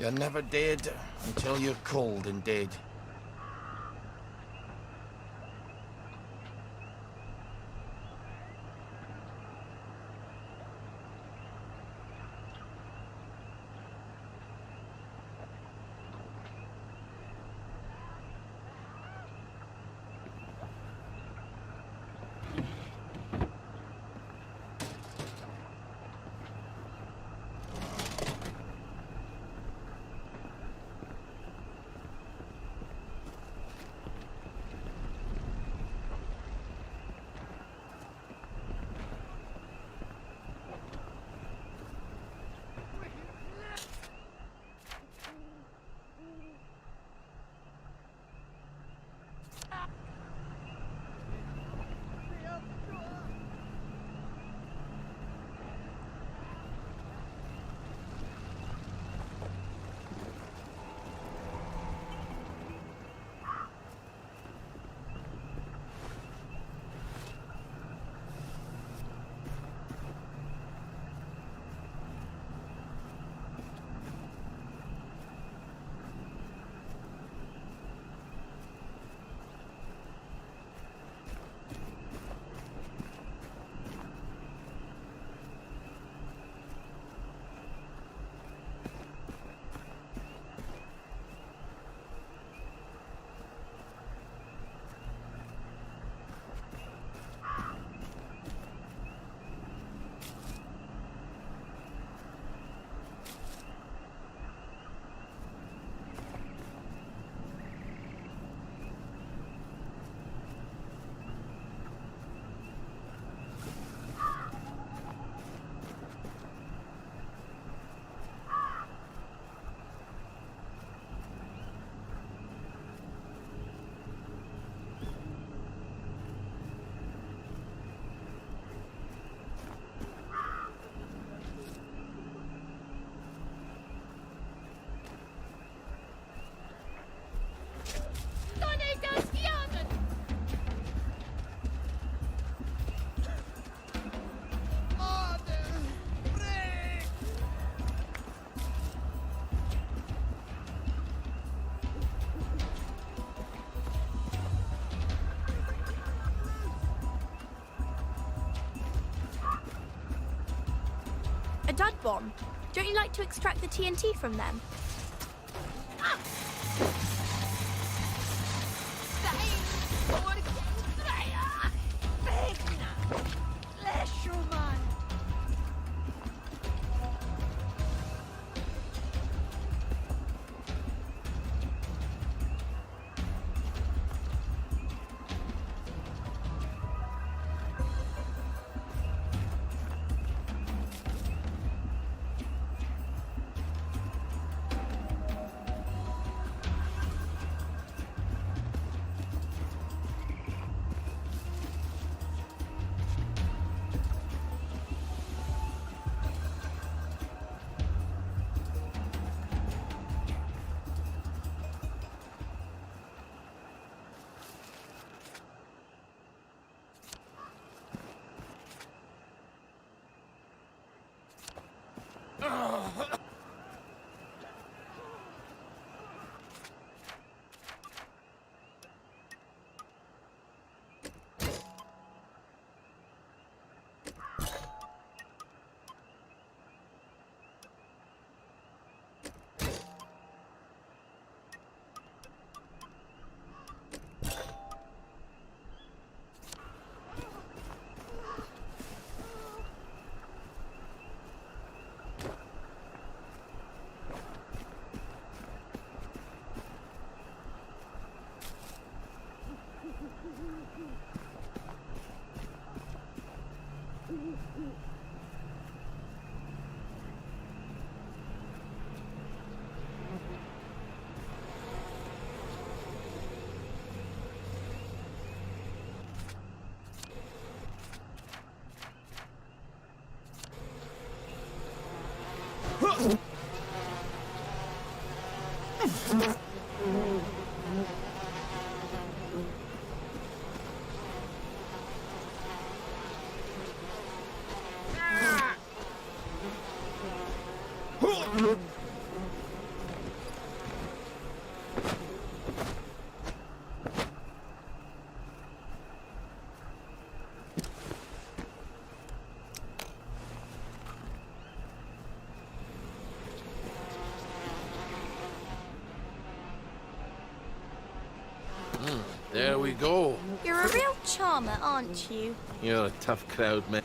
You're never dead until you're cold and dead. A dud bomb? Don't you like to extract the TNT from them? There we go. You're a real charmer, aren't you? You're a tough crowd, man.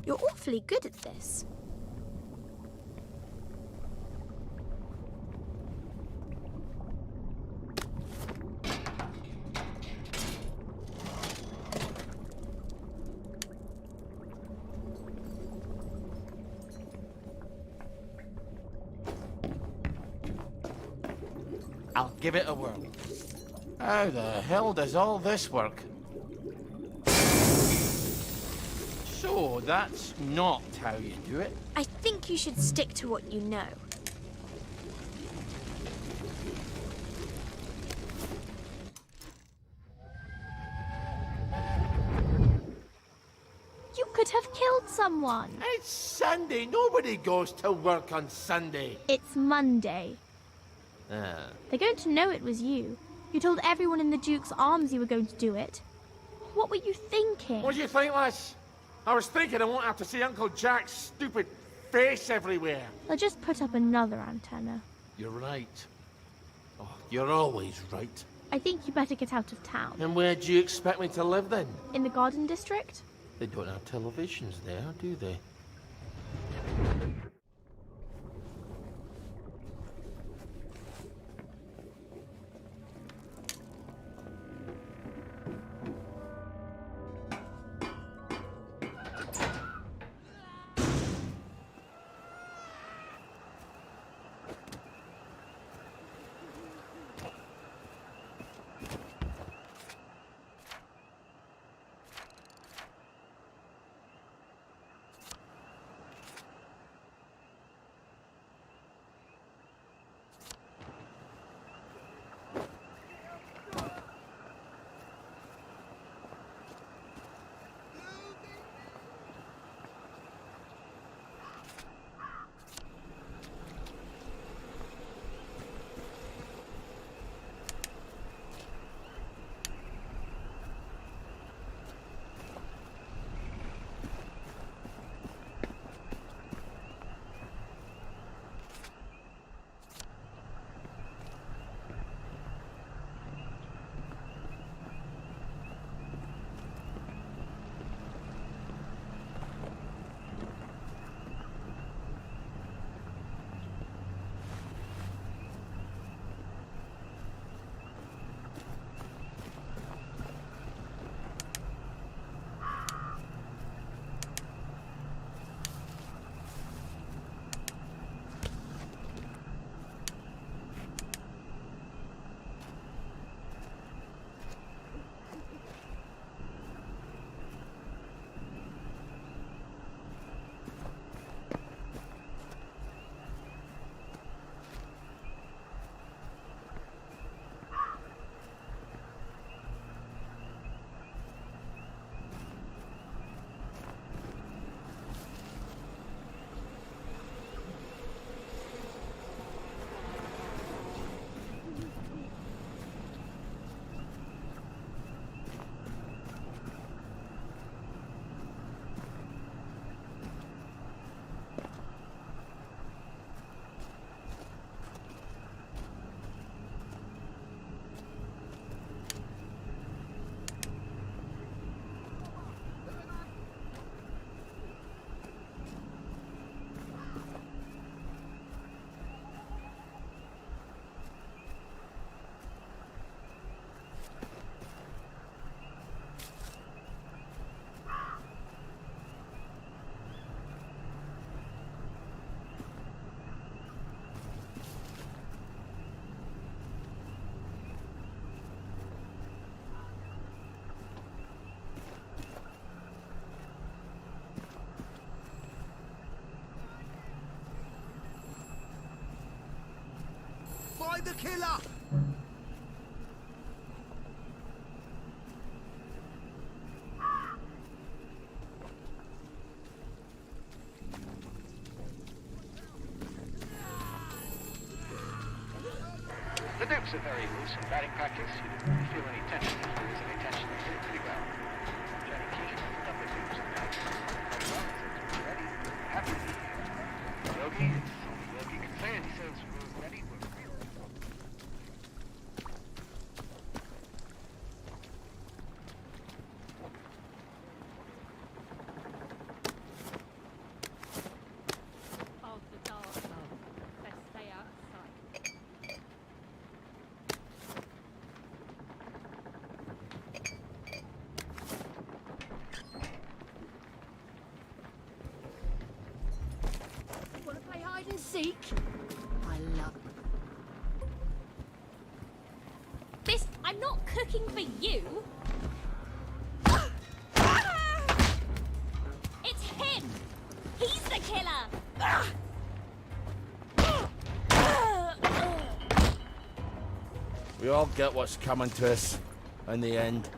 You're awfully good at this. I'll give it a whirl. How the hell does all this work? So, that's not how you do it. I think you should stick to what you know. You could have killed someone. It's Sunday. Nobody goes to work on Sunday. It's Monday. Ah. They're going to know it was you. You told everyone in the Duke's Arms you were going to do it. What were you thinking? What do you think, lass? I was thinking I won't have to see Uncle Jack's stupid face everywhere. They'll just put up another antenna. You're right. Oh, you're always right. I think you better get out of town. And where do you expect me to live then? In the Garden District? They don't have televisions there, do they? Find the killer! The Dukes are very loose in batting practice. You don't really feel any tension. If there is any tension, they sit pretty well. Johnny Keane opened up the Dukes and now quite well. He says, we're ready. Happy to be here. Yogi, it's only Yogi can say it. He says, we're ready. We're ready. Oh, the dark love. Best stay outside. Want to play hide and seek? I love it. This, I'm not cooking for you. It's him. He's the killer. We all get what's coming to us in the end.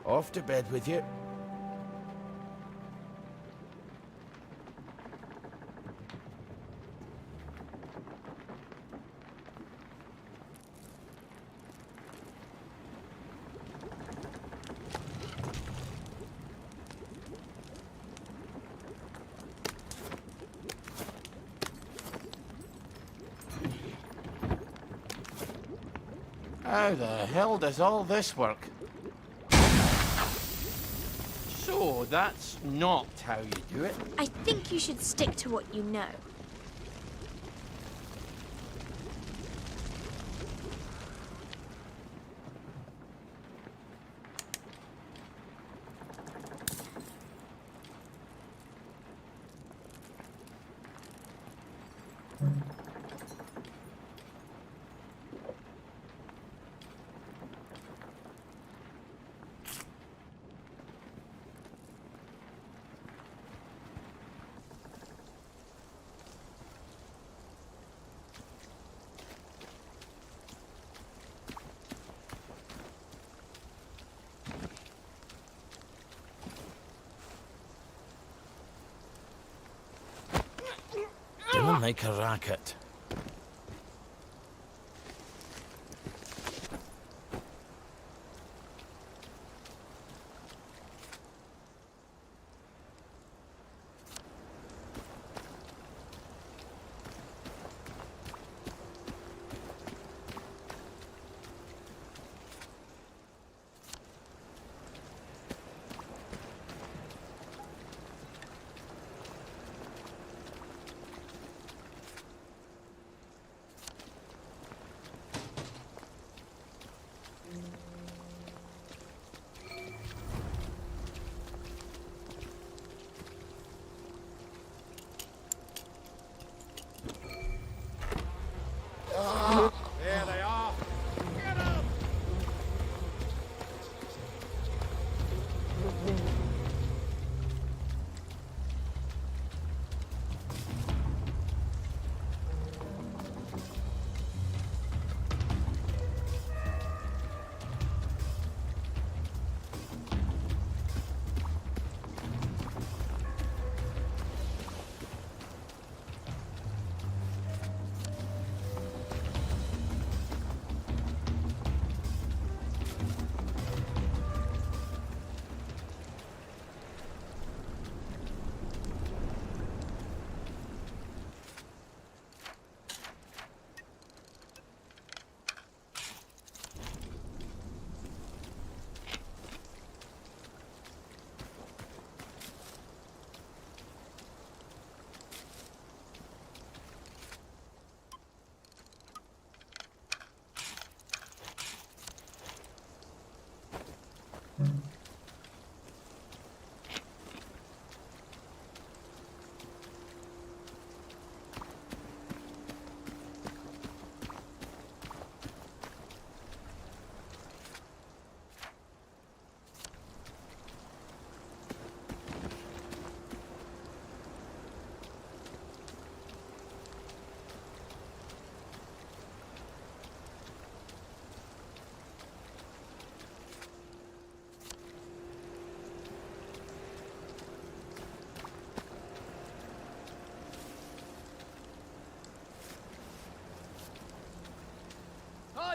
Off to bed with you. How the hell does all this work? So, that's not how you do it. I think you should stick to what you know. Don't make a racket.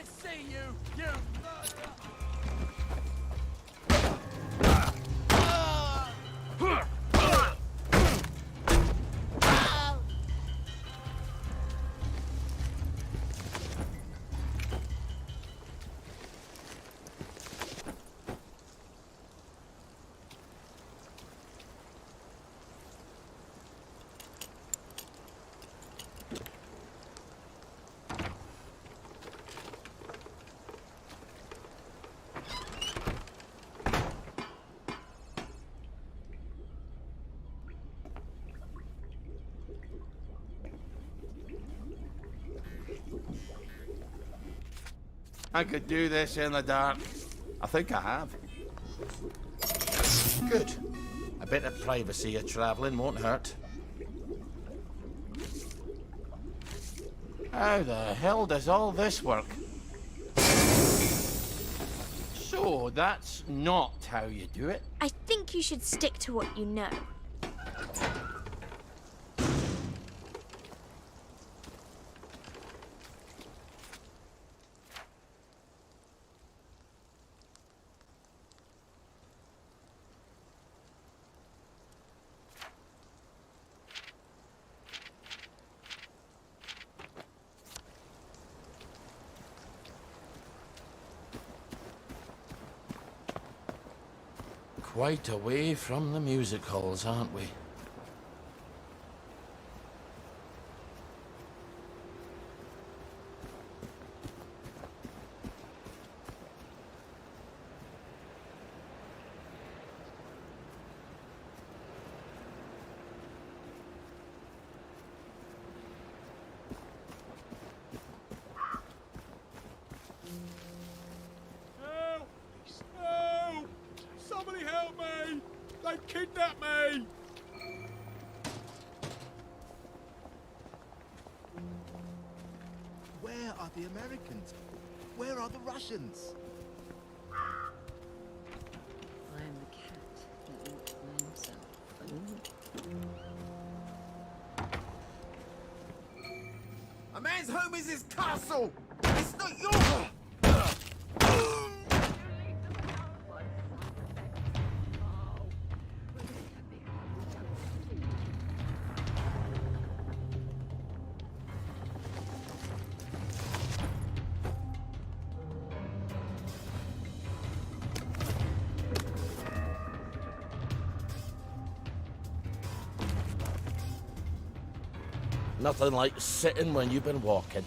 I see you, you murderer! I could do this in the dark. I think I have. Good. A bit of privacy of travelling won't hurt. How the hell does all this work? So, that's not how you do it. I think you should stick to what you know. Quite away from the music halls, aren't we? Help! Help! Somebody help me! They've kidnapped me! Where are the Americans? Where are the Russians? I am the cat that walks by himself. A man's home is his castle! It's not yours! Nothing like sitting when you've been walking.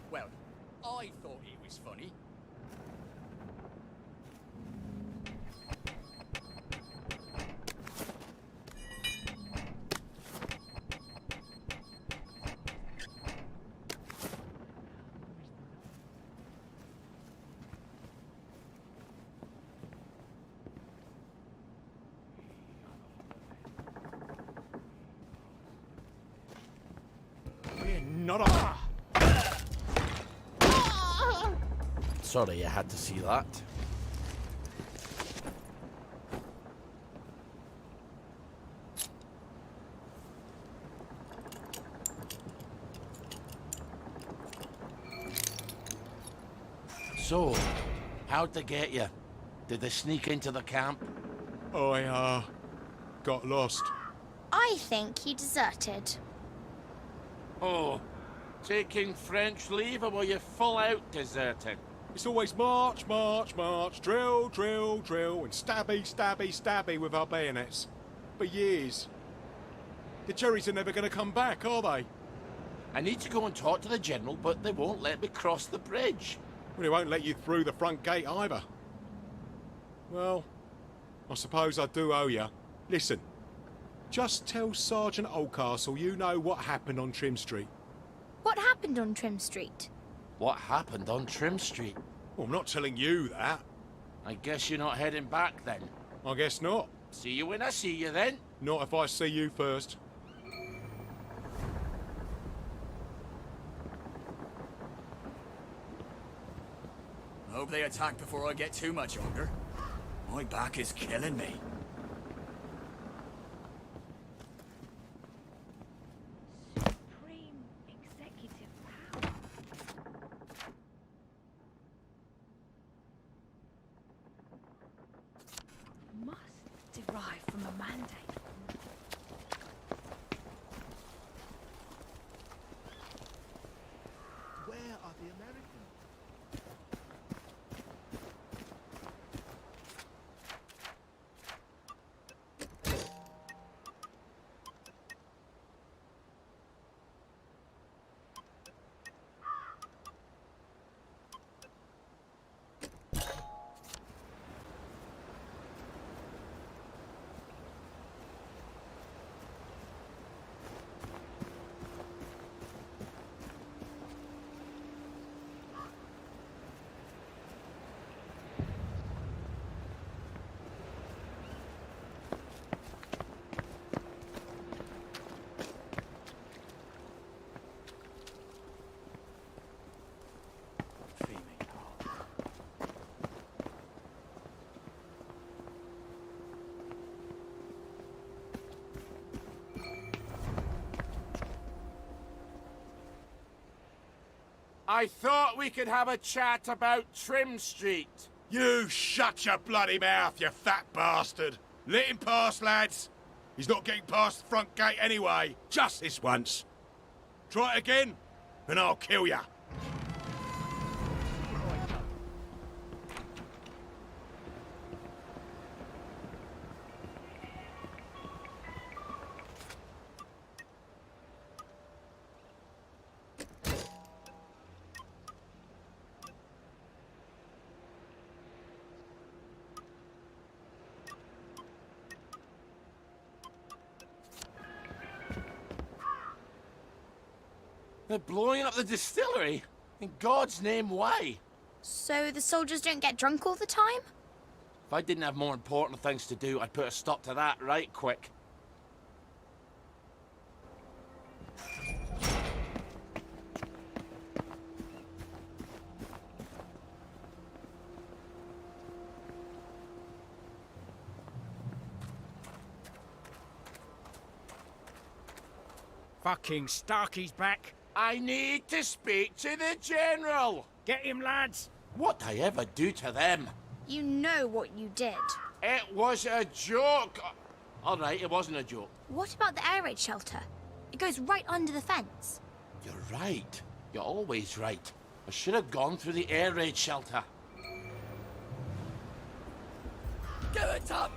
Well, I thought he was funny. We're not a... Sorry you had to see that. So, how'd they get you? Did they sneak into the camp? I, got lost. I think you deserted. Oh, taking French leave, or were you full out deserting? It's always march, march, march, drill, drill, drill, and stabby, stabby, stabby with our bayonets. For years. The Cherries are never going to come back, are they? I need to go and talk to the General, but they won't let me cross the bridge. Well, they won't let you through the front gate either. Well, I suppose I do owe you. Listen, just tell Sergeant Oldcastle you know what happened on Trim Street. What happened on Trim Street? What happened on Trim Street? Well, I'm not telling you that. I guess you're not heading back then. I guess not. See you when I see you then. Not if I see you first. I hope they attack before I get too much older. My back is killing me. arrived from a mandate. Where are the Americans? I thought we could have a chat about Trim Street. You shut your bloody mouth, you fat bastard. Let him pass, lads. He's not getting past the front gate anyway. Just this once. Try it again, and I'll kill ya. They're blowing up the distillery? In God's name, why? So the soldiers don't get drunk all the time? If I didn't have more important things to do, I'd put a stop to that right quick. Fucking Starkey's back. I need to speak to the General! Get him, lads. What'd I ever do to them? You know what you did. It was a joke! All right, it wasn't a joke. What about the air raid shelter? It goes right under the fence. You're right. You're always right. I should have gone through the air raid shelter. Give it up.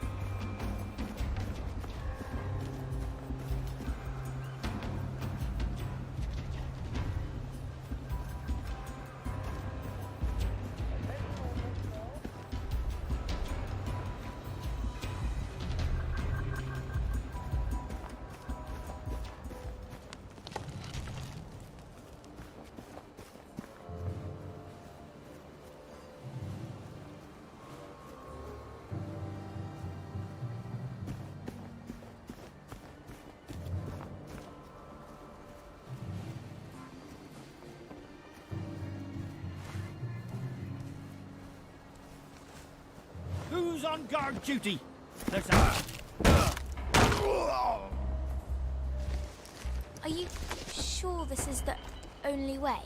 Who's on guard duty? There's a... Are you sure this is the only way?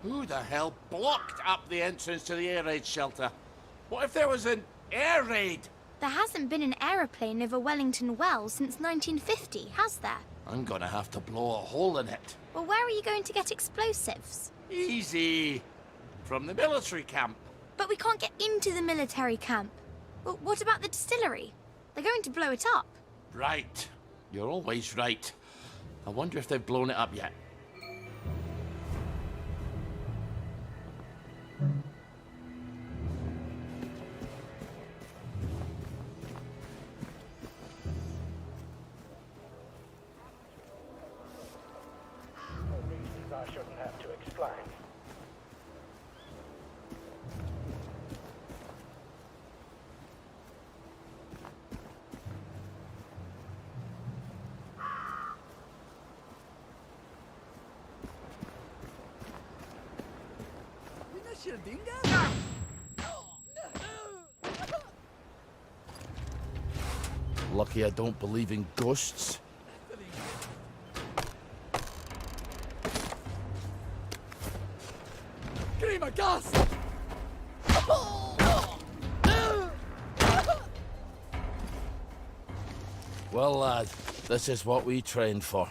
Who the hell blocked up the entrance to the air raid shelter? What if there was an air raid? There hasn't been an aeroplane over Wellington Wells since 1950, has there? I'm gonna have to blow a hole in it. Well, where are you going to get explosives? Easy. From the military camp. But we can't get into the military camp. Well, what about the distillery? They're going to blow it up. Right. You're always right. I wonder if they've blown it up yet. Reasons I shouldn't have to explain. Lucky I don't believe in ghosts. Give him a gas! Well, lad, this is what we trained for.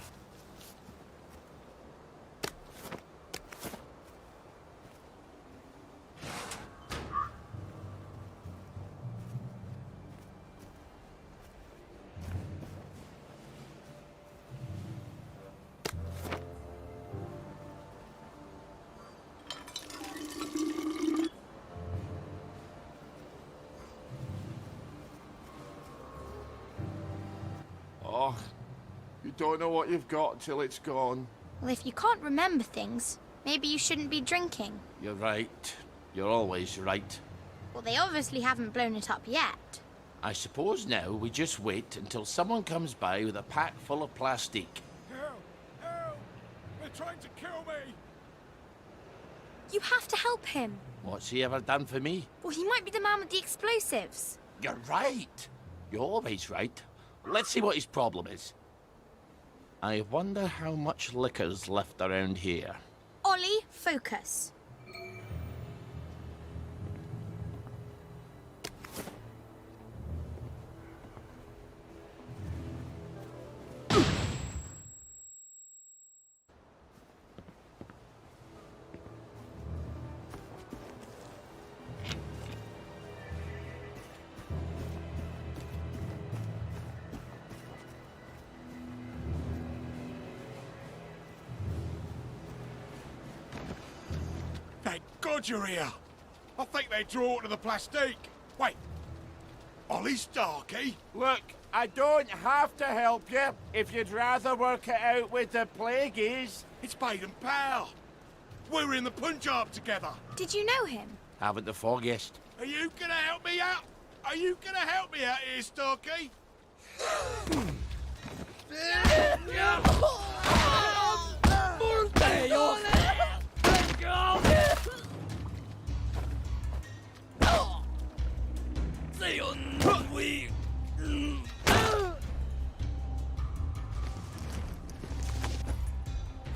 Oh, you don't know what you've got till it's gone. Well, if you can't remember things, maybe you shouldn't be drinking. You're right. You're always right. Well, they obviously haven't blown it up yet. I suppose now we just wait until someone comes by with a pack full of plastic. Help! Help! They're trying to kill me! You have to help him. What's he ever done for me? Well, he might be the man with the explosives. You're right. You're always right. Let's see what his problem is. I wonder how much liquor's left around here. Ollie, focus. Thank God you're here! I think they draw to the plastique. Wait, Ollie Starkey? Look, I don't have to help you if you'd rather work it out with the plagueies. It's Baden Powell. We were in the Punjab together. Did you know him? Haven't the foggiest. Are you gonna help me out? Are you gonna help me out here, Starkey?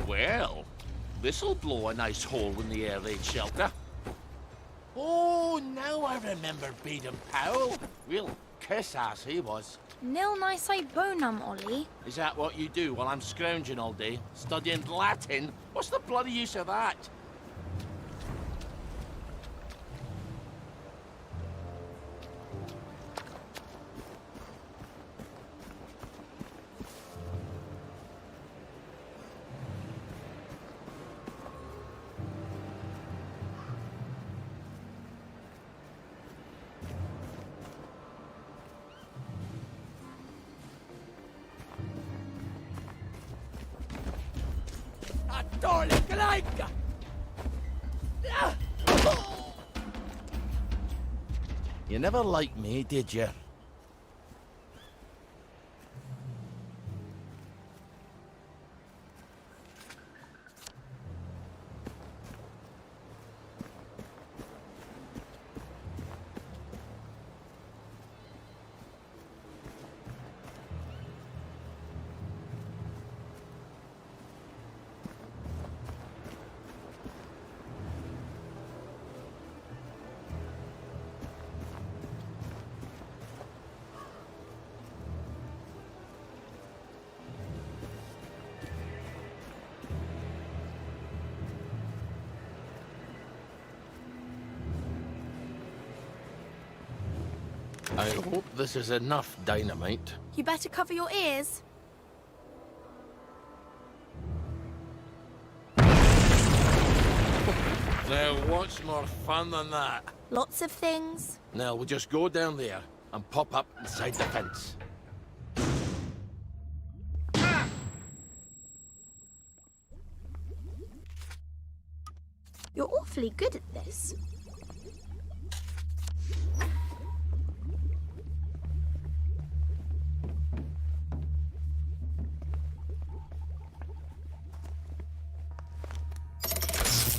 Well, this'll blow a nice hole in the air raid shelter. Oh, now I remember Baden Powell. Real kiss-ass he was. Nil nisi bonum, Ollie. Is that what you do while I'm scrounging all day? Studying Latin? What's the bloody use of that? You never liked me, did you? I hope this is enough dynamite. You better cover your ears. Now, what's more fun than that? Lots of things. Now, we'll just go down there and pop up inside the fence. You're awfully good at this.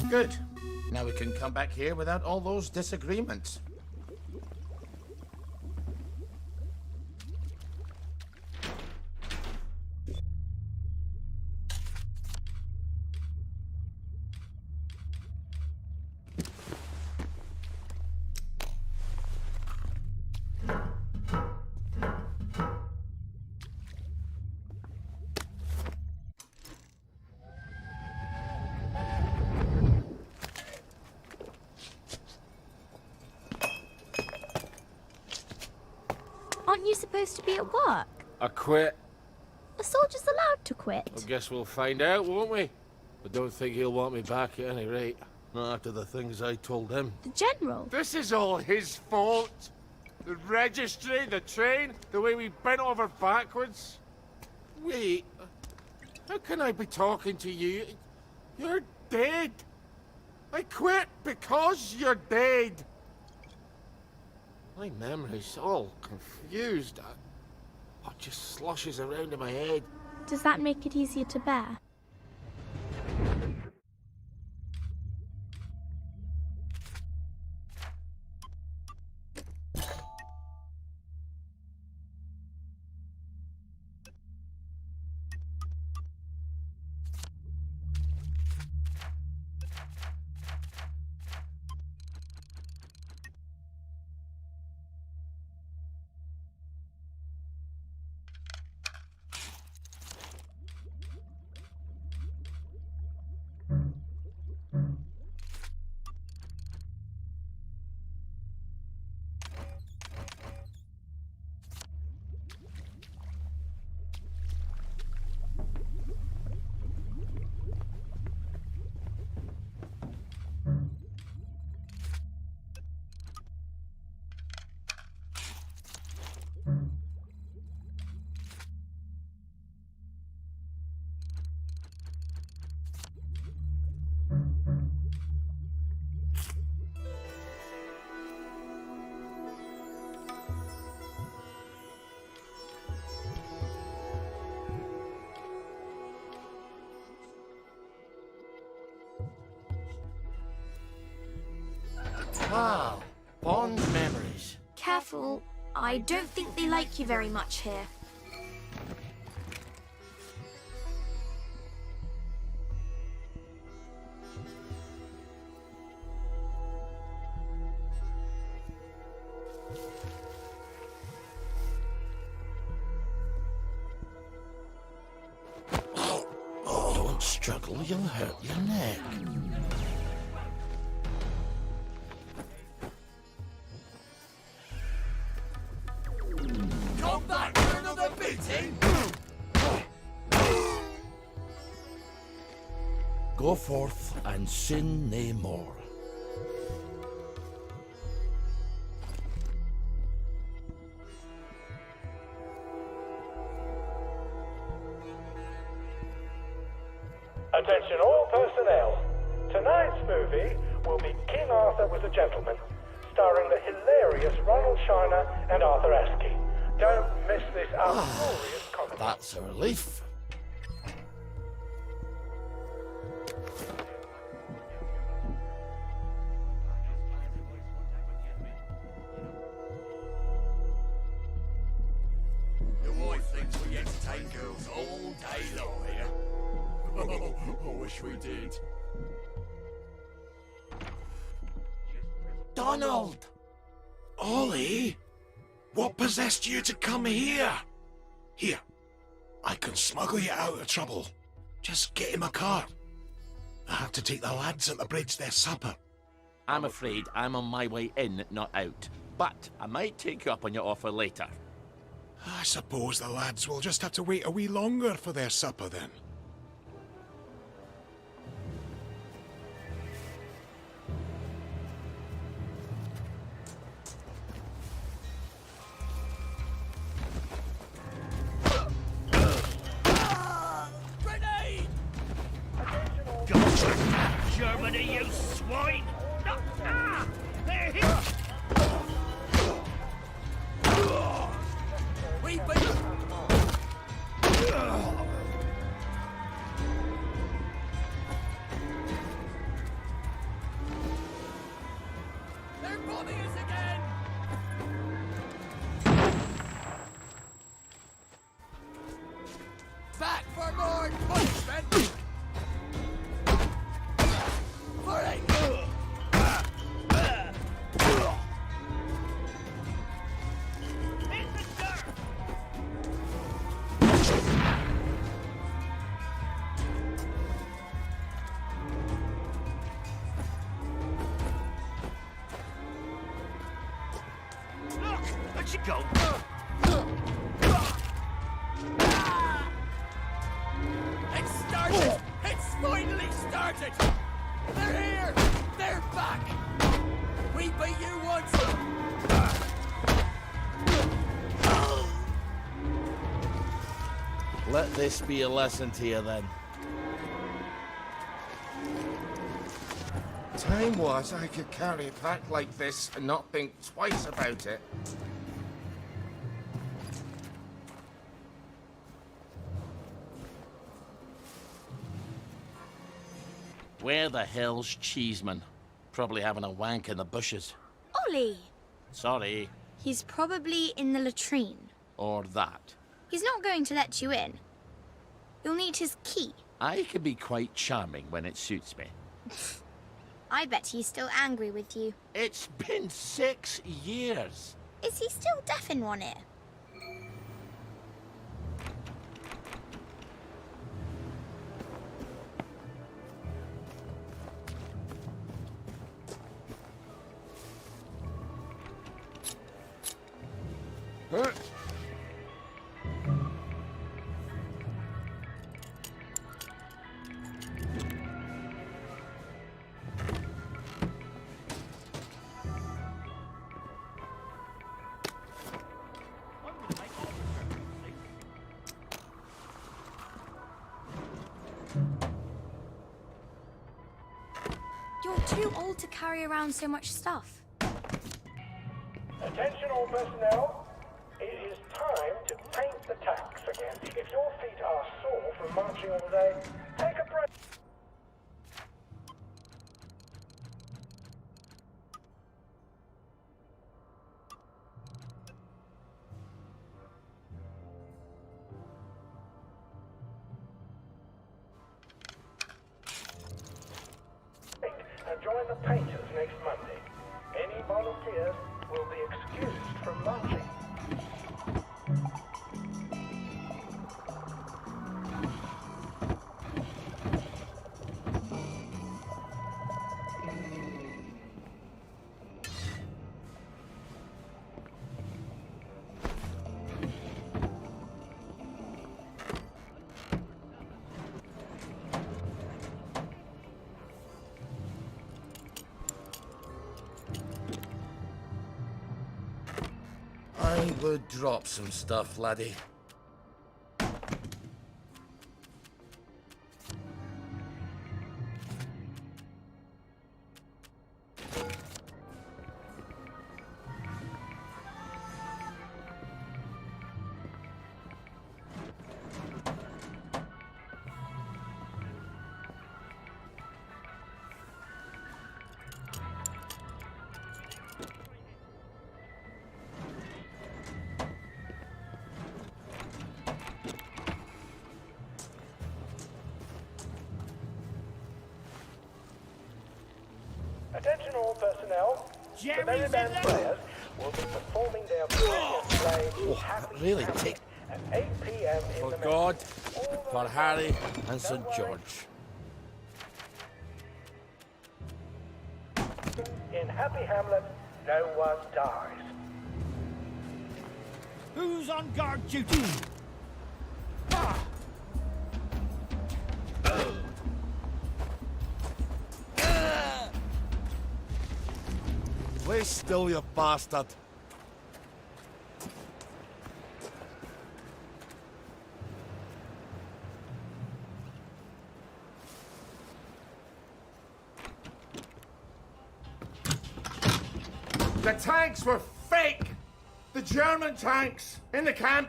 Good. Now we can come back here without all those disagreements. Aren't you supposed to be at work? I quit. A soldier's allowed to quit. I guess we'll find out, won't we? I don't think he'll want me back at any rate. Not after the things I told him. The general? This is all his fault. The registry, the train, the way we bent over backwards. Wait, how can I be talking to you? You're dead. I quit because you're dead. My memory's all confused. It just sloshes around in my head. Does that make it easier to bear? Wow, fond memories. Careful. I don't think they like you very much here. Don't struggle, you'll hurt your neck. Come back for another beating! Go forth and sin nae more. Attention all personnel. Tonight's movie will be King Arthur Was a Gentleman, starring the hilarious Ronald Shiner and Arthur Askey. Don't miss this uproarious comedy. That's a relief. Your wife thinks we entertain girls all day long here. Oh, I wish we did. Donald! Ollie? What possessed you to come here? Here, I can smuggle you out of trouble. Just get in my car. I have to take the lads at the bridge their supper. I'm afraid I'm on my way in, not out. But I might take you up on your offer later. I suppose the lads will just have to wait a wee longer for their supper then. Grenade! Germany, you swine! Ah! They're here! We beat them! They're bombing us again! Back for more punishment! For a... Hit the dirt! Look! Let you go! started! It's finally started! They're here! They're back! We beat you once! Let this be a lesson to you then. Time was I could carry a pack like this and not think twice about it. Where the hell's Cheeseman? Probably having a wank in the bushes. Ollie! Sorry. He's probably in the latrine. Or that. He's not going to let you in. You'll need his key. I can be quite charming when it suits me. I bet he's still angry with you. It's been 6 years. Is he still deaf in one ear? You're too old to carry around so much stuff. Attention all personnel. It is time to paint the tacks again. If your feet are sore from marching all day, take a break. And join the painters next Monday. Any volunteers will be excused from marching. I would drop some stuff, laddie. Attention all personnel. The Jerry's merry in band there. players will be performing their brilliant play Happy really Hamlet tick- at 8 p.m. in For the God, All for those Harry present, and St. don't worry. George. In Happy Hamlet, no one dies. Who's on guard duty? Lay still, you bastard. The tanks were fake! The German tanks in the camp!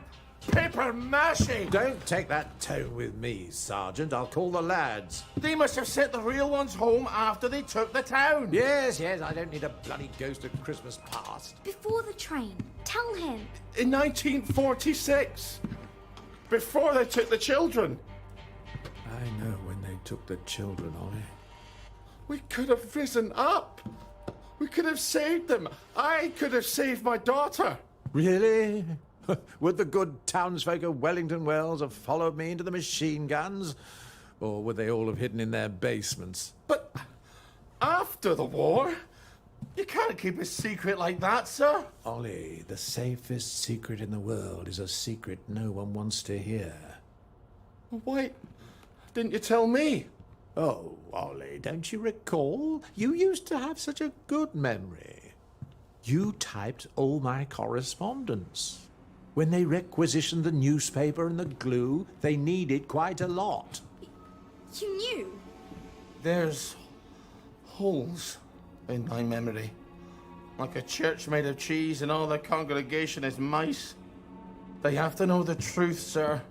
Paper mache! Don't take that tone with me, Sergeant. I'll call the lads. They must have sent the real ones home after they took the town. Yes, I don't need a bloody ghost of Christmas past. Before the train, tell him. In 1946. Before they took the children. I know when they took the children, Ollie. We could have risen up. We could have saved them. I could have saved my daughter. Really? Would the good townsfolk of Wellington Wells have followed me into the machine guns? Or would they all have hidden in their basements? But after the war, you can't keep a secret like that, sir. Ollie, the safest secret in the world is a secret no one wants to hear. Why Didn't you tell me? Oh, Ollie, don't you recall? You used to have such a good memory. You typed all my correspondence. When they requisitioned the newspaper and the glue, they needed quite a lot. You knew? There's holes in my memory. Like a church made of cheese and all the congregation is mice. They have to know the truth, sir.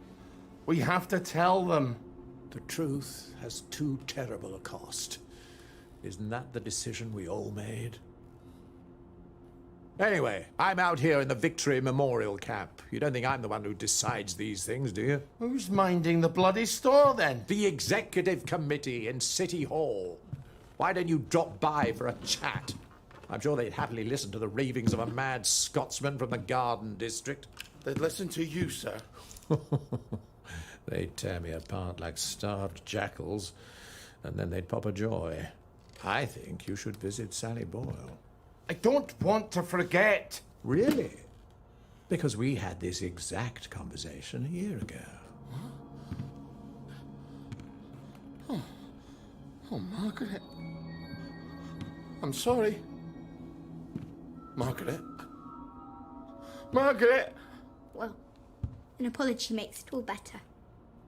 We have to tell them. The truth has too terrible a cost. Isn't that the decision we all made? Anyway, I'm out here in the Victory Memorial Camp. You don't think I'm the one who decides these things, do you? Who's minding the bloody store, then? The Executive Committee in City Hall. Why don't you drop by for a chat? I'm sure they'd happily listen to the ravings of a mad Scotsman from the Garden District. They'd listen to you, sir. They'd tear me apart like starved jackals, and then they'd pop a joy. I think you should visit Sally Boyle. I don't want to forget. Really? Because we had this exact conversation a year ago. Oh, Margaret. I'm sorry. Margaret. Margaret! Well, an apology makes it all better,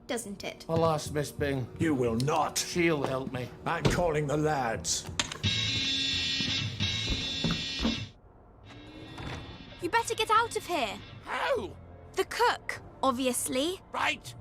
doesn't it? I'll ask Miss Bing. You will not. She'll help me. I'm calling the lads. You better get out of here. How? The cook, obviously. Right.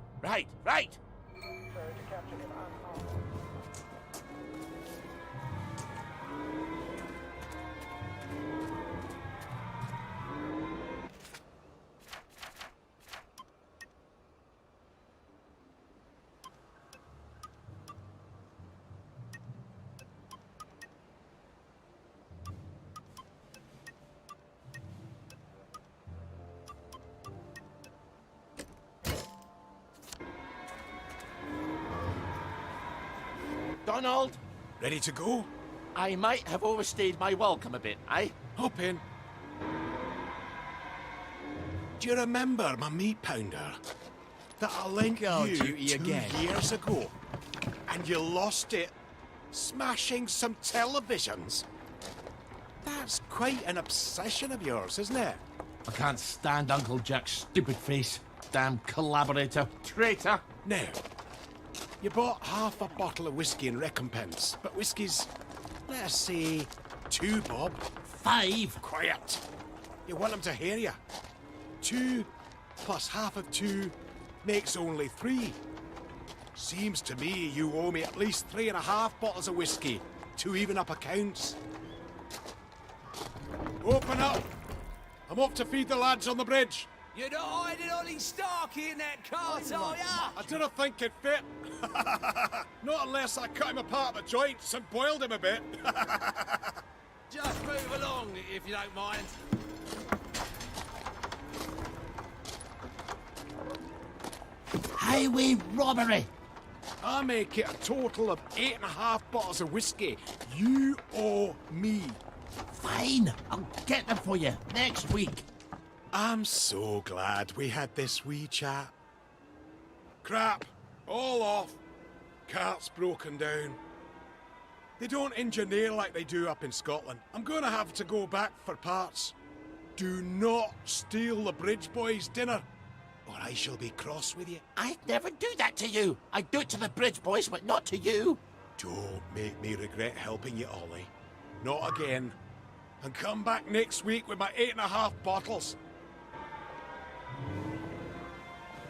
Donald, Ready to go? I might have overstayed my welcome a bit, eh? Hop in. Do you remember my meat pounder that I lent Guard you duty 2 again. years ago? And you lost it, smashing some televisions. That's quite an obsession of yours, isn't it? I can't stand Uncle Jack's stupid face. Damn collaborator. Traitor. Now, you bought half a bottle of whiskey in recompense, but whiskey's, let us say, 2 bob. 5. Quiet. You want them to hear you. 2 plus half of 2 makes only 3. Seems to me you owe me at least 3.5 bottles of whiskey to even up accounts. Open up! I'm off to feed the lads on the bridge. You're not hiding Ollie Starkey in that cart, are ya? I didn't think it fit. Not unless I cut him apart at the joints and boiled him a bit. Just move along, if you don't mind. Highway robbery. I make it a total of 8.5 bottles of whiskey. You owe me. Fine. I'll get them for you next week. I'm so glad we had this wee chat. Crap. All off. Cart's broken down. They don't engineer like they do up in Scotland. I'm gonna have to go back for parts. Do not steal the Bridge Boys' dinner, or I shall be cross with you. I'd never do that to you. I'd do it to the Bridge Boys, but not to you. Don't make me regret helping you, Ollie. Not again. And come back next week with my 8.5 bottles.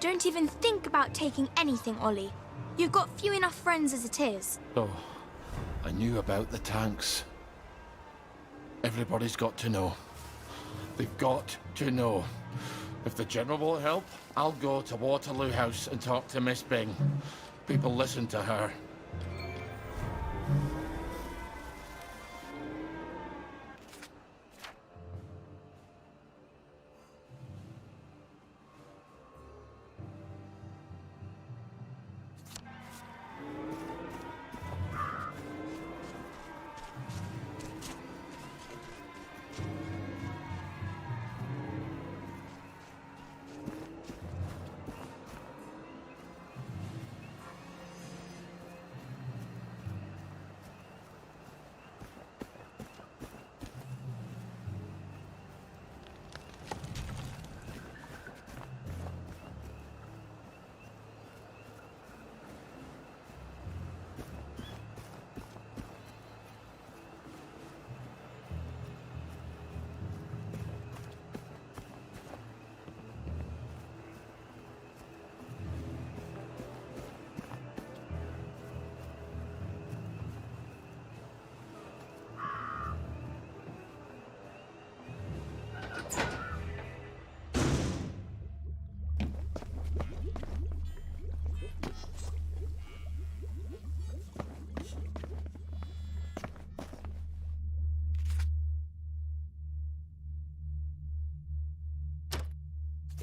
Don't even think about taking anything, Ollie. You've got few enough friends as it is. Oh, I knew about the tanks. Everybody's got to know. They've got to know. If the General will help, I'll go to Waterloo House and talk to Miss Bing. People listen to her.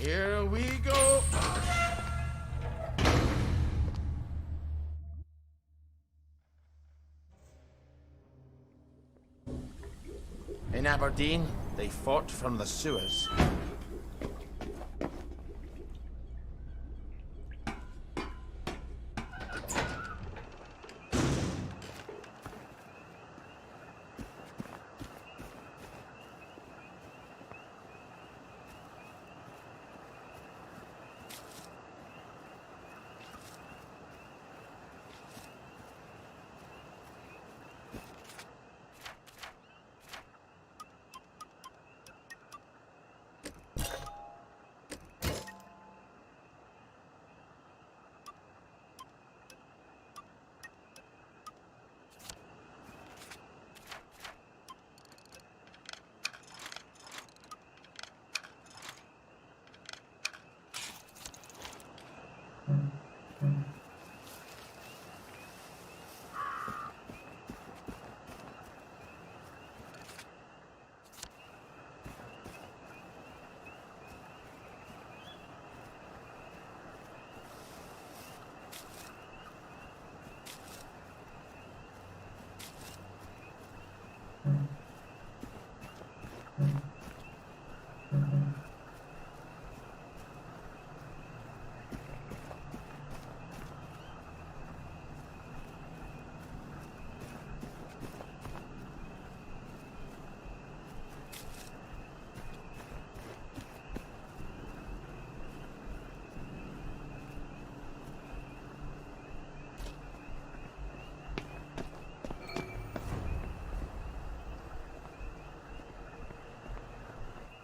Here we go. In Aberdeen, they fought from the sewers.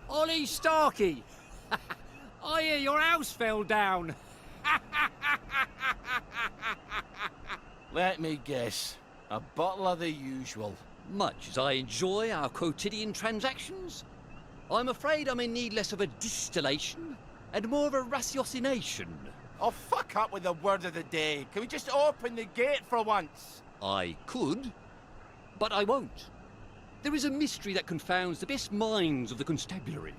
Ollie Starkey! I hear your house fell down. Let me guess. A bottle of the usual. Much as I enjoy our quotidian transactions, I'm afraid I'm in need less of a distillation and more of a ratiocination. Oh, fuck up with the word of the day. Can we just open the gate for once? I could, but I won't. There is a mystery that confounds the best minds of the constabulary.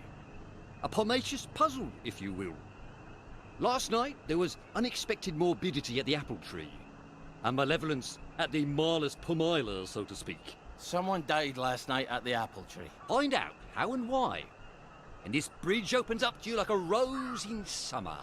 A pomacious puzzle, if you will. Last night, there was unexpected morbidity at the apple tree, and malevolence at the Marlus Pomiler, so to speak. Someone died last night at the apple tree. Find out how and why, and this bridge opens up to you like a rose in summer.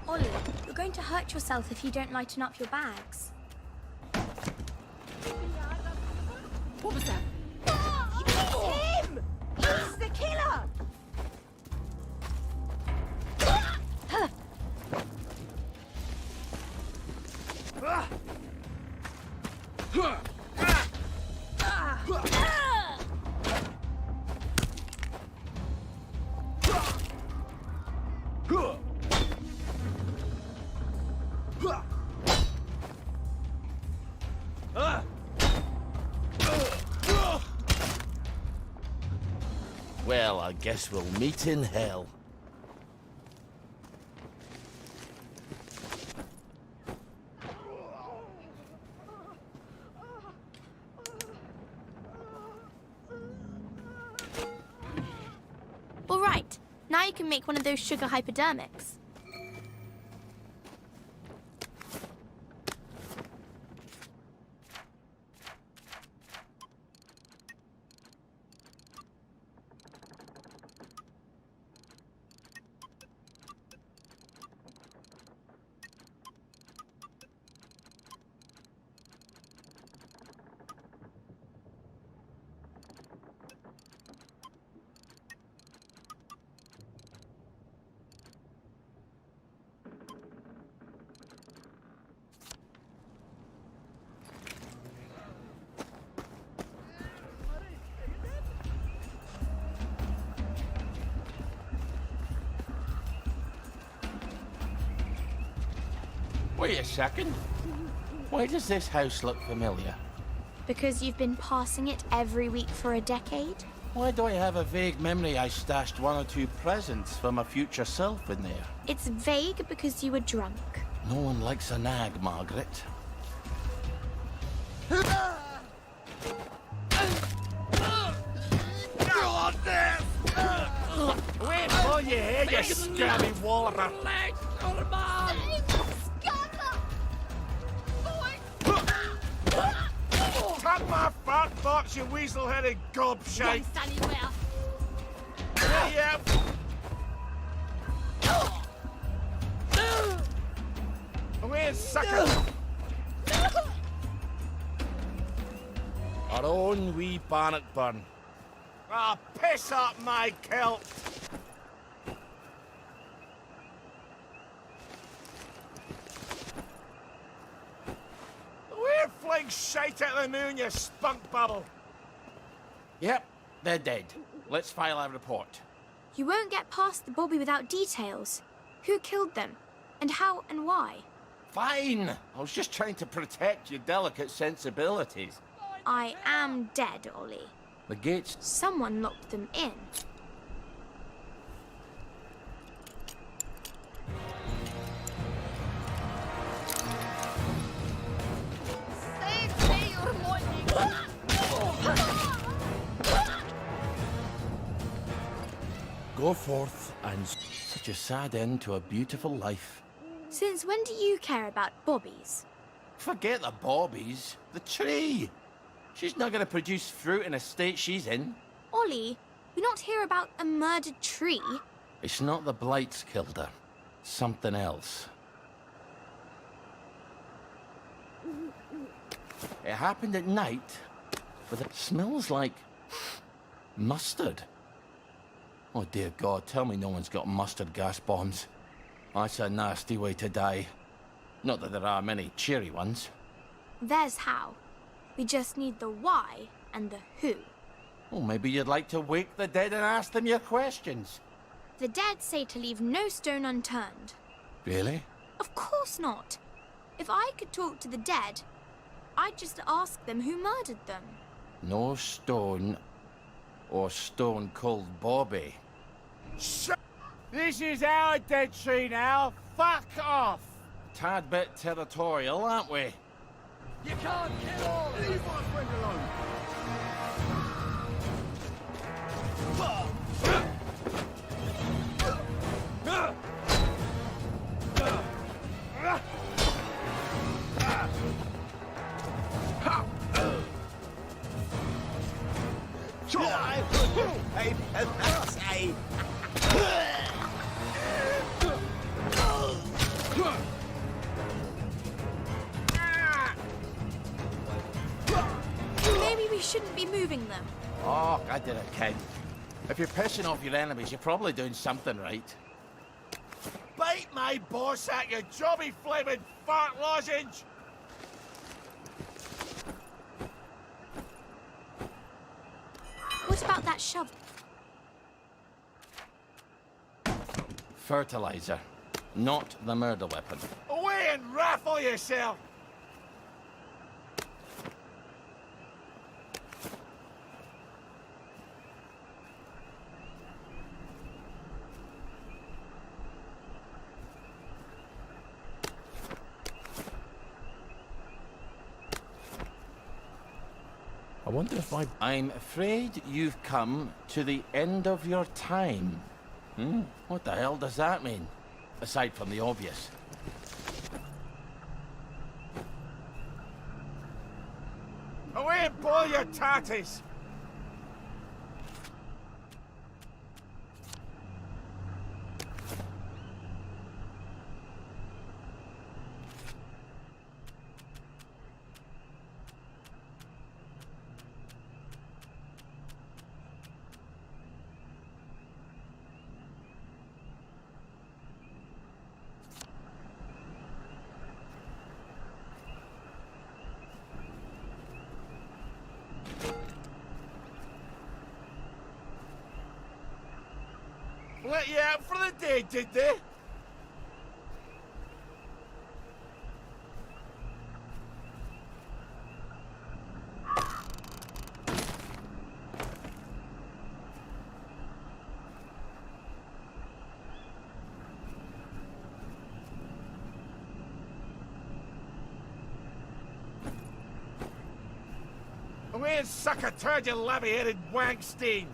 Ollie, you're going to hurt yourself if you don't lighten up your bags. What was that? It's him! He's the killer! Well, I guess we'll meet in hell. All right, now you can make one of those sugar hypodermics. Wait a second. Why does this house look familiar? Because you've been passing it every week for a decade? Why do I have a vague memory I stashed one or two presents for my future self in there? It's vague because you were drunk. No one likes a nag, Margaret. Wait for your head, you scabby walloper! Cut my fat box, you weasel-headed gobshite! Yeah. Away, sucker! Our own wee Bannockburn. Ah, piss up my kilt! We're fling shite at the moon, you spunk bubble! Yep, they're dead. Let's file our report. You won't get past the Bobby without details. Who killed them? And how and why? Fine! I was just trying to protect your delicate sensibilities. I am dead, Ollie. The gates... Someone locked them in. Save me, your morning! Go forth, and such a sad end to a beautiful life. Since when do you care about Bobbies? Forget the bobbies. The tree. She's not going to produce fruit in a state she's in. Ollie, we not hear about a murdered tree. It's not the blights killed her. Something else. It happened at night, but it smells like mustard. Oh dear God, tell me no one's got mustard gas bombs. That's a nasty way to die. Not that there are many cheery ones. There's how. We just need the why and the who. Oh, maybe you'd like to wake the dead and ask them your questions. The dead say to leave no stone unturned. Really? Of course not. If I could talk to the dead, I'd just ask them who murdered them. No stone or Stone Cold Bobby. Shut! This is our dead tree now. Fuck off! Tad bit territorial, aren't we? You can't kill all! Leave my friend alone! Maybe we shouldn't be moving them. Oh, I did it, kid. If you're pissing off your enemies, you're probably doing something right. Bite my boss at you jobby flaming fart lozenge! What about that shovel? Fertilizer, not the murder weapon. Away and raffle yourself! I wonder if I'm afraid you've come to the end of your time. What the hell does that mean? Aside from the obvious. Away and boil your tatties! Let you out for the day, did they? Away and suck a turd, you labby-headed wankstein!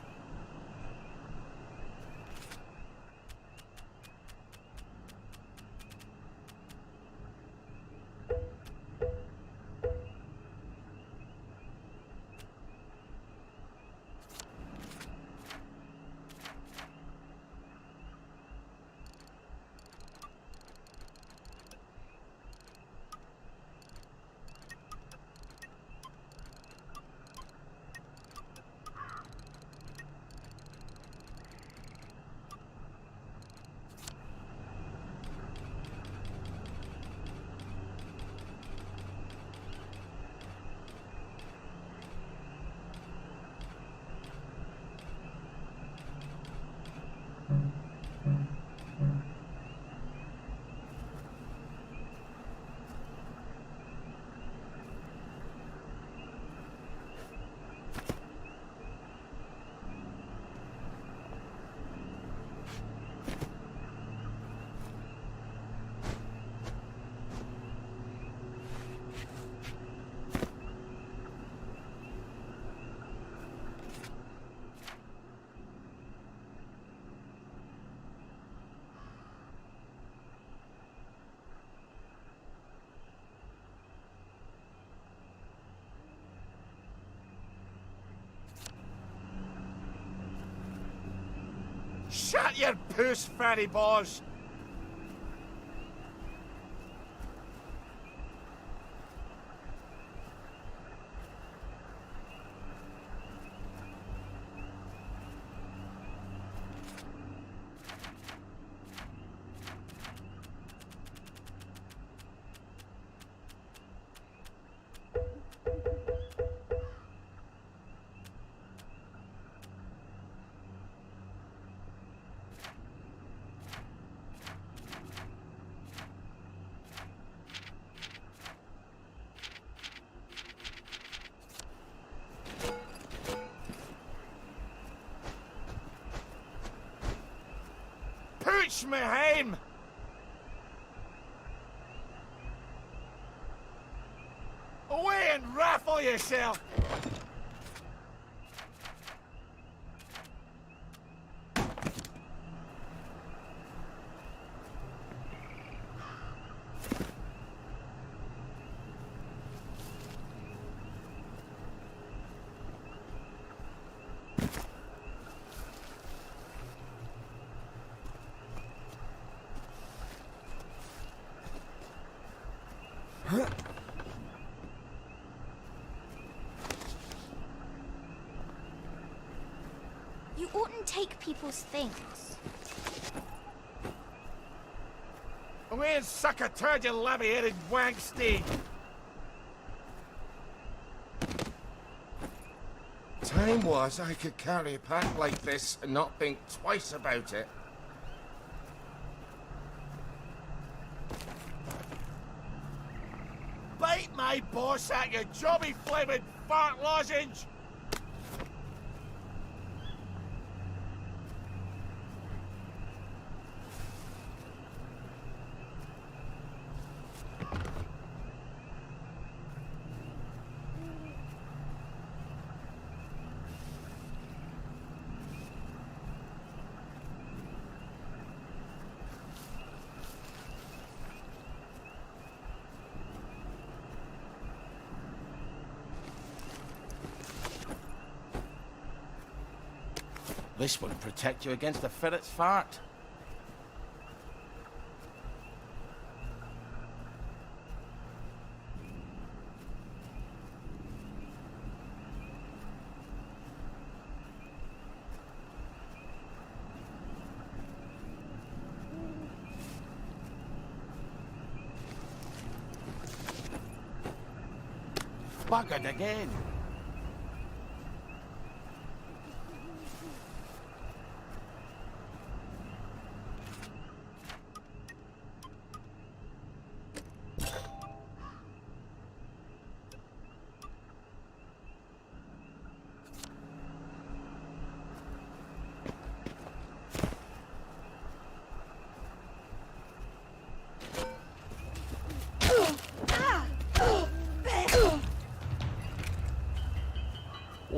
Shut your puss, fatty boss! Pooch me home! Away and raffle yourself! You oughtn't take people's things. Away and suck a turd, you labby-headed wankstein! Time was I could carry a pack like this and not think twice about it. Bite my boss at you jobby flavoured fart lozenge! This wouldn't protect you against a ferret's fart. Buggered again.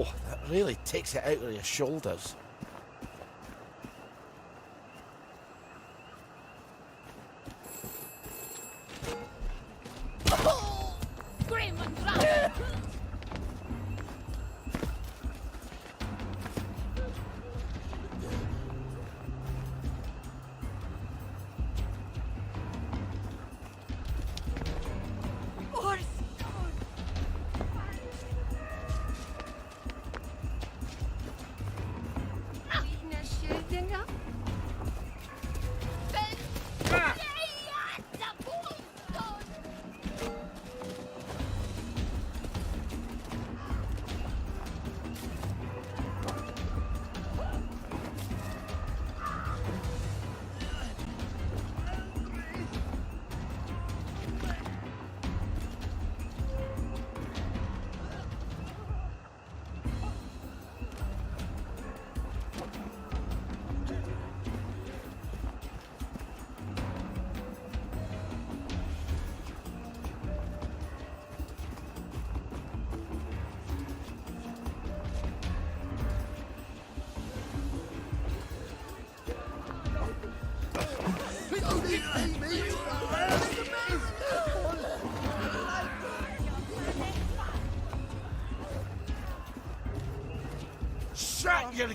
Oh, that really takes it out of your shoulders. Shut your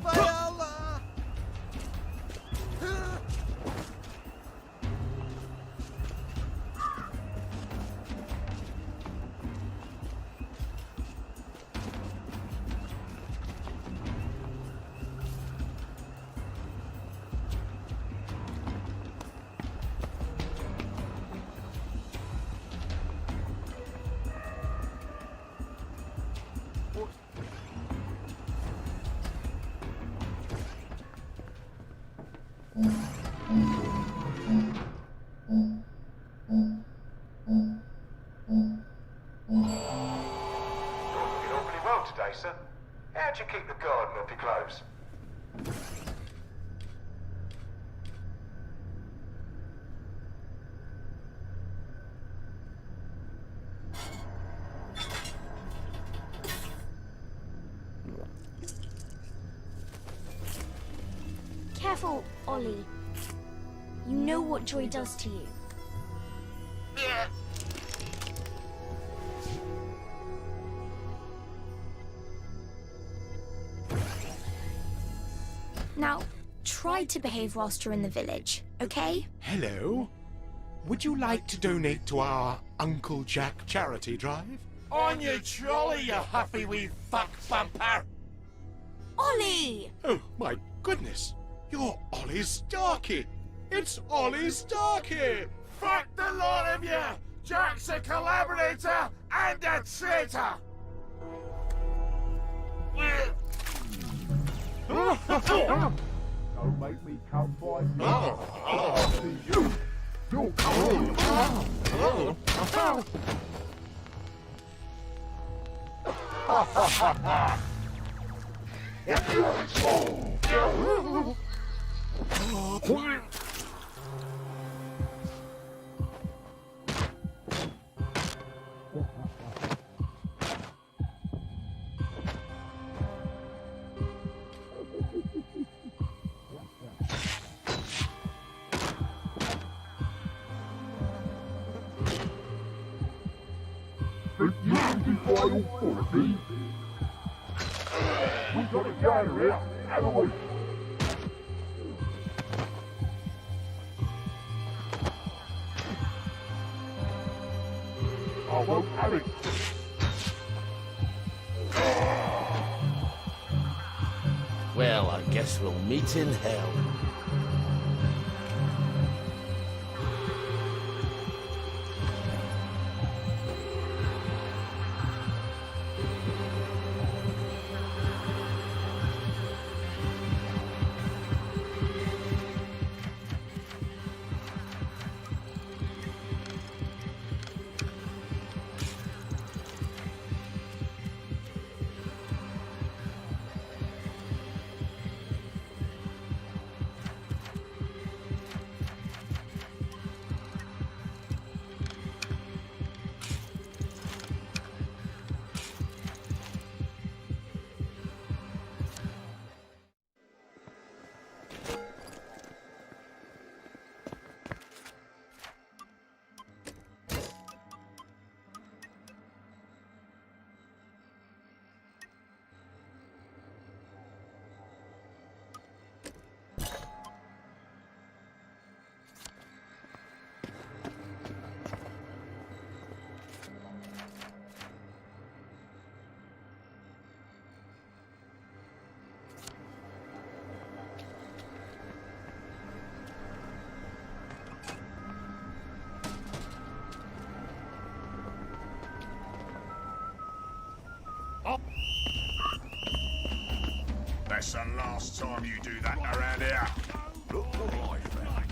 today, sir. How'd you keep the garden off your clothes? Careful, Ollie. You know what joy does to you. Now, try to behave whilst you're in the village, okay? Hello. Would you like to donate to our Uncle Jack charity drive? On your trolley, you huffy wee fuck bumper! Ollie! Oh, my goodness. You're Ollie Starkey. It's Ollie Starkey. Fuck the lot of you! Jack's a collaborator and a traitor! Don't make me come find you. You We got a guy here, haven't we? won't have it. Well, I guess we'll meet in hell. That's the last time you do that around here. Look alive, man.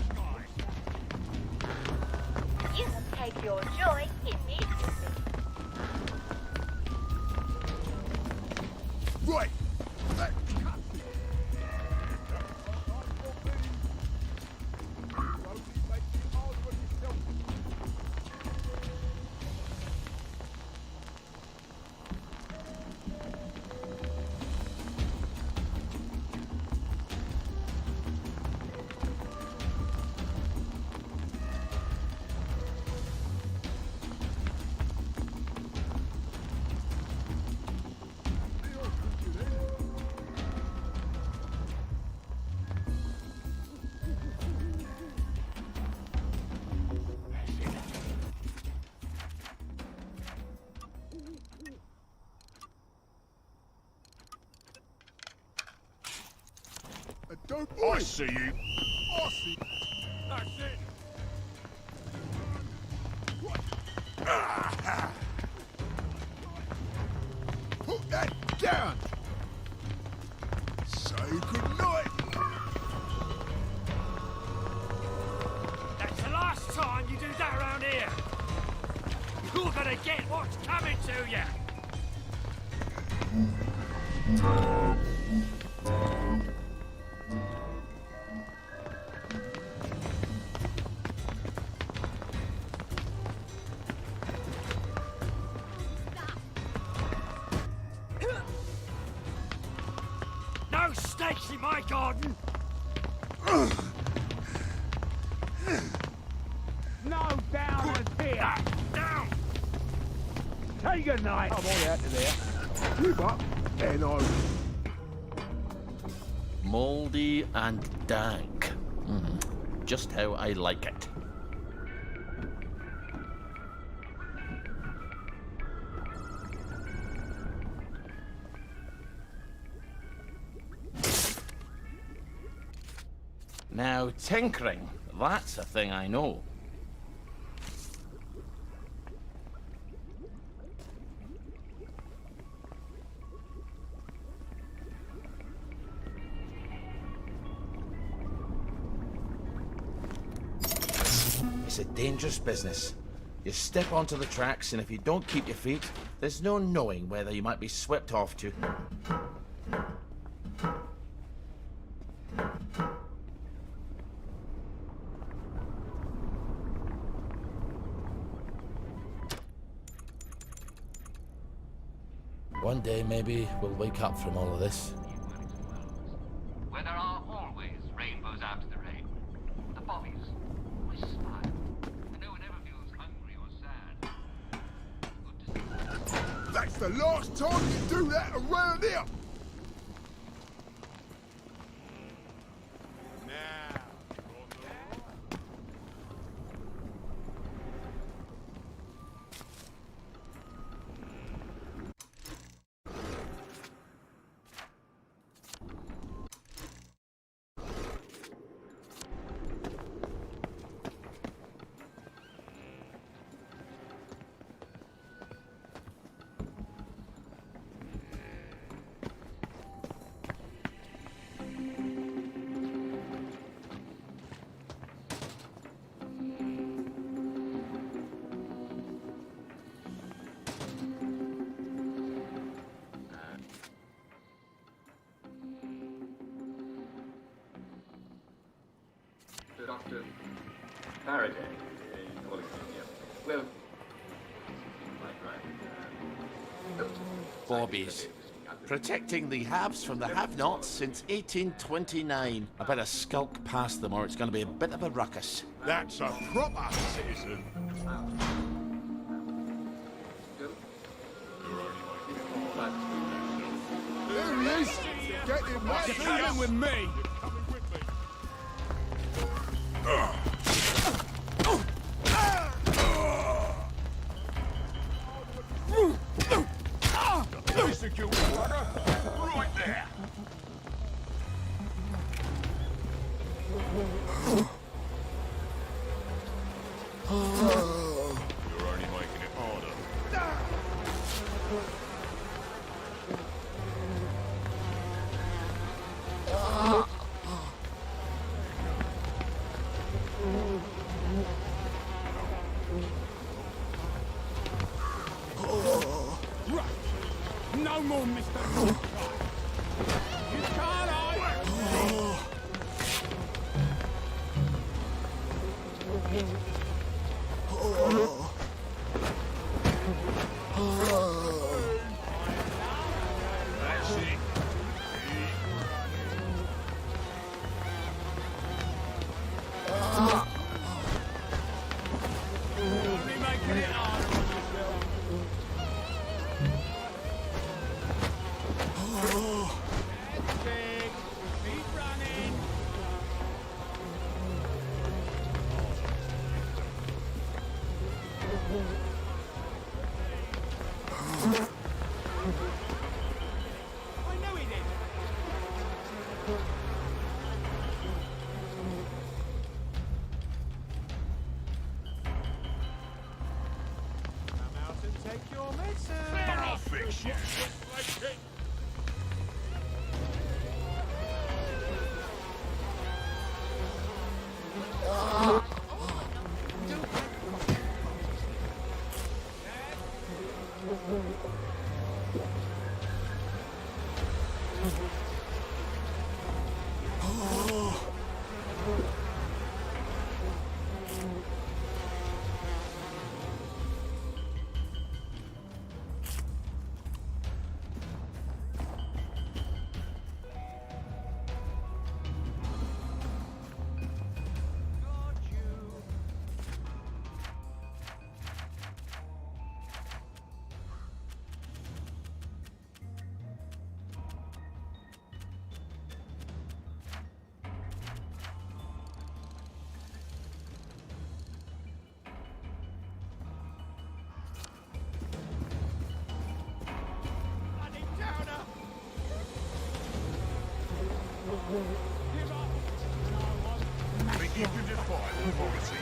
You can take your joy immediately. Right. I see you. I see. That's it. Put that down. Say goodnight. That's the last time you do that around here. You're gonna get what's coming to you. No snakes in my garden! No downers here. Down! Take a night. I'm all out of there. Keep up, and I. Mouldy and dank. Just how I like it. Now, tinkering, that's a thing I know. It's a dangerous business. You step onto the tracks, and if you don't keep your feet, there's no knowing whether you might be swept off to. One day, maybe, we'll wake up from all of this. Where there are always rainbows after the rain. The bobbies always smile. And no one ever feels hungry or sad. That's the last time you do that around here. Dr. Faraday in California. Well, Bobbies. Protecting the haves from the have-nots since 1829. I better skulk past them or it's going to be a bit of a ruckus. That's a proper citizen. There he is! Get him, mate! Get in with me! Execute order right there. You're only making it harder. Right. No more Mr. You can't hide! That's it. Only making it harder on yourself. That's it. Keep running. I know he did. Come out and take your medicine. I'll fix you. Bloody downer. Give up. No one. Begin to defy authority.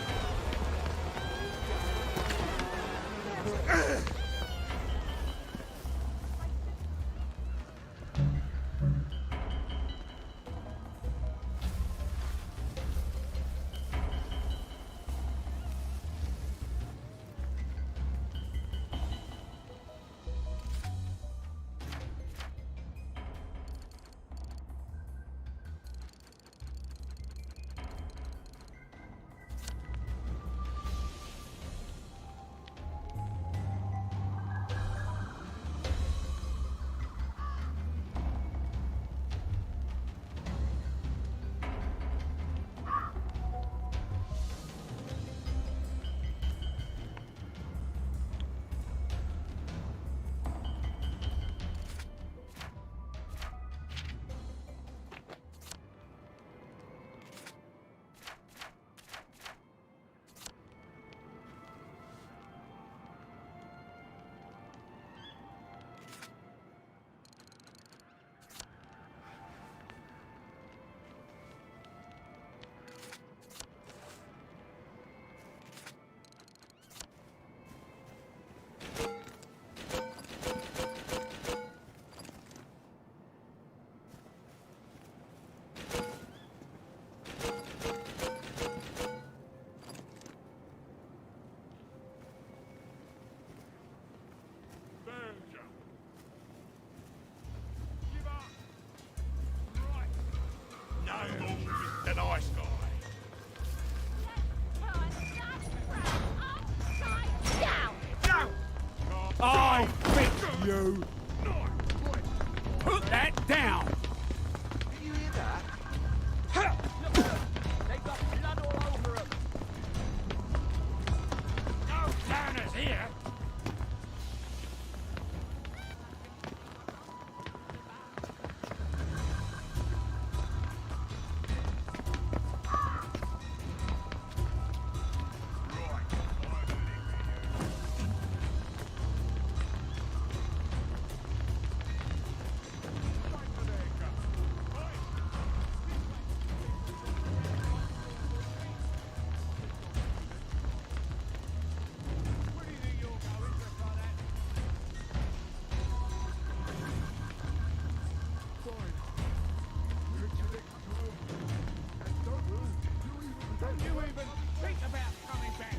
No more with the nice guy. you. Put that down! Did you hear that? They've got blood all over them! No downers here! Don't you even think about coming back!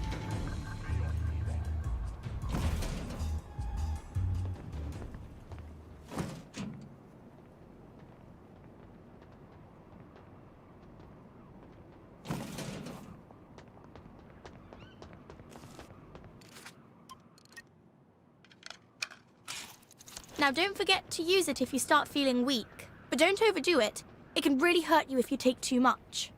Now don't forget to use it if you start feeling weak. But don't overdo it. It can really hurt you if you take too much.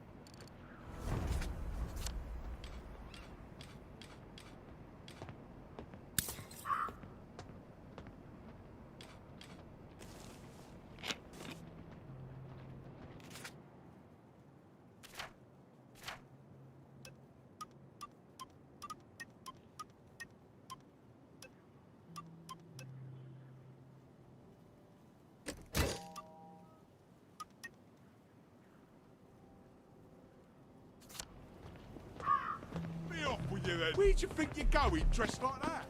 Be off with you then. Where do you think you're going dressed like that?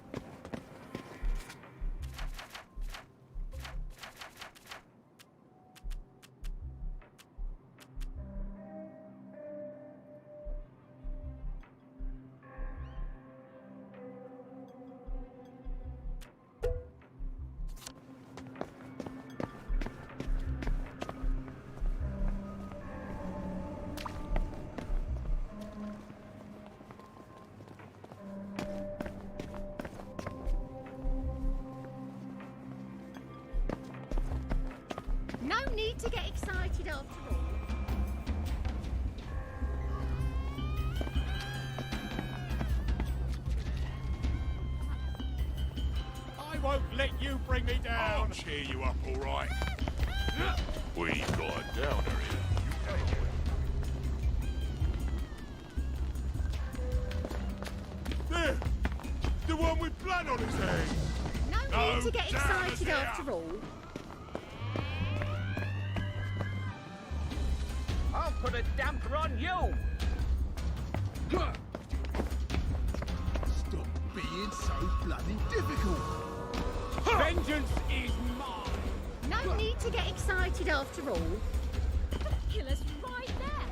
No need to get excited after all. I won't let you bring me down. I'll cheer you up, all right. We've got a downer here. There! The one with blood on his head! No need to get downers excited here. after all. I'll put a damper on you! Stop being so bloody difficult. Vengeance is mine! No need to get excited after all. The killer's right there.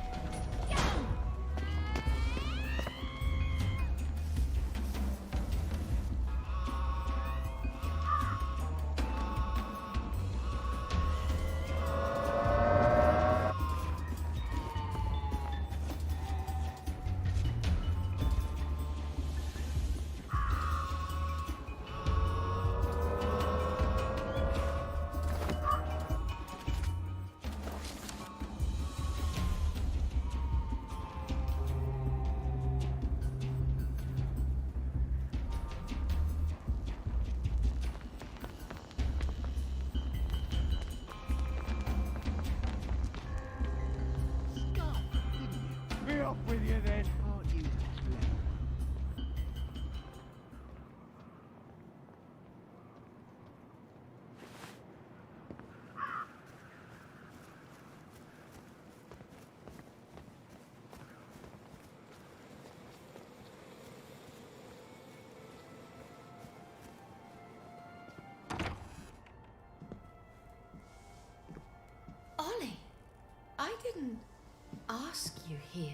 Get him! Be off with you then! Ollie, I didn't ask you here,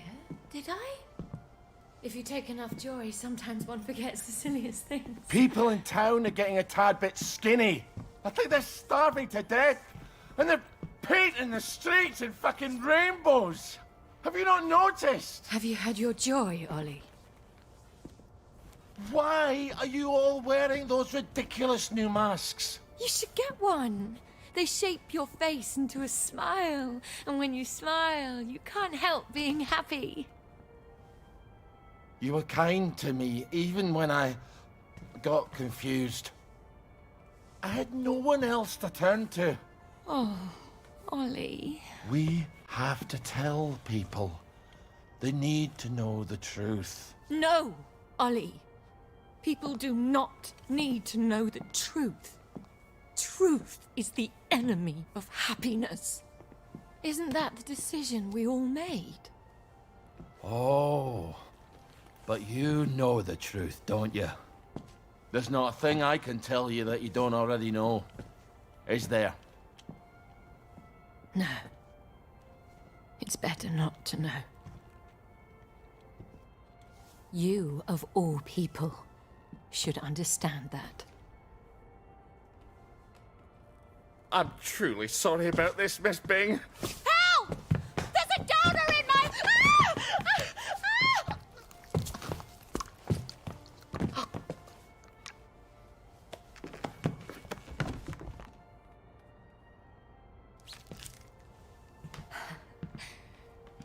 did I? If you take enough joy, sometimes one forgets the silliest things. People in town are getting a tad bit skinny. I think they're starving to death. And they're painting the streets in fucking rainbows. Have you not noticed? Have you had your joy, Ollie? Why are you all wearing those ridiculous new masks? You should get one. They shape your face into a smile, and when you smile, you can't help being happy. You were kind to me, even when I got confused. I had no one else to turn to. Oh, Ollie. We have to tell people. They need to know the truth. No, Ollie. People do not need to know the truth. Truth is the enemy of happiness. Isn't that the decision we all made? Oh, but you know the truth, don't you? There's not a thing I can tell you that you don't already know. Is there? No. It's better not to know. You, of all people, should understand that. I'm truly sorry about this, Miss Bing. Help! There's a donor in my...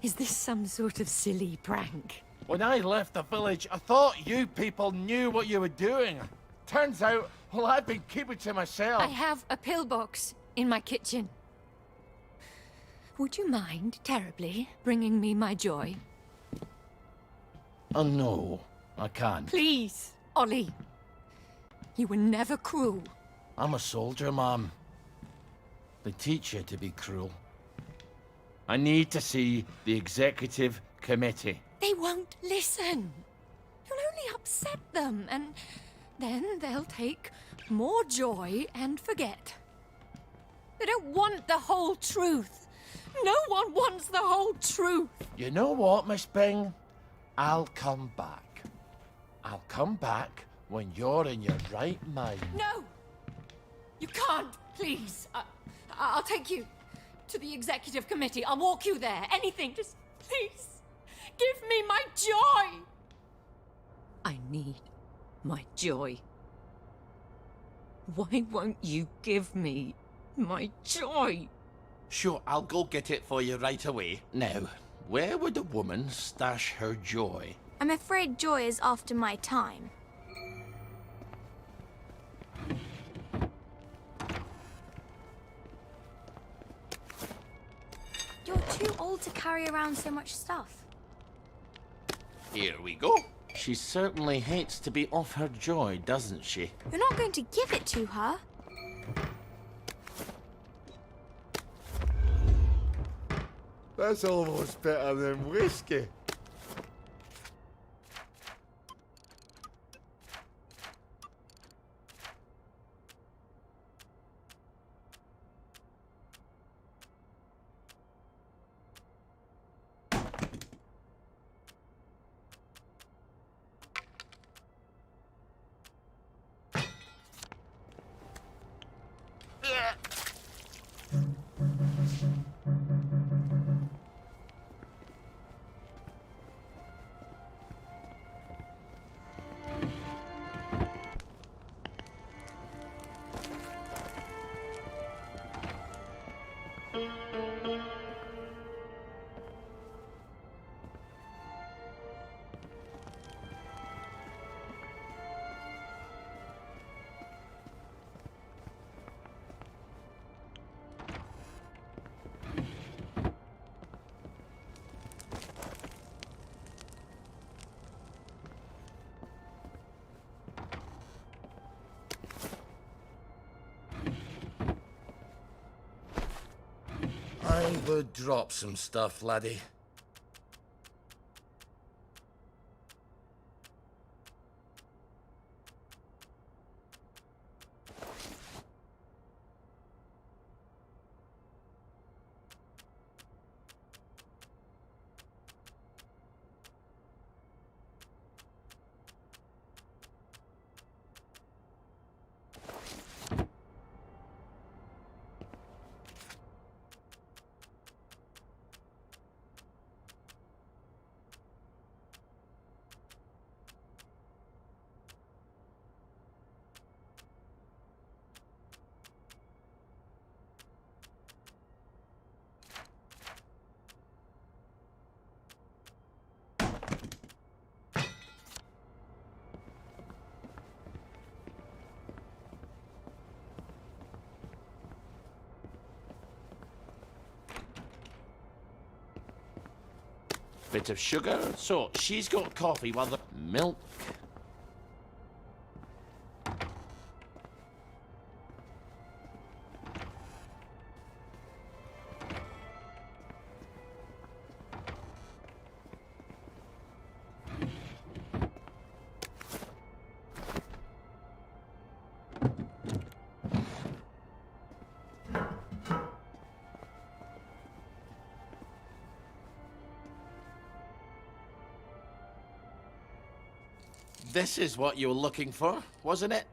Is this some sort of silly prank? When I left the village, I thought you people knew what you were doing. Turns out, well, I've been keeping to myself. I have a pillbox in my kitchen. Would you mind terribly bringing me my joy? Oh, no, I can't. Please, Ollie. You were never cruel. I'm a soldier, Mom. They teach you to be cruel. I need to see the executive committee. They won't listen. You'll only upset them, and then they'll take more joy and forget. They don't want the whole truth. No one wants the whole truth. You know what, Miss Bing? I'll come back. I'll come back when you're in your right mind. No! You can't, please. I'll take you to the executive committee. I'll walk you there. Anything, just please. Give me my joy! I need my joy. Why won't you give me my joy? Sure, I'll go get it for you right away. Now, where would a woman stash her joy? I'm afraid joy is after my time. You're too old to carry around so much stuff. Here we go. She certainly hates to be off her joy, doesn't she? You're not going to give it to her. That's almost better than whiskey. I would drop some stuff, laddie. bit of sugar. So she's got coffee while the milk. This is what you were looking for, wasn't it?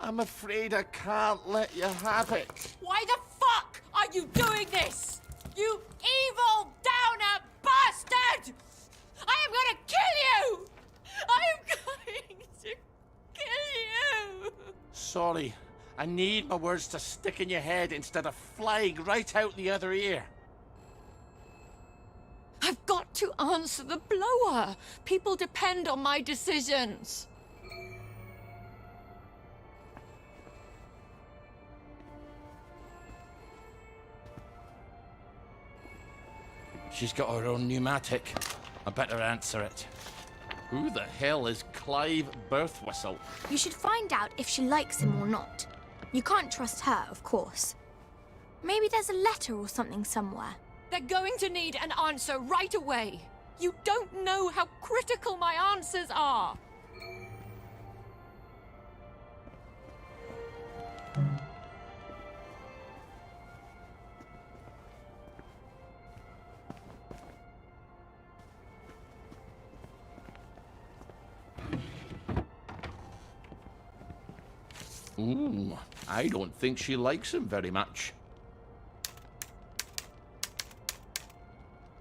I'm afraid I can't let you have it. Why the fuck are you doing this? You evil downer bastard! I am gonna kill you! I am going to kill you! Sorry, I need my words to stick in your head instead of flying right out the other ear. I've got to answer the blower. People depend on my decisions. She's got her own pneumatic. I better answer it. Who the hell is Clive Birthwhistle? You should find out if she likes him or not. You can't trust her, of course. Maybe there's a letter or something somewhere. They're going to need an answer right away. You don't know how critical my answers are. Ooh, I don't think she likes him very much.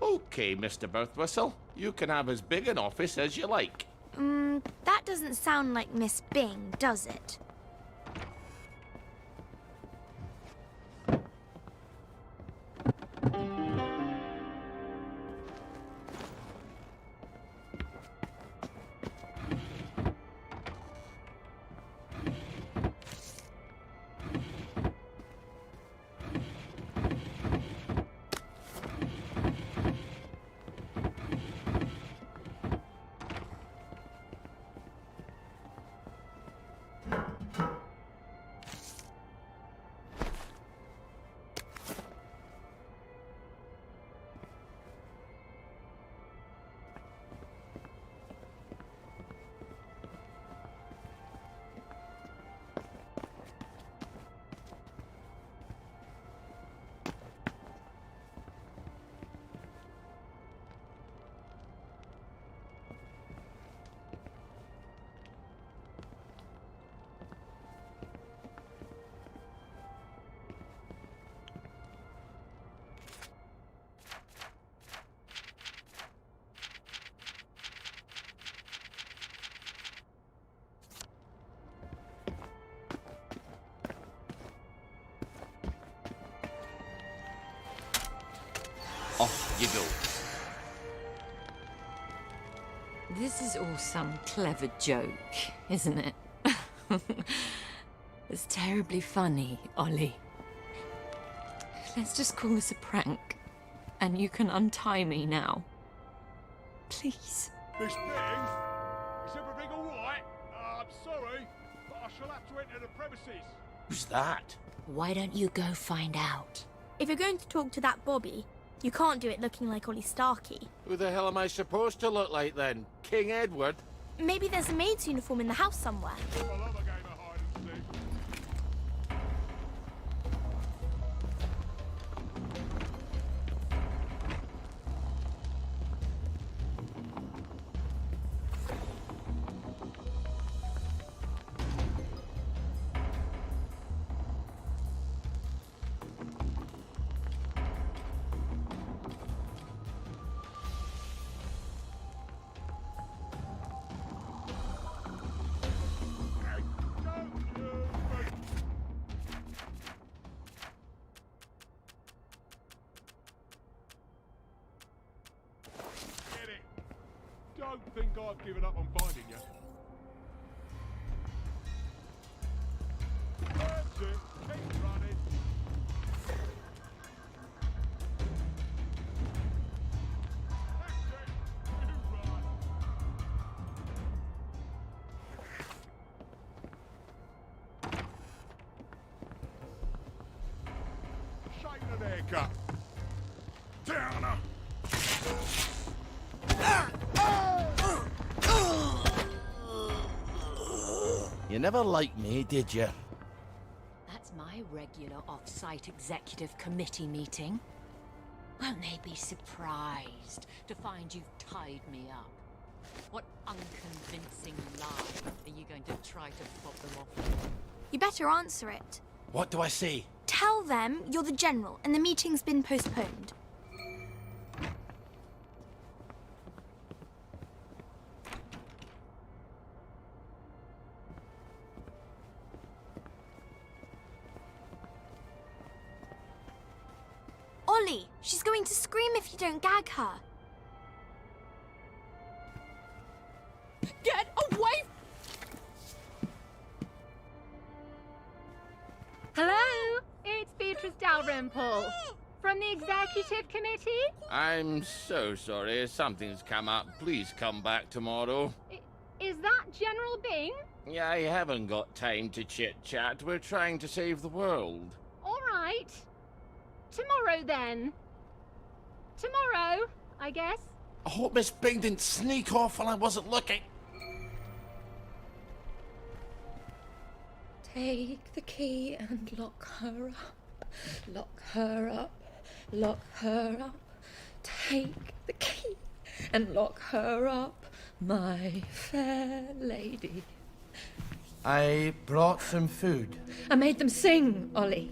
Okay, Mr. Birthwhistle, you can have as big an office as you like. That doesn't sound like Miss Bing, does it? Off you go. This is all some clever joke, isn't it? It's terribly funny, Ollie. Let's just call this a prank, and you can untie me now. Please. Miss Bing, is everything all right? I'm sorry, but I shall have to enter the premises. Who's that? Why don't you go find out? If you're going to talk to that Bobby, you can't do it looking like Ollie Starkey. Who the hell am I supposed to look like then? King Edward? Maybe there's a maid's uniform in the house somewhere. I love a game of hide and seek. Don't think I've given up on finding you. That's it. Keep running. That's up. Down her. You never liked me, did you? That's my regular off-site executive committee meeting. Won't they be surprised to find you've tied me up? What unconvincing lie are you going to try to fob them off with? You better answer it. What do I say? Tell them you're the general and the meeting's been postponed. Ollie, she's going to scream if you don't gag her. Get away! Hello, it's Beatrice Dalrymple from the Executive Committee. I'm so sorry. Something's come up. Please come back tomorrow. Is that General Bing? Yeah, I haven't got time to chit-chat. We're trying to save the world. All right. Tomorrow, then. Tomorrow, I guess. I hope Miss Bing didn't sneak off while I wasn't looking. Take the key and lock her up. Lock her up. Lock her up. Take the key and lock her up, my fair lady. I brought some food. I made them sing, Ollie,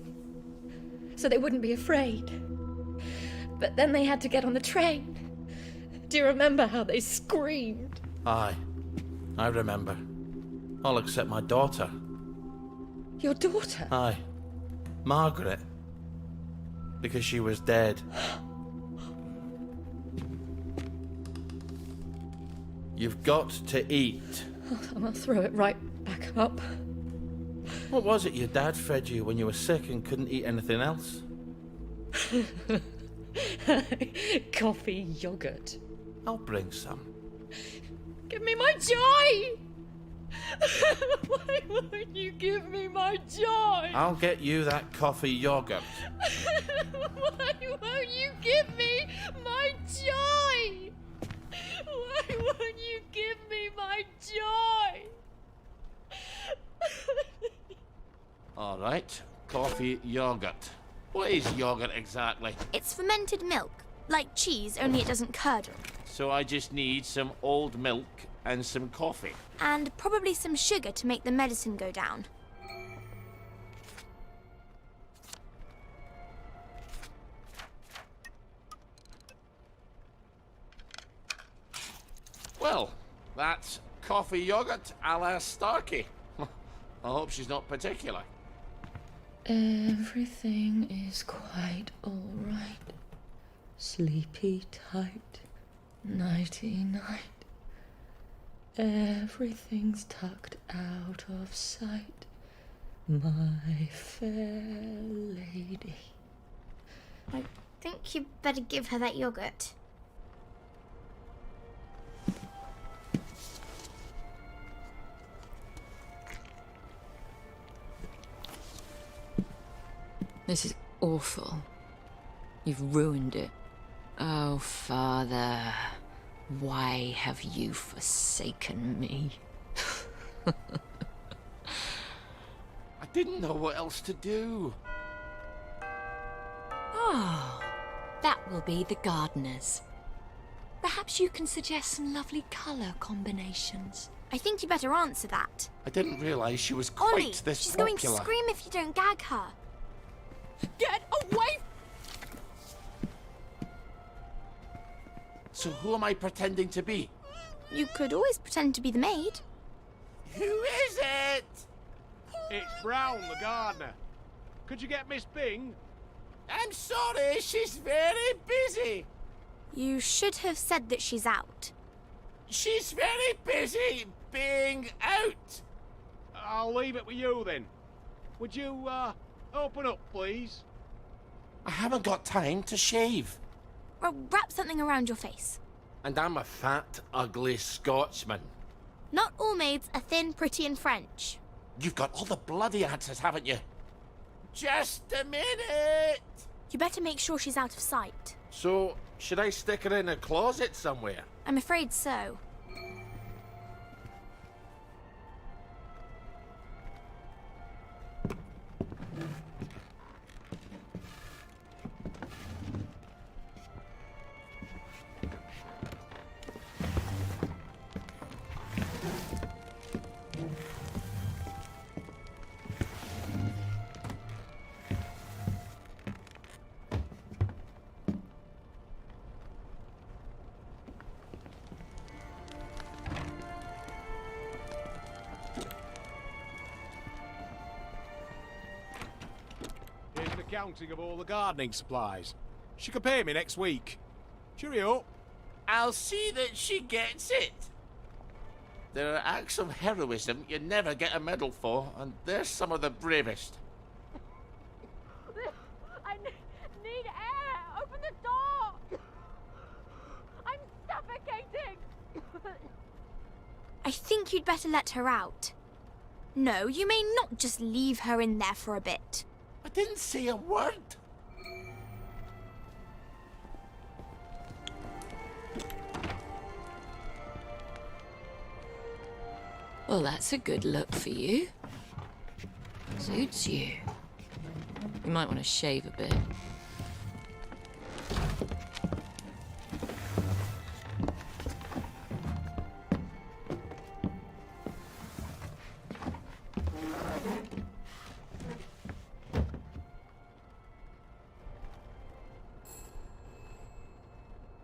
so they wouldn't be afraid. But then they had to get on the train. Do you remember how they screamed? Aye, I remember. All except my daughter. Your daughter? Aye, Margaret. Because she was dead. You've got to eat. I'll throw it right back up. What was it your dad fed you when you were sick and couldn't eat anything else? Coffee yogurt. I'll bring some. Give me my joy! Why won't you give me my joy? I'll get you that coffee yogurt. Why won't you give me my joy? Why won't you give me my joy? All right, coffee yogurt. What is yogurt exactly? It's fermented milk, like cheese, only it doesn't curdle. So I just need some old milk and some coffee. And probably some sugar to make the medicine go down. Well, that's coffee yogurt a la Starkey. I hope she's not particular. Everything is quite all right. Sleepy tight, nighty-night. Everything's tucked out of sight, my fair lady. I think you better give her that yogurt. This is awful. You've ruined it. Oh, Father, why have you forsaken me? I didn't know what else to do. Oh, that will be the gardeners. Perhaps you can suggest some lovely colour combinations. I think you better answer that. I didn't realise she was quite Ollie, this she's popular. going to scream if you don't gag her. Get away! So who am I pretending to be? You could always pretend to be the maid. Who is it? It's Brown, the gardener. Could you get Miss Bing? I'm sorry, she's very busy. You should have said that she's out. She's very busy being out. I'll leave it with you then. Would you, open up, please? I haven't got time to shave. Well, wrap something around your face. And I'm a fat, ugly Scotsman. Not all maids are thin, pretty, and French. You've got all the bloody answers, haven't you? Just a minute. You better make sure she's out of sight. So, should I stick her in a closet somewhere? I'm afraid so. Here's an accounting of all the gardening supplies. She can pay me next week. Cheerio. I'll see that she gets it. There are acts of heroism you never get a medal for, and they're some of the bravest. I need air! Open the door! I'm suffocating! I think you'd better let her out. No, you may not just leave her in there for a bit. I didn't say a word. Well, that's a good look for you. Suits you. You might want to shave a bit.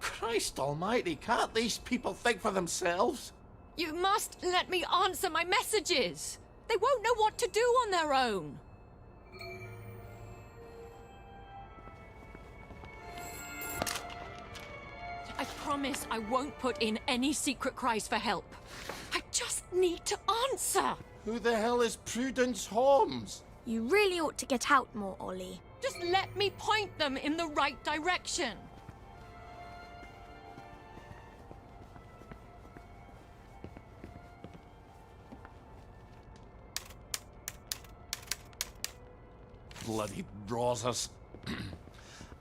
Christ almighty, can't these people think for themselves? You must let me answer my messages. They won't know what to do on their own. I promise I won't put in any secret cries for help. I just need to answer. Who the hell is Prudence Holmes? You really ought to get out more, Ollie. Just let me point them in the right direction. Bloody browsers.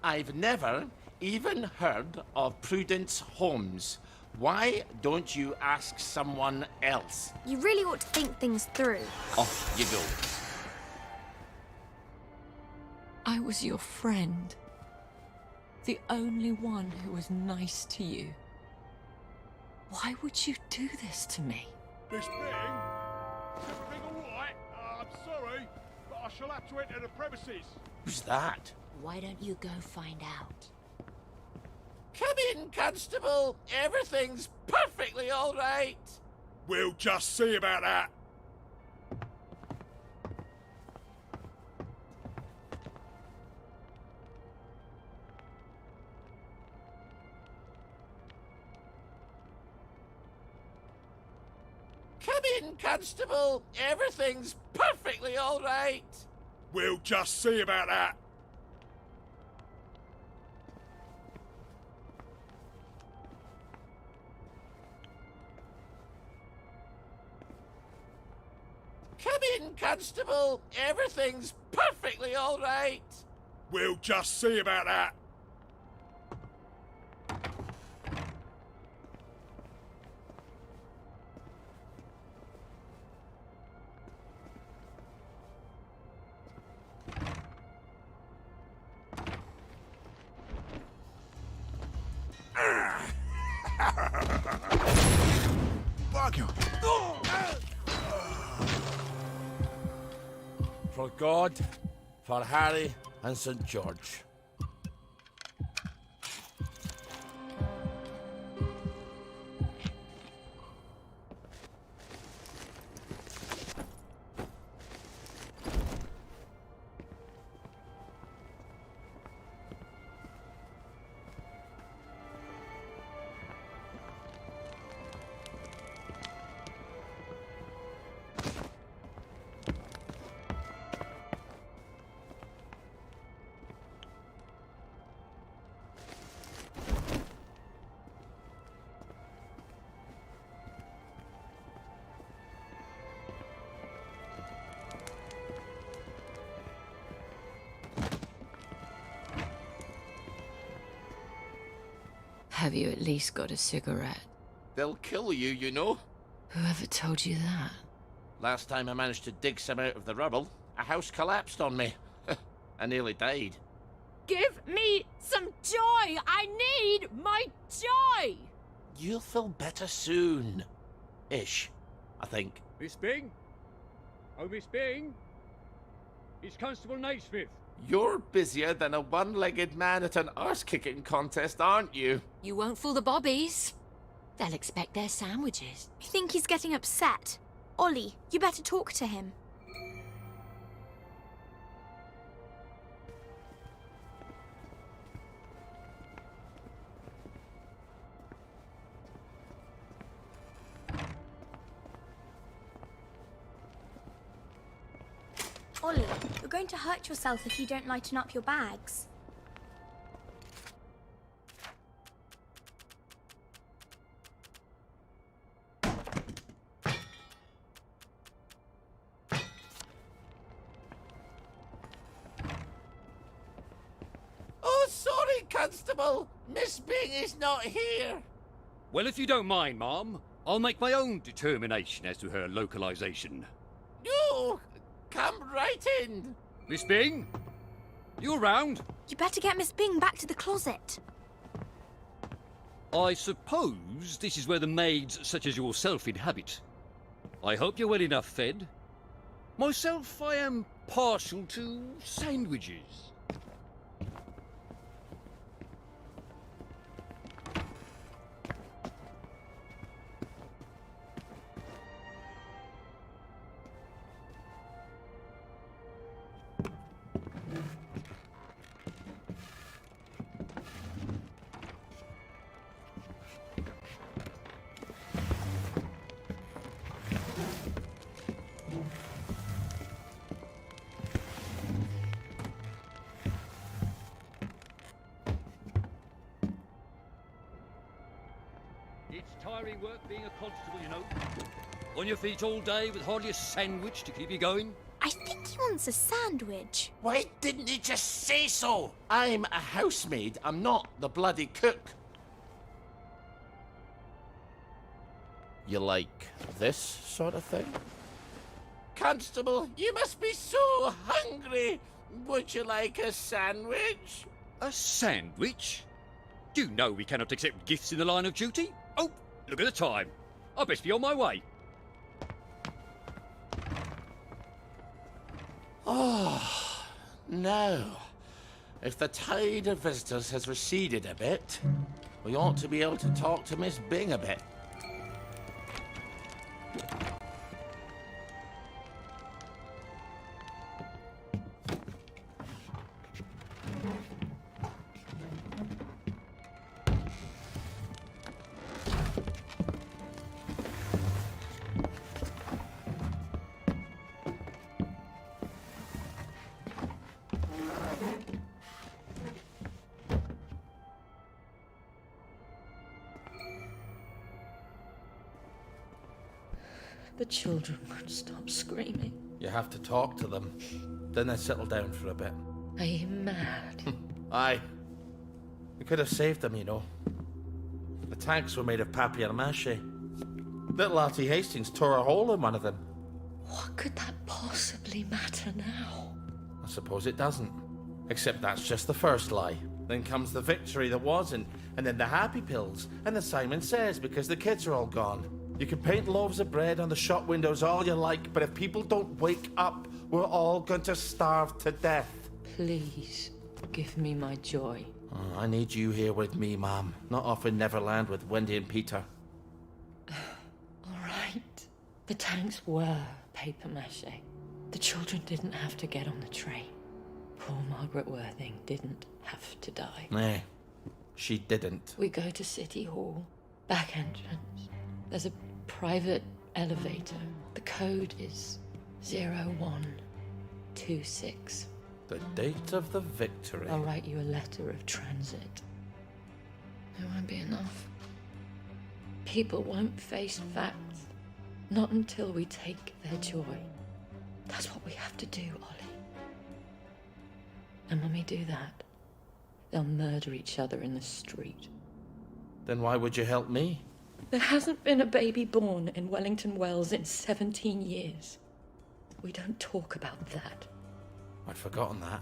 I've never even heard of Prudence Holmes. Why don't you ask someone else? You really ought to think things through. Off you go. I was your friend. The only one who was nice to you. Why would you do this to me? Miss Bing? Is everything all right? I'm sorry, but I shall have to enter the premises. Who's that? Why don't you go find out? Come in, Constable. Everything's perfectly all right. We'll just see about that. Come in, Constable. Everything's perfectly all right. We'll just see about that. Come in, Constable. Everything's perfectly all right. We'll just see about that. Fuck you. For God, for Harry and St. George. Have you at least got a cigarette? They'll kill you, you know. Whoever told you that? Last time I managed to dig some out of the rubble, a house collapsed on me. I nearly died. Give me some joy! I need my joy! You'll feel better soon. Ish, I think. Miss Bing? Oh, Miss Bing? It's Constable Naismith. You're busier than a one-legged man at an arse-kicking contest, aren't you? You won't fool the bobbies. They'll expect their sandwiches. I think he's getting upset. Ollie, you better talk to him. Ollie, you're going to hurt yourself if you don't lighten up your bags. Oh, sorry, Constable. Miss Bing is not here. Well, if you don't mind, Ma'am, I'll make my own determination as to her localization. No, come right in. Miss Bing? You around? You better get Miss Bing back to the closet. I suppose this is where the maids such as yourself inhabit. I hope you're well enough fed. Myself, I am partial to sandwiches. It's tiring work being a constable, you know. On your feet all day with hardly a sandwich to keep you going. I think he wants a sandwich. Why didn't he just say so? I'm a housemaid. I'm not the bloody cook. You like this sort of thing? Constable, you must be so hungry. Would you like a sandwich? A sandwich? Do you know we cannot accept gifts in the line of duty? Oh, look at the time. I best be on my way. Oh, no. If the tide of visitors has receded a bit, we ought to be able to talk to Miss Bing a bit. The children won't stop screaming. You have to talk to them. Then they settle down for a bit. Are you mad? Aye. We could have saved them, you know. The tanks were made of papier-mâché. Little Artie Hastings tore a hole in one of them. What could that possibly matter now? I suppose it doesn't. Except that's just the first lie. Then comes the victory that wasn't, and then the happy pills, and the Simon Says because the kids are all gone. You can paint loaves of bread on the shop windows all you like, but if people don't wake up, we're all going to starve to death. Please, give me my joy. Oh, I need you here with me, Ma'am. Not off in Neverland with Wendy and Peter. All right. The tanks were papier-mâché. The children didn't have to get on the train. Poor Margaret Worthing didn't have to die. Nah, she didn't. We go to City Hall, back entrance. There's a private elevator. The code is 0126. The date of the victory. I'll write you a letter of transit. It won't be enough. People won't face facts. Not until we take their joy. That's what we have to do, Ollie. And when we do that, they'll murder each other in the street. Then why would you help me? There hasn't been a baby born in Wellington Wells in 17 years. We don't talk about that. I'd forgotten that.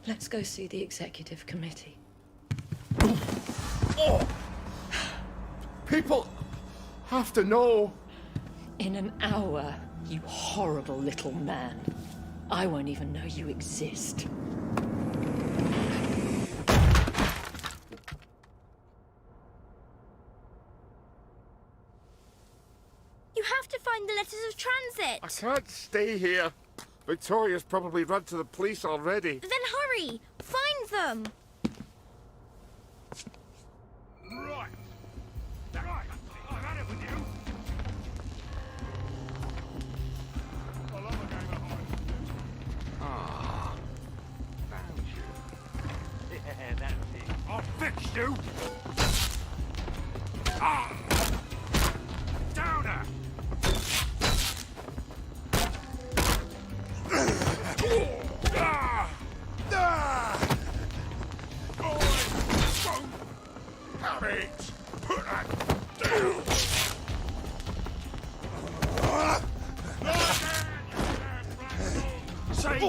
Let's go see the executive committee. Oh! People have to know. In an hour, you horrible little man. I won't even know you exist. You have to find the letters of transit. I can't stay here. Victoria's probably run to the police already. Then hurry! Find them! Right. Right. I've had it with you. I love a game of hide. Ah, found you. Yeah, that's it. I'll fix you. Ah! Downer! Have it! Put that down! Say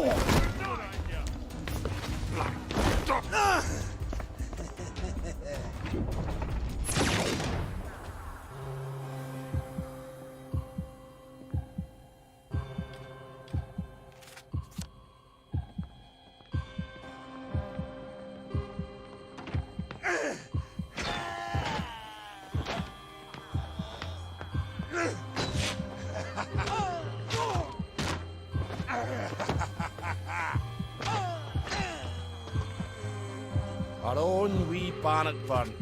Our own wee Bannockburn.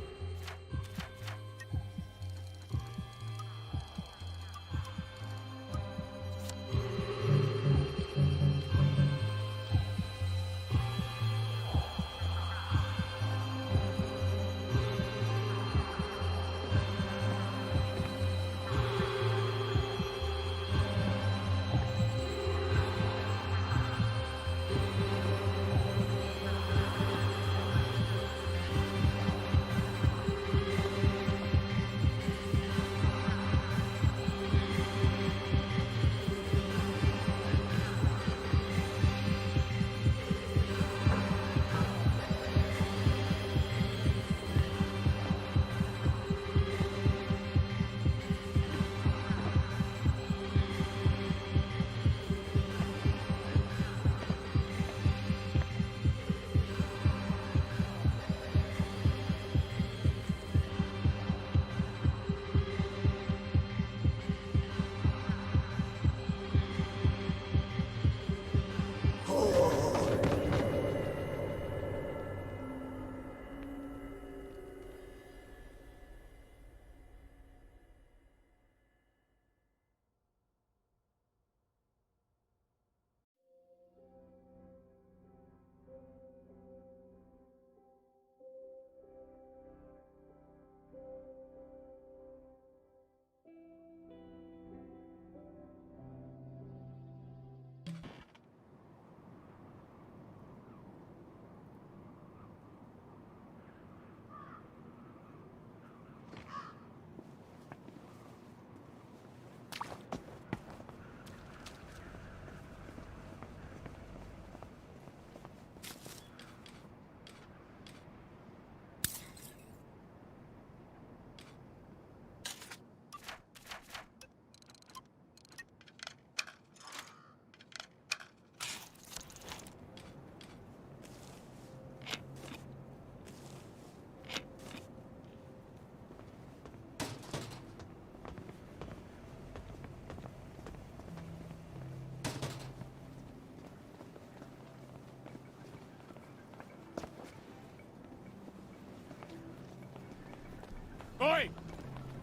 Oi!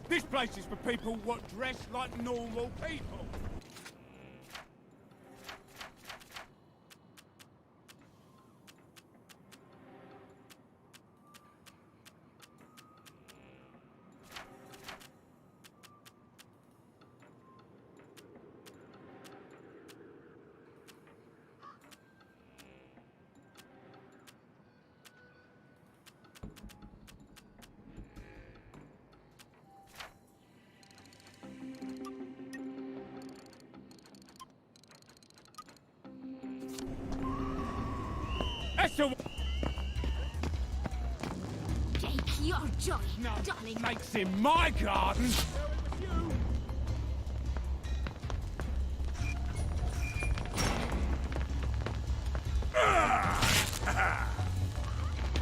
This place is for people what dress like normal people. That's the Take your joy, darling. makes in my garden.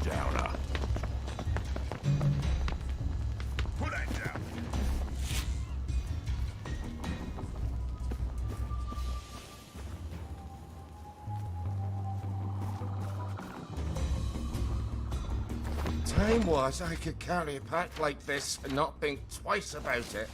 Downer. Put that down. Time was I could carry a pack like this and not think twice about it.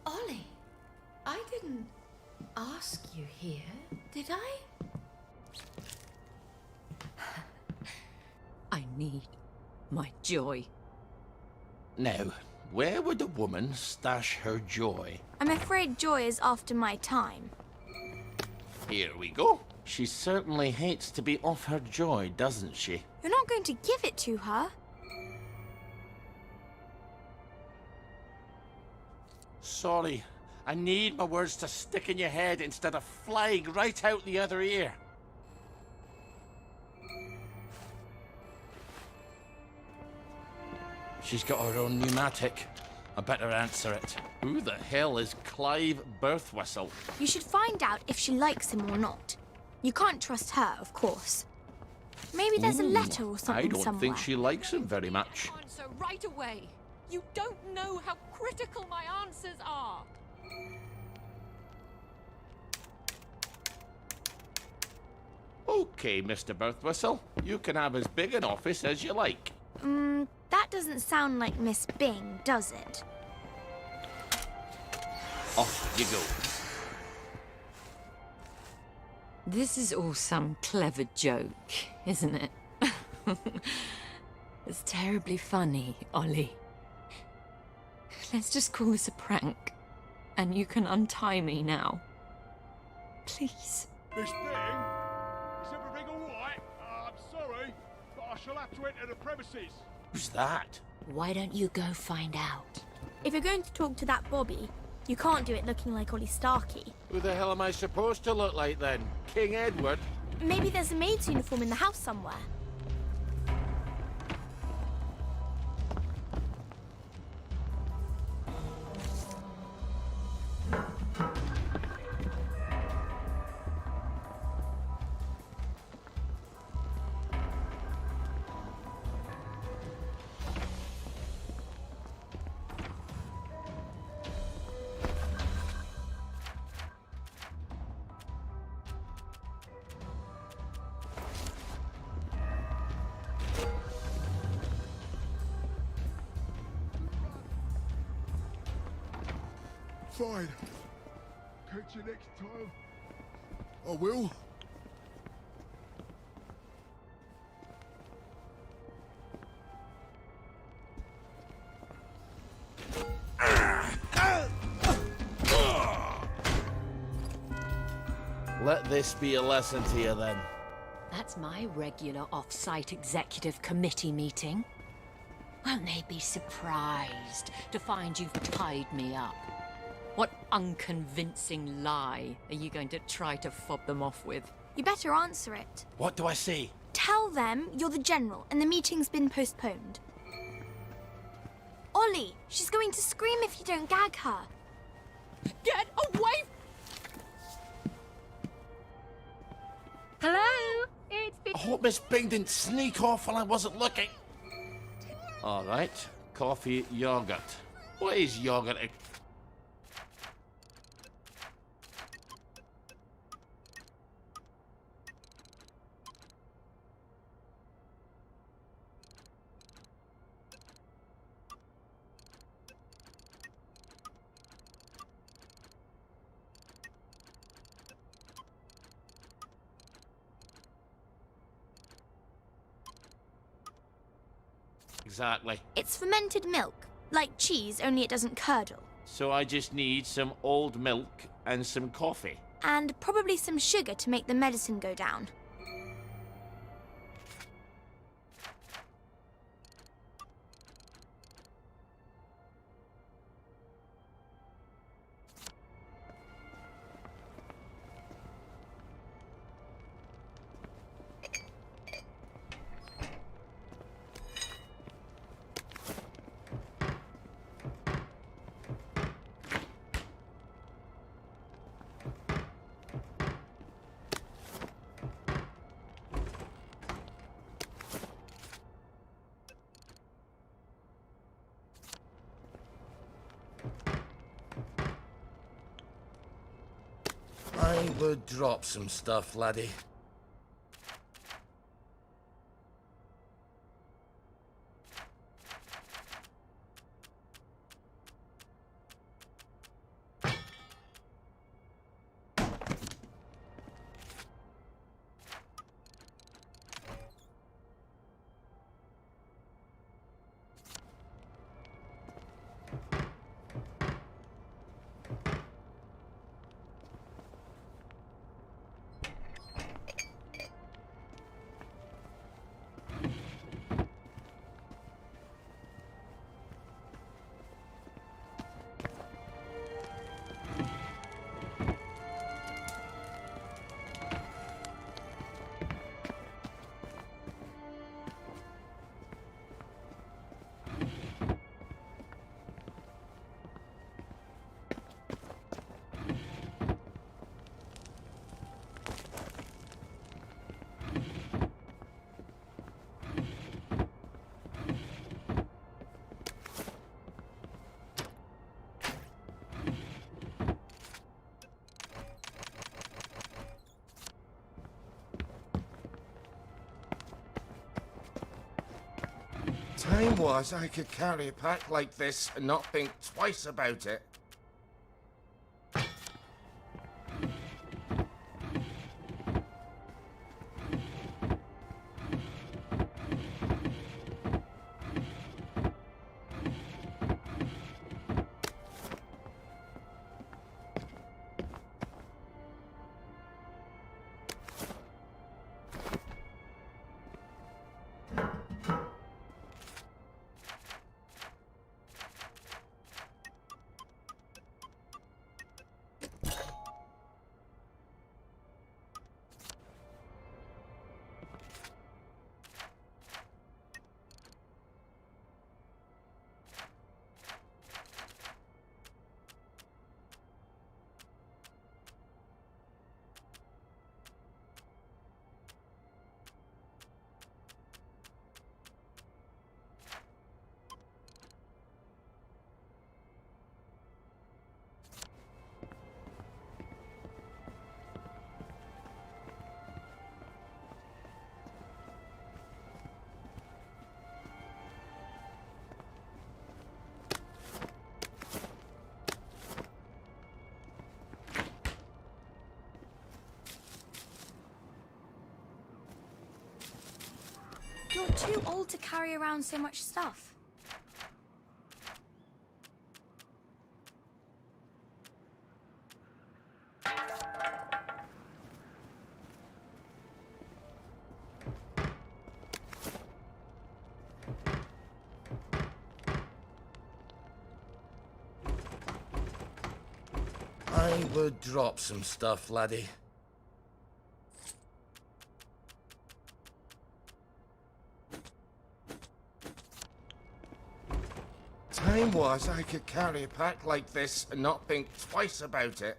Ollie, I didn't ask you here, did I? I need my joy. Now, where would a woman stash her joy? I'm afraid Joy is after my time. Here we go. She certainly hates to be off her joy, doesn't she? You're not going to give it to her. Sorry. I need my words to stick in your head instead of flying right out the other ear. She's got her own pneumatic. I better answer it. Who the hell is Clive Birthwhistle? You should find out if she likes him or not. You can't trust her, of course. Maybe there's a letter or something I don't somewhere. think she likes him very much. Answer right away. You don't know how critical my answers are. Okay, Mr. Birthwhistle. You can have as big an office as you like. That doesn't sound like Miss Bing, does it? Off you go. This is all some clever joke, isn't it? It's terribly funny, Ollie. Let's just call this a prank, and you can untie me now. Please. Miss Bing? Is everything all right? I'm sorry, but I shall have to enter the premises. Who's that? Why don't you go find out? If you're going to talk to that Bobby, you can't do it looking like Ollie Starkey. Who the hell am I supposed to look like then? King Edward? Maybe there's a maid's uniform in the house somewhere. Fine. Catch you next time. I will. Let this be a lesson to you then. That's my regular off-site executive committee meeting. Won't they be surprised to find you've tied me up? What unconvincing lie are you going to try to fob them off with? You better answer it. What do I say? Tell them you're the general and the meeting's been postponed. Ollie, she's going to scream if you don't gag her. Get away! Hello? It's I hope Miss Bing didn't sneak off while I wasn't looking. All right, coffee, yogurt. What is yogurt? exactly? It's fermented milk, like cheese, only it doesn't curdle. So I just need some old milk and some coffee. And probably some sugar to make the medicine go down. I would drop some stuff, laddie. Time was I could carry a pack like this and not think twice about it. You're too old to carry around so much stuff. I would drop some stuff, laddie. Time was I could carry a pack like this and not think twice about it.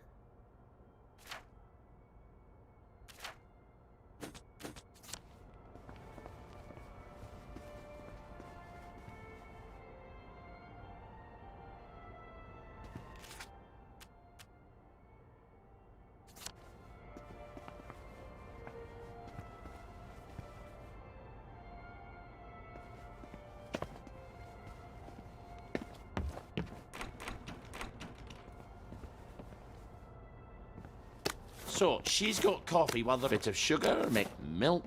So, she's got coffee with a bit of sugar, make milk.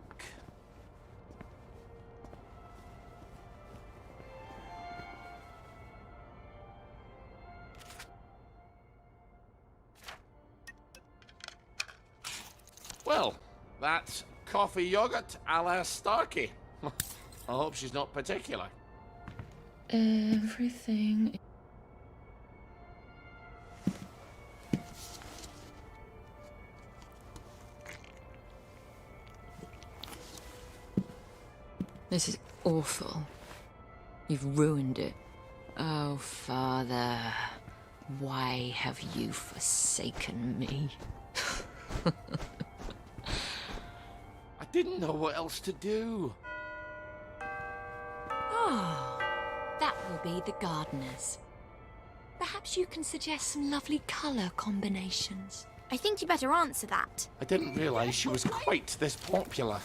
Well, that's coffee yogurt a la Starkey. I hope she's not particular. Everything. This is awful. You've ruined it. Oh, Father, why have you forsaken me? I didn't know what else to do. Oh, that will be the gardeners. Perhaps you can suggest some lovely colour combinations. I think you better answer that. I didn't realise she was quite this popular.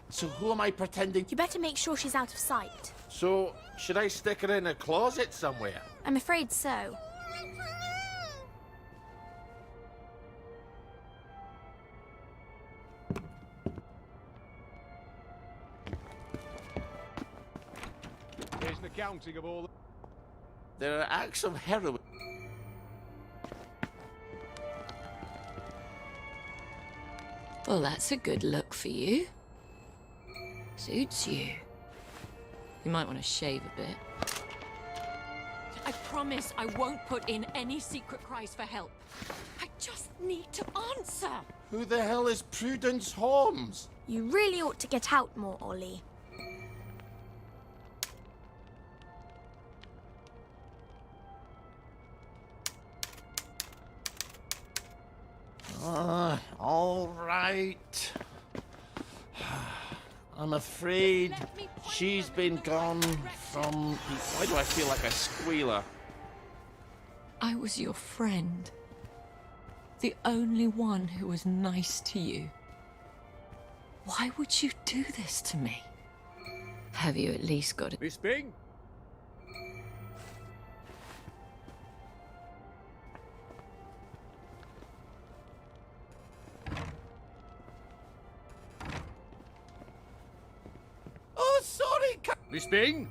So who am I pretending? You better make sure she's out of sight. So, should I stick her in a closet somewhere? I'm afraid so. Here's an accounting of all. There are acts of heroin. Well, that's a good look for you. Suits you. You might want to shave a bit. I promise I won't put in any secret cries for help. I just need to answer. Who the hell is Prudence Holmes? You really ought to get out more, Ollie. All right. I'm afraid she's been gone from... Why do I feel like a squealer? I was your friend. The only one who was nice to you. Why would you do this to me? Have you at least got it? Miss Bing? Oh, sorry, Miss Bing?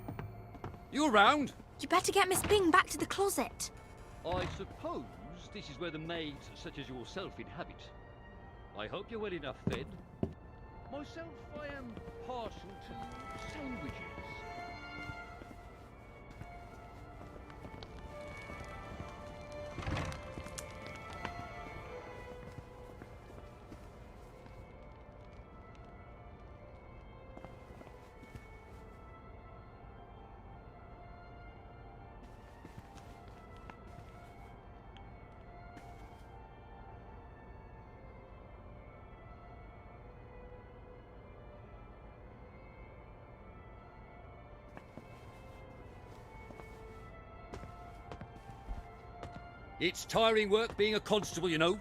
You around? You better get Miss Bing back to the closet. I suppose this is where the maids such as yourself inhabit. I hope you're well enough fed. Myself, I am partial to sandwiches. It's tiring work being a constable, you know.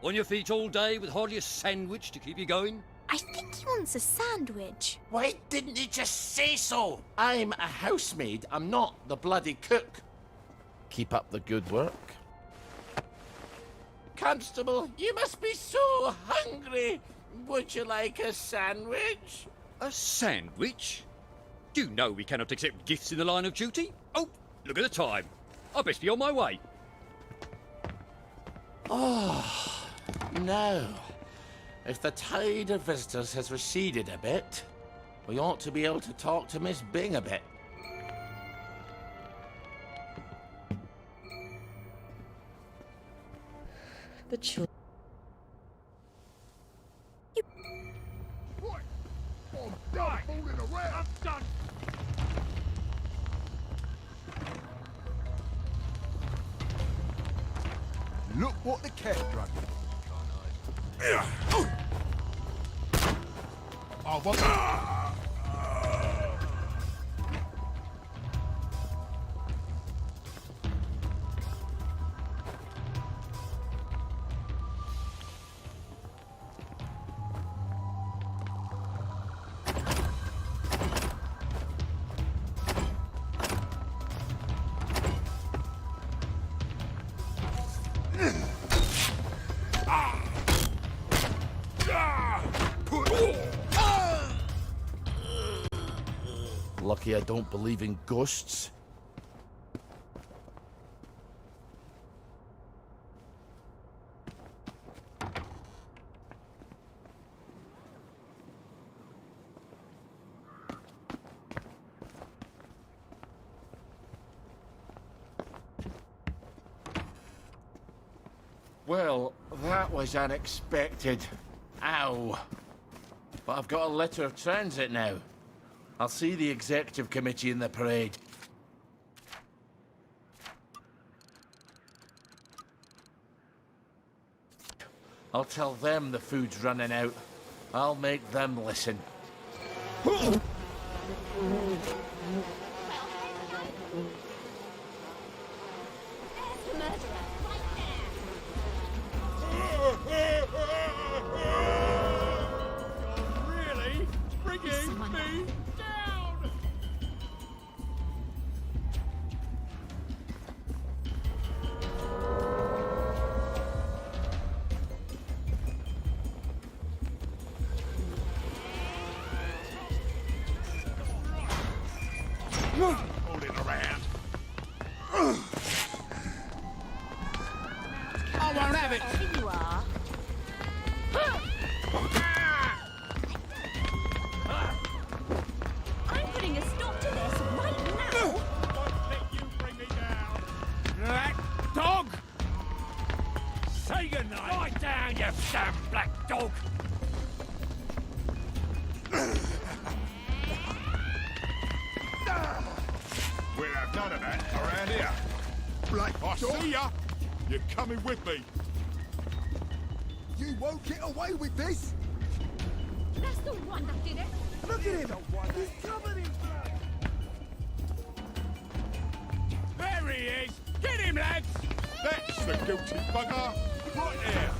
On your feet all day with hardly a sandwich to keep you going. I think he wants a sandwich. Why didn't you just say so? I'm a housemaid. I'm not the bloody cook. Keep up the good work. Constable, you must be so hungry. Would you like a sandwich? A sandwich? Do you know we cannot accept gifts in the line of duty? Oh, look at the time. I best be on my way. Oh, no. If the tide of visitors has receded a bit, we ought to be able to talk to Miss Bing a bit. The children. What? Oh, y'all fooling around. I'm done. Look what the cat drunk. Oh, what? Lucky I don't believe in ghosts. Well, that was unexpected. Ow. But I've got a letter of transit now. I'll see the executive committee in the parade. I'll tell them the food's running out. I'll make them listen. Really? Bringing me down! Hold it around. I won't have it. Here you are. I'm putting a stop to this right now. That dog! Say goodnight! Lie down, you damn black dog! We'll have none of that around here. Black I see ya. You're coming with me. You won't get away with this! That's the one that did it. Look at him! He's covered in blood! There he is! Get him, lads! That's the guilty bugger. Right there.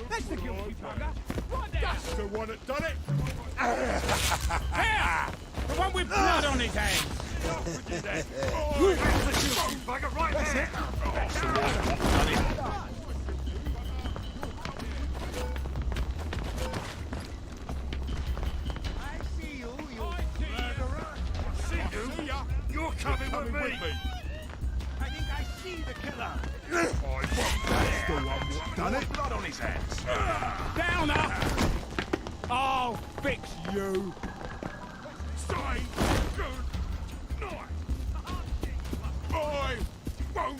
That's the guilty bugger! Right there! That's the one that done it. Here! The one with blood on his hands! That's the guilty bugger right there! That's the one that done it. I see you, you murderer! See you? You're coming with me! I think I see the killer! That's the one that done it. Blood on his hands. Downer! I'll fix you! Say good night. I won't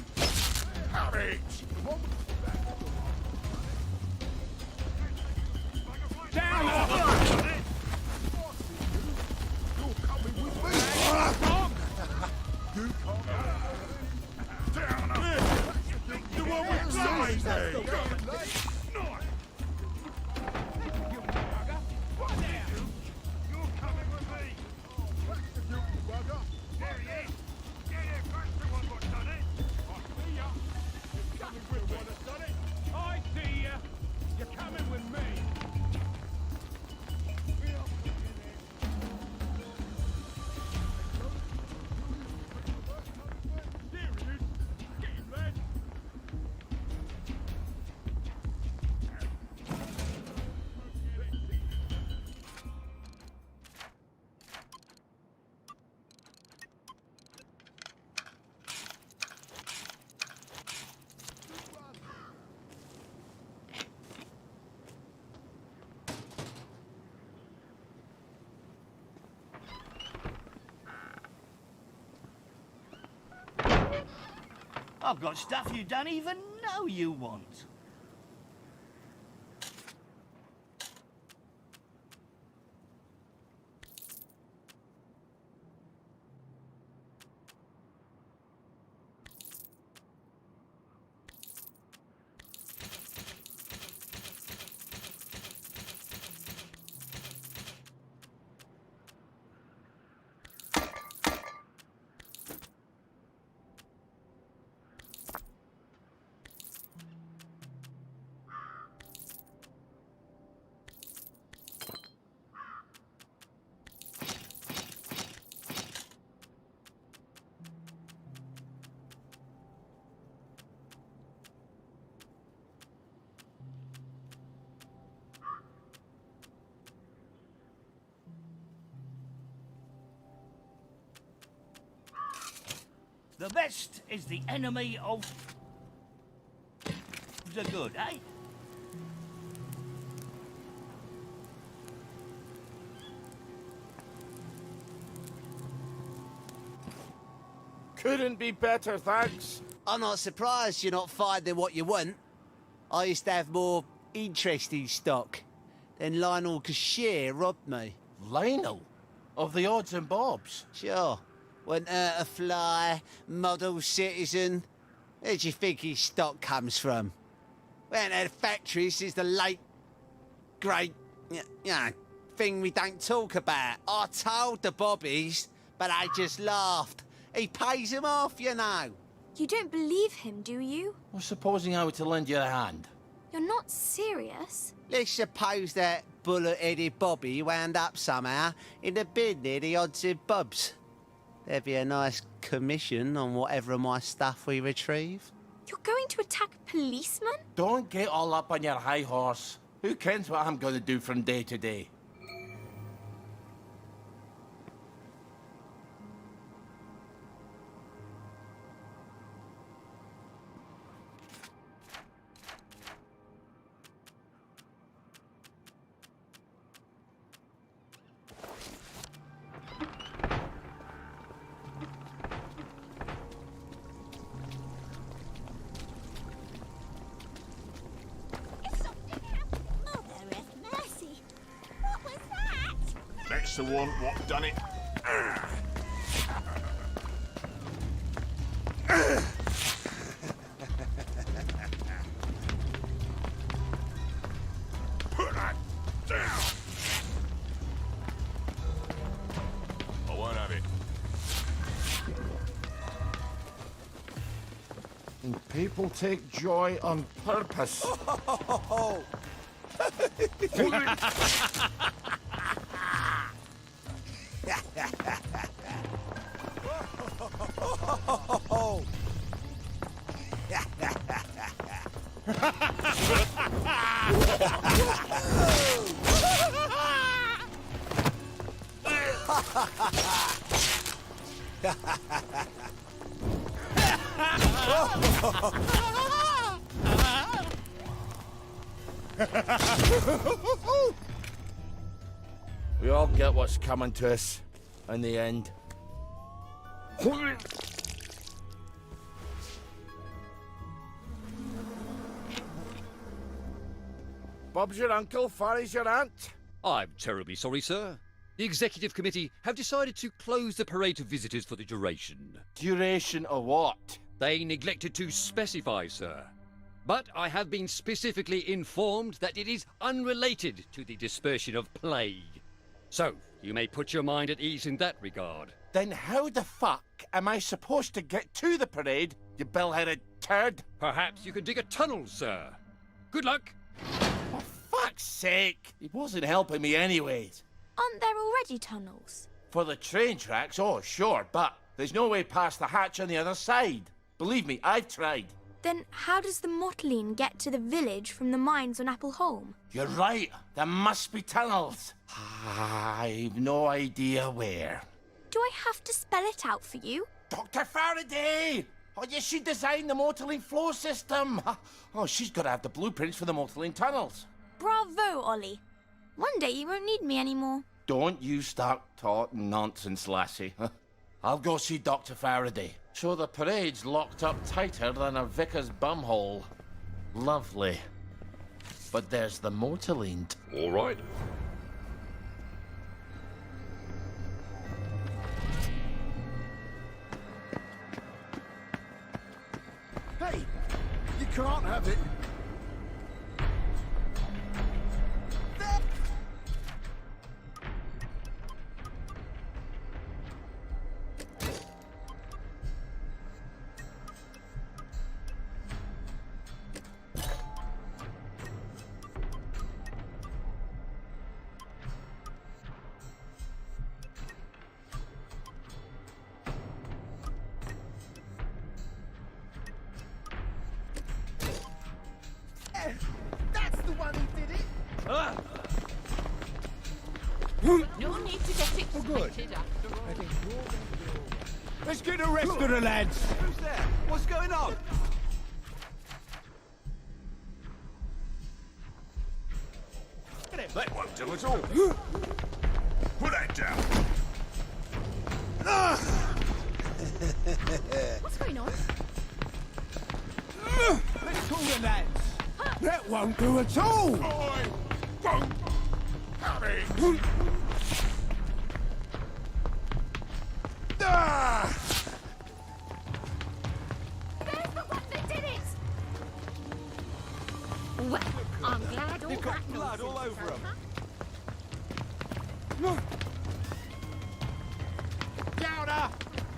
have it. Downer! You're coming with me. You can't. Down up. The one with blood. You're coming with me! There he is! Get him! That's the one that done it! I see ya! You're coming with me! I've got stuff you don't even know you want. The best is the enemy of the good, eh? Couldn't be better, thanks. I'm not surprised you're not finding what you want. I used to have more interesting stock. Then Lionel Cashier robbed me. Lionel? Of the odds and bobs? Sure. Went out to fly, model citizen. Where do you think his stock comes from? We haven't had a factory since the late, great, thing we don't talk about. I told the bobbies, but they just laughed. He pays them off, you know. You don't believe him, do you? Well, supposing I were to lend you a hand. You're not serious? Let's suppose that bullet-headed Bobby wound up somehow in the bin near the odds and bobs. There'd be a nice commission on whatever of my stuff we retrieve. You're going to attack a policeman? Don't get all up on your high horse. Who cares what I'm going to do from day to day? That's the one what done it. Put that down. I won't have it. And people take joy on purpose. We all get what's coming to us in the end. Bob's your uncle, Farry's your aunt. I'm terribly sorry, sir. The Executive Committee have decided to close the parade to visitors for the duration. Duration of what? They neglected to specify, sir. But I have been specifically informed that it is unrelated to the dispersion of plague. So, you may put your mind at ease in that regard. Then how the fuck am I supposed to get to the parade, you bell-headed turd? Perhaps you could dig a tunnel, sir. Good luck. For fuck's sake! He wasn't helping me anyways. Aren't there already tunnels? For the train tracks, oh sure, but there's no way past the hatch on the other side. Believe me, I've tried. Then how does the Mottling get to the village from the mines on Appleholme? You're right, there must be tunnels. I've no idea where. Do I have to spell it out for you? Dr. Faraday! Oh, yes, she designed the Mottling flow system. Oh, she's got to have the blueprints for the Mottling tunnels. Bravo, Ollie. One day you won't need me anymore. Don't you start talking nonsense, lassie. I'll go see Dr. Faraday. So the parade's locked up tighter than a vicar's bumhole. Lovely. But there's the Mottling. All right. Hey, you can't have it. That's the one who did it! No need to get excited after all. Let's get the rest of the lads. Who's there? What's going on? That won't do at all. Put that down. What's going on? Let's call the lads. That won't do at all. I won't have it. Ah! There's the one that did it! Well, I'm glad all You've got that blood all nonsense over is 'em. over. Downer!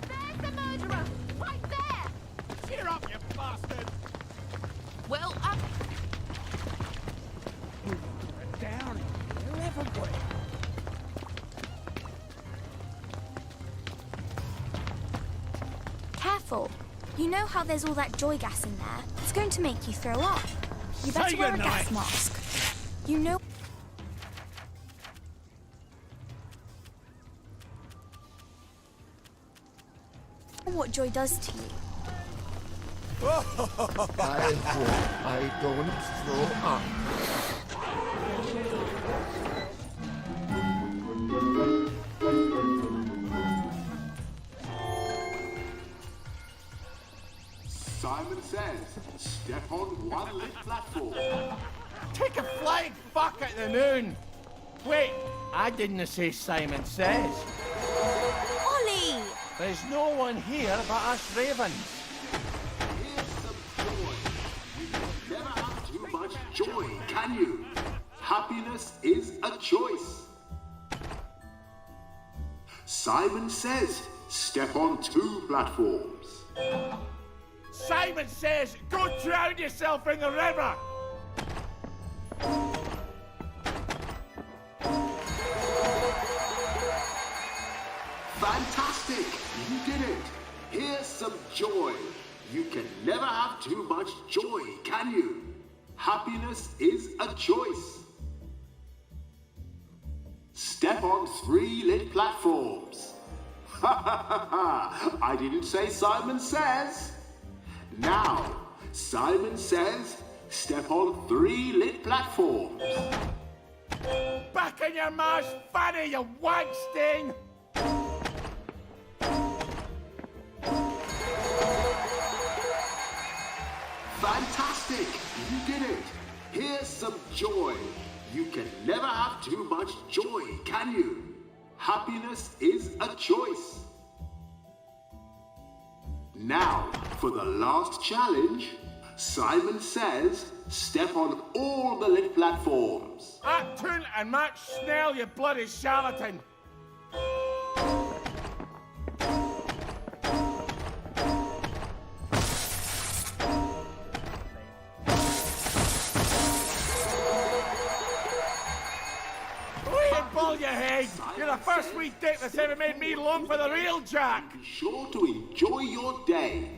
There's the murderer! Right there! Cheer up, you bastard! Well, Down here, everybody. Careful. You know how there's all that joy gas in there? It's going to make you throw up. You better Say wear a goodnight. gas mask. You know... what joy does to you. I hope I don't throw up. Simon says, step on one lit platform. Take a flying fuck at the moon. Wait, I didn't say Simon Says. Ollie! There's no one here but us ravens. Here's some joy. You can never have too much joy, can you? Happiness is a choice. Simon says, step on 2 platforms. Simon says, go drown yourself in the river. Fantastic! You did it! Here's some joy. You can never have too much joy, can you? Happiness is a choice. Step on 3 lit platforms. Ha ha ha ha! I didn't say Simon Says. Now, Simon says, step on 3 lit platforms. Back in your ma's fanny, you wank sting. Fantastic! You did it! Here's some joy. You can never have too much joy, can you? Happiness is a choice. Now, for the last challenge, Simon says, step on all the lit platforms. At Toon and Matt Snell, you bloody charlatan. Ball your head! You're the first wee dick that's ever made me long for the real Jack! Be sure to enjoy your day.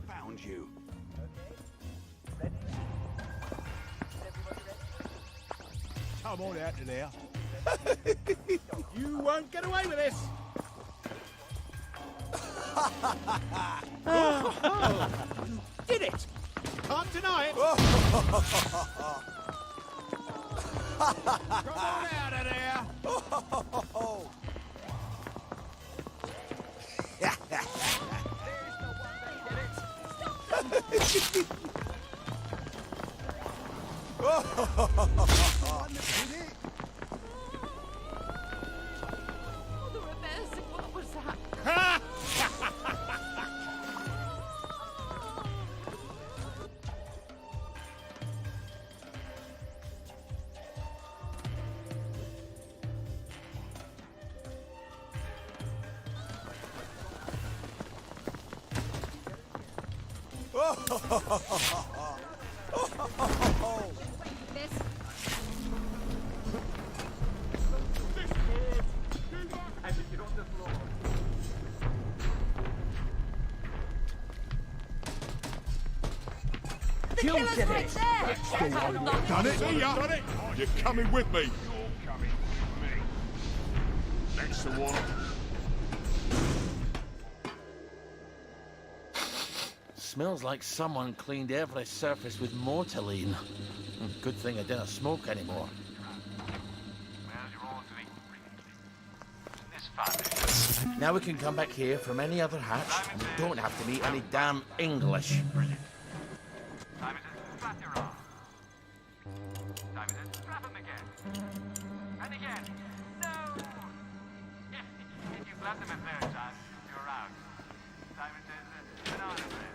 Found you. Come on out of there. You won't get away with this. You did it. Can't deny it. Come on out of there. the reverse. What was that? This. The killer's right there. Done it? Done it? You're coming with me. You're coming with me. That's the one. smells like someone cleaned every surface with mortaline. Good thing I didn't smoke anymore. Now we can come back here from any other hatch, and we don't have to meet any damn English. Simon says, flap your arm. Simon says, flap him again. And again. No! If you flap them a third time, you're out. Simon says, banana bread.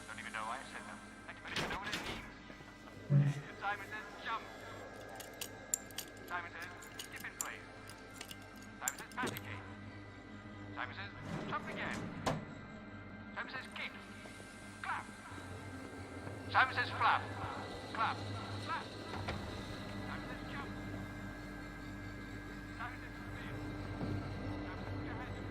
I don't even know why I said that. I don't even know what it means. Simon says, jump. Simon says, skip in place. Simon says, pancake. Simon says, jump again. Simon says, kick. Clap. Simon says, flap. Clap. Flap. Simon says, jump. Simon says, spin. Simon says, put your hands up.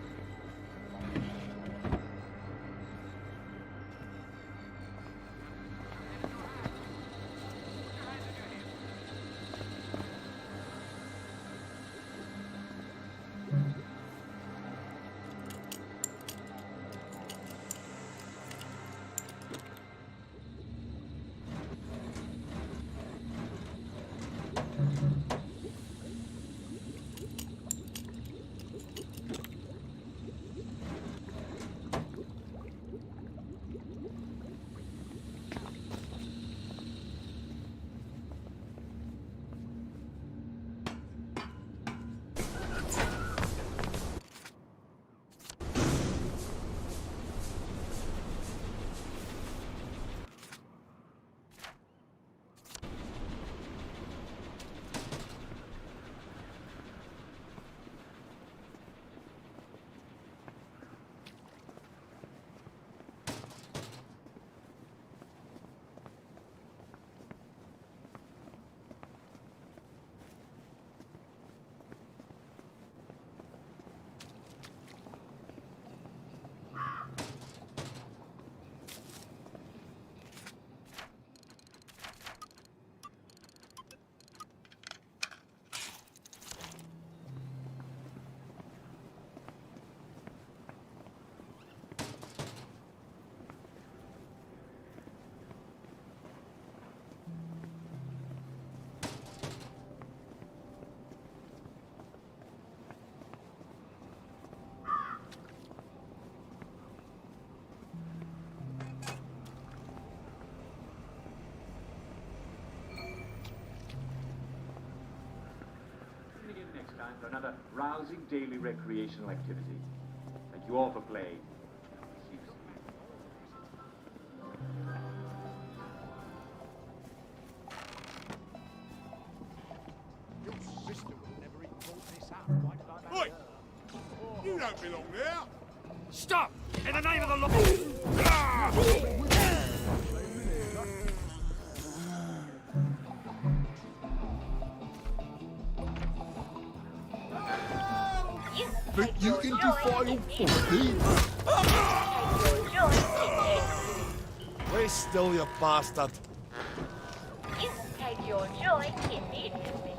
Time for another rousing daily recreational activity. Thank you all for playing. See you soon. Your sister would never even brought this up quite like that. Oi! You don't belong there! Stop! In the name of the law! Think you can defile 40? Wait still, you bastard! You take your joy immediately.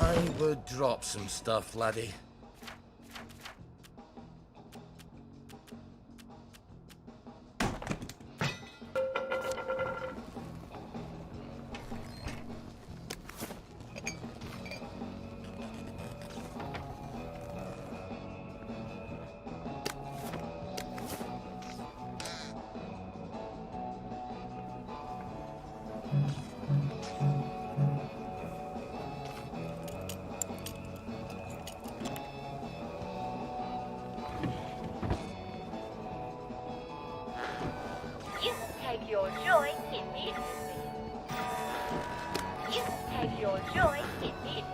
I would drop some stuff, laddie. take your joy immediately. You take your joy immediately.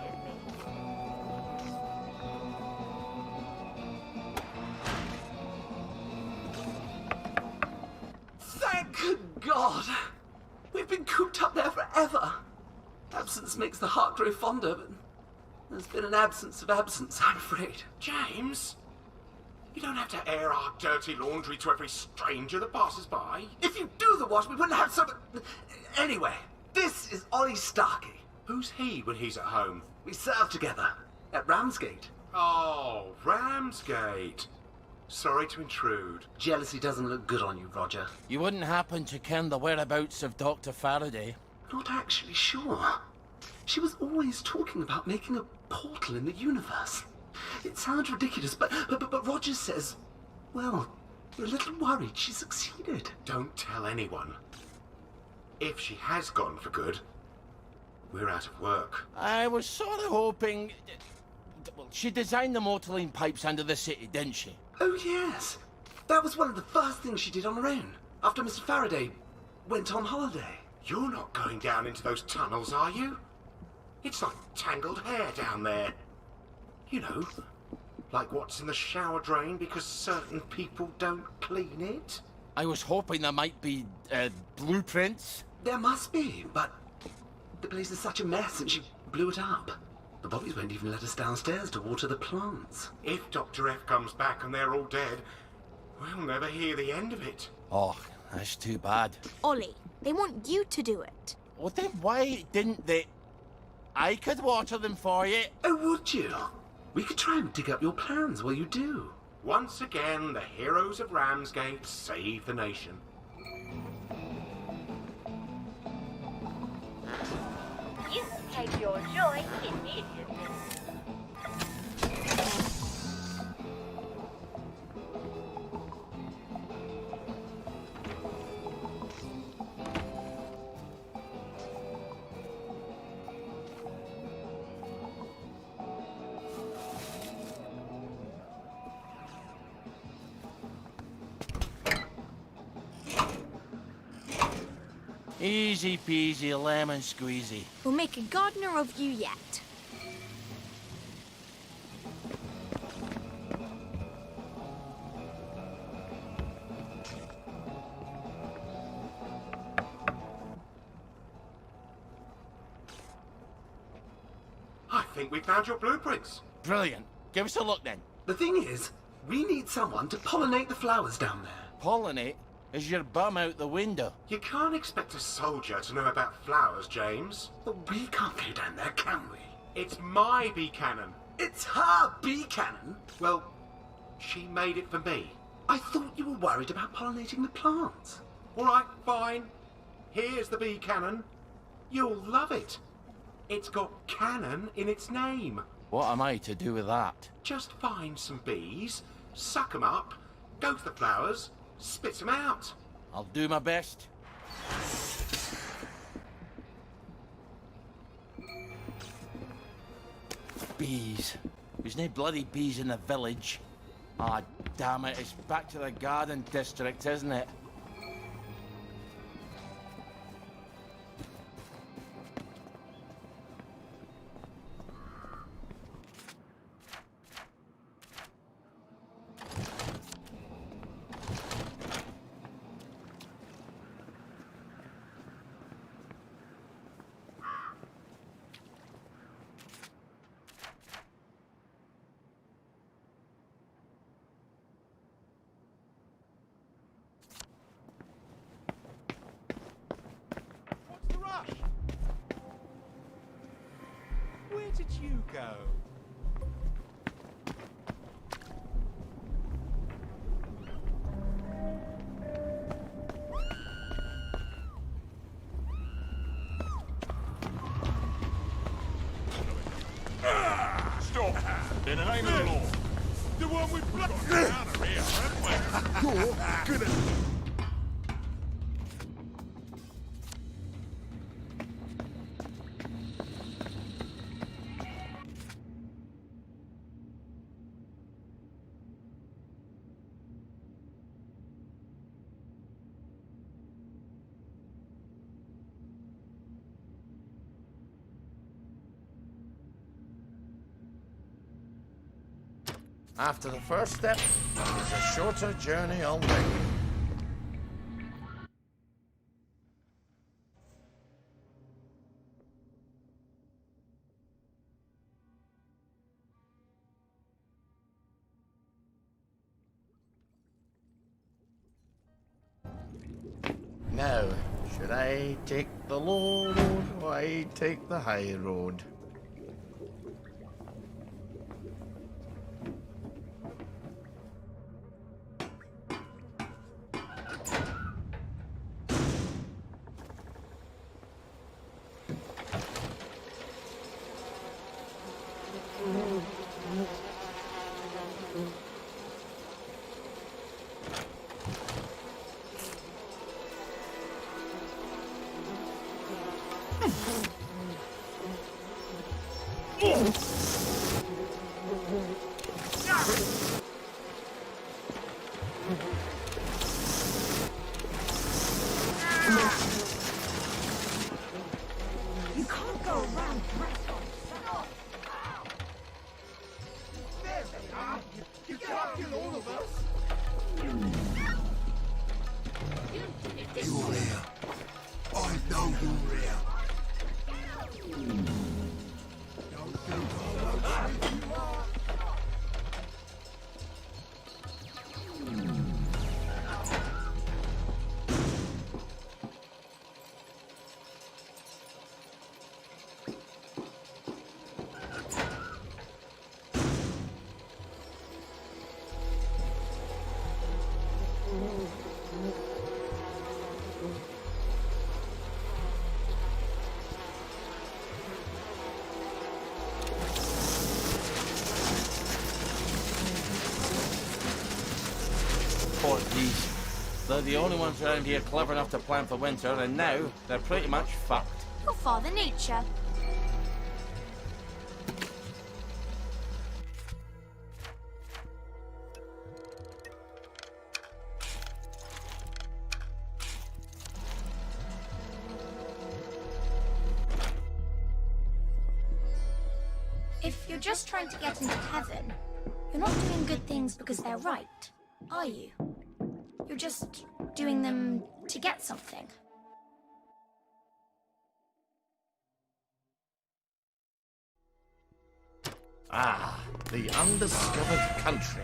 Thank God! We've been cooped up there forever. Absence makes the heart grow fonder, but there's been an absence of absence, I'm afraid. James, you don't have to air our dirty laundry to every stranger that passes by. If you do the wash, we wouldn't have so much... Anyway, this is Ollie Starkey. Who's he when he's at home? We served together at Ramsgate. Oh, Ramsgate. Sorry to intrude. Jealousy doesn't look good on you, Roger. You wouldn't happen to ken the whereabouts of Dr. Faraday? Not actually sure. She was always talking about making a portal in the universe. It sounds ridiculous, but Roger says, well, we're a little worried she succeeded. Don't tell anyone. If she has gone for good, we're out of work. I was sort of hoping... Well, she designed the motorline pipes under the city, didn't she? Oh, yes. That was one of the first things she did on her own, after Mr. Faraday went on holiday. You're not going down into those tunnels, are you? It's like tangled hair down there. You know, like what's in the shower drain because certain people don't clean it. I was hoping there might be, blueprints. There must be, but the place is such a mess and she blew it up. The bobbies won't even let us downstairs to water the plants. If Dr. F comes back and they're all dead, we'll never hear the end of it. Oh, that's too bad. Ollie, they want you to do it. Well, then why didn't they... I could water them for you. Oh, would you? We could try and dig up your plans while you do. Once again, the heroes of Ramsgate save the nation. You take your joy immediately. Easy peasy, lemon squeezy. We'll make a gardener of you yet. I think we found your blueprints. Brilliant. Give us a look then. The thing is, we need someone to pollinate the flowers down there. Pollinate? Is your bum out the window? You can't expect a soldier to know about flowers, James. But we can't go down there, can we? It's my bee cannon. It's her bee cannon? Well, she made it for me. I thought you were worried about pollinating the plants. All right, fine. Here's the bee cannon. You'll love it. It's got cannon in its name. What am I to do with that? Just find some bees, suck 'em up, go to the flowers, spit 'em out. I'll do my best. Bees. There's no bloody bees in the village. Ah, damn it, it's back to the garden district, isn't it? Where did you go? Stop! In the name of the law. The one with blood out of here, haven't we? You're gonna... After the first step is a shorter journey already. Now, should I take the low road or I take the high road? You can't go around There they are! You can't kill all of us! You're here. I know you're here. Don't think I won't sweep you up. These. They're the only ones around here clever enough to plan for winter, and now they're pretty much fucked. Your Father Nature. If you're just trying to get into heaven, you're not doing good things because they're right, are you? You're just doing them to get something. Ah, the undiscovered country.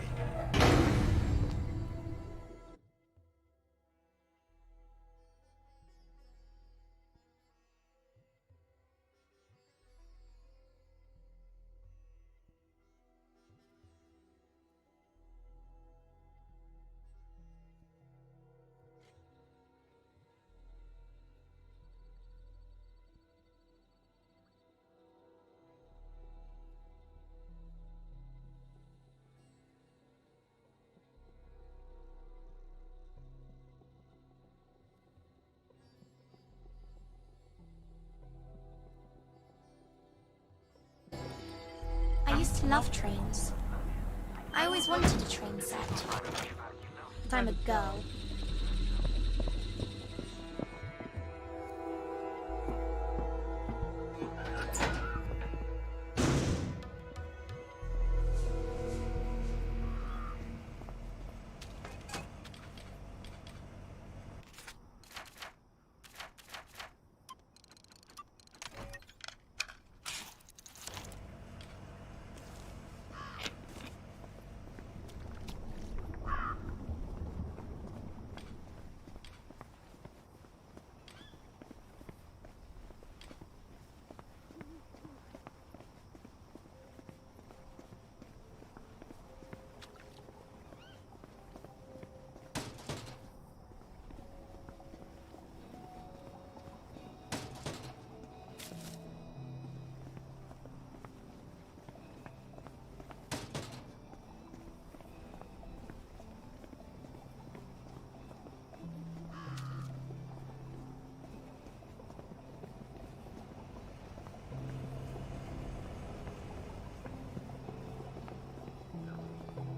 I used to love trains. I always wanted a train set. But I'm a girl.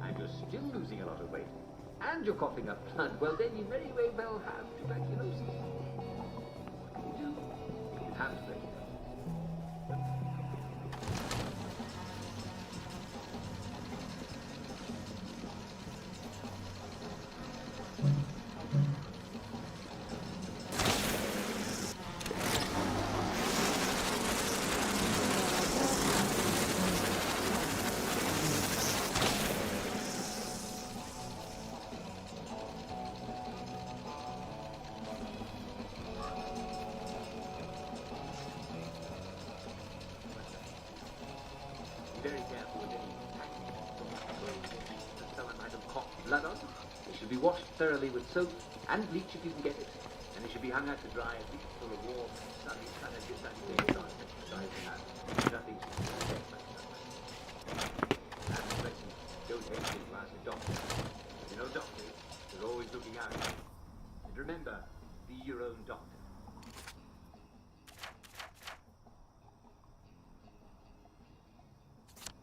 And you're still losing a lot of weight. And you're coughing up blood. Well, then you very well have tuberculosis. You do. You have tuberculosis. should be washed thoroughly with soap and bleach if you can get it, and it should be hung out to dry at least for a warm, sunny days on drying out. Nothing to protect by sunlight. And listen, don't hesitate to ask a doctor. You know doctors, they're always looking out. And remember, be your own doctor.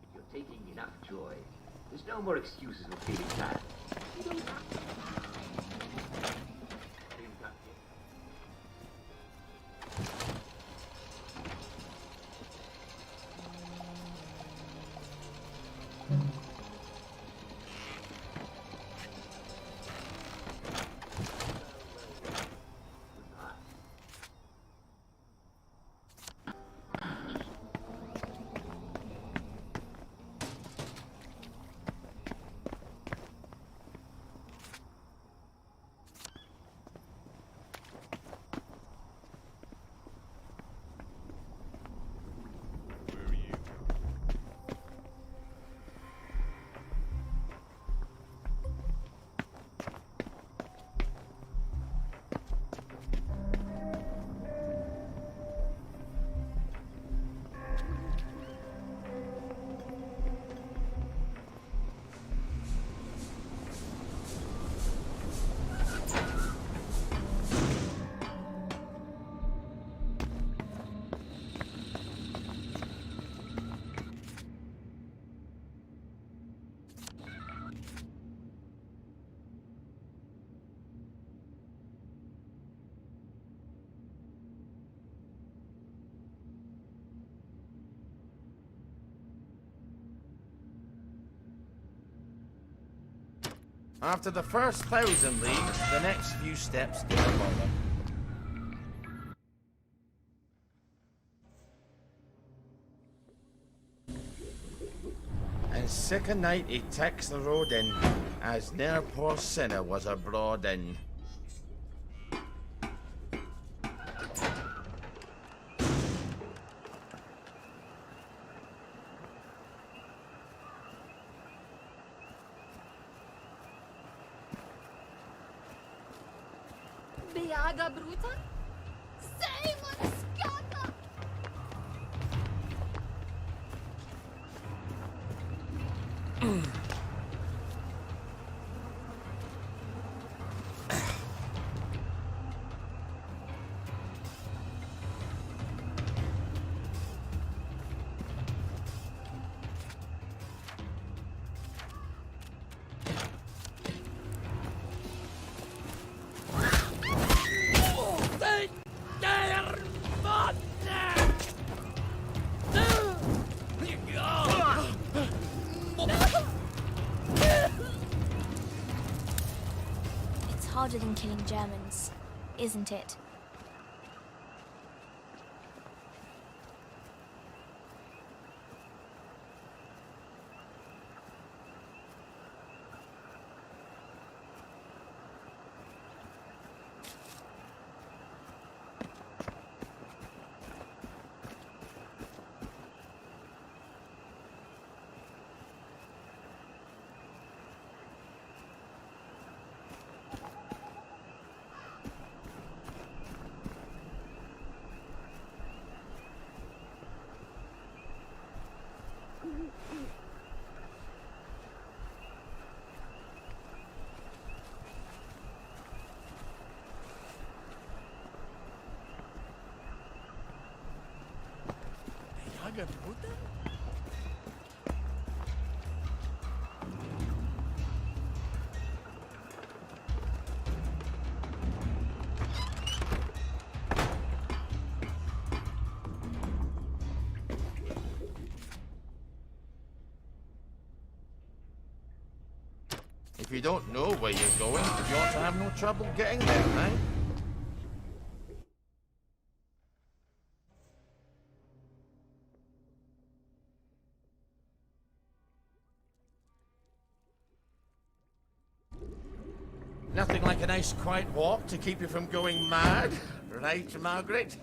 If you're taking enough joy, there's no more excuses for feeling bad. You don't have to. Didn't cut yet. After the first 1,000 leagues, the next few steps get a bother. And sick a night he takes the road in, as ne'er poor sinner was abroad in. Biaga bruta? Sei uma escada! It's harder than killing Germans, isn't it? Biaga bruta? If you don't know where you're going, you ought to have no trouble getting there, right? Nothing like a nice quiet walk to keep you from going mad, right, Margaret?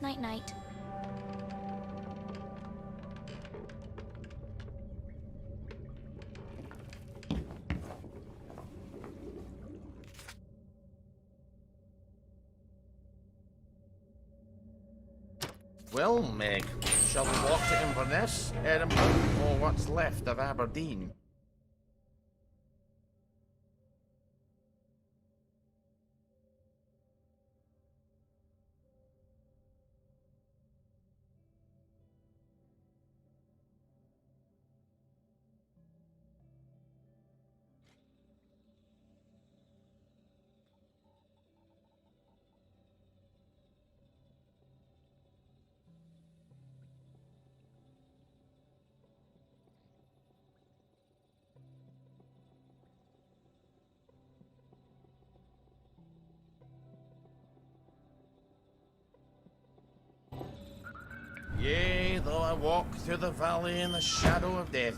Night-night. Well, Meg, shall we walk to Inverness, Edinburgh, or what's left of Aberdeen? Yea, though I walk through the valley in the shadow of death.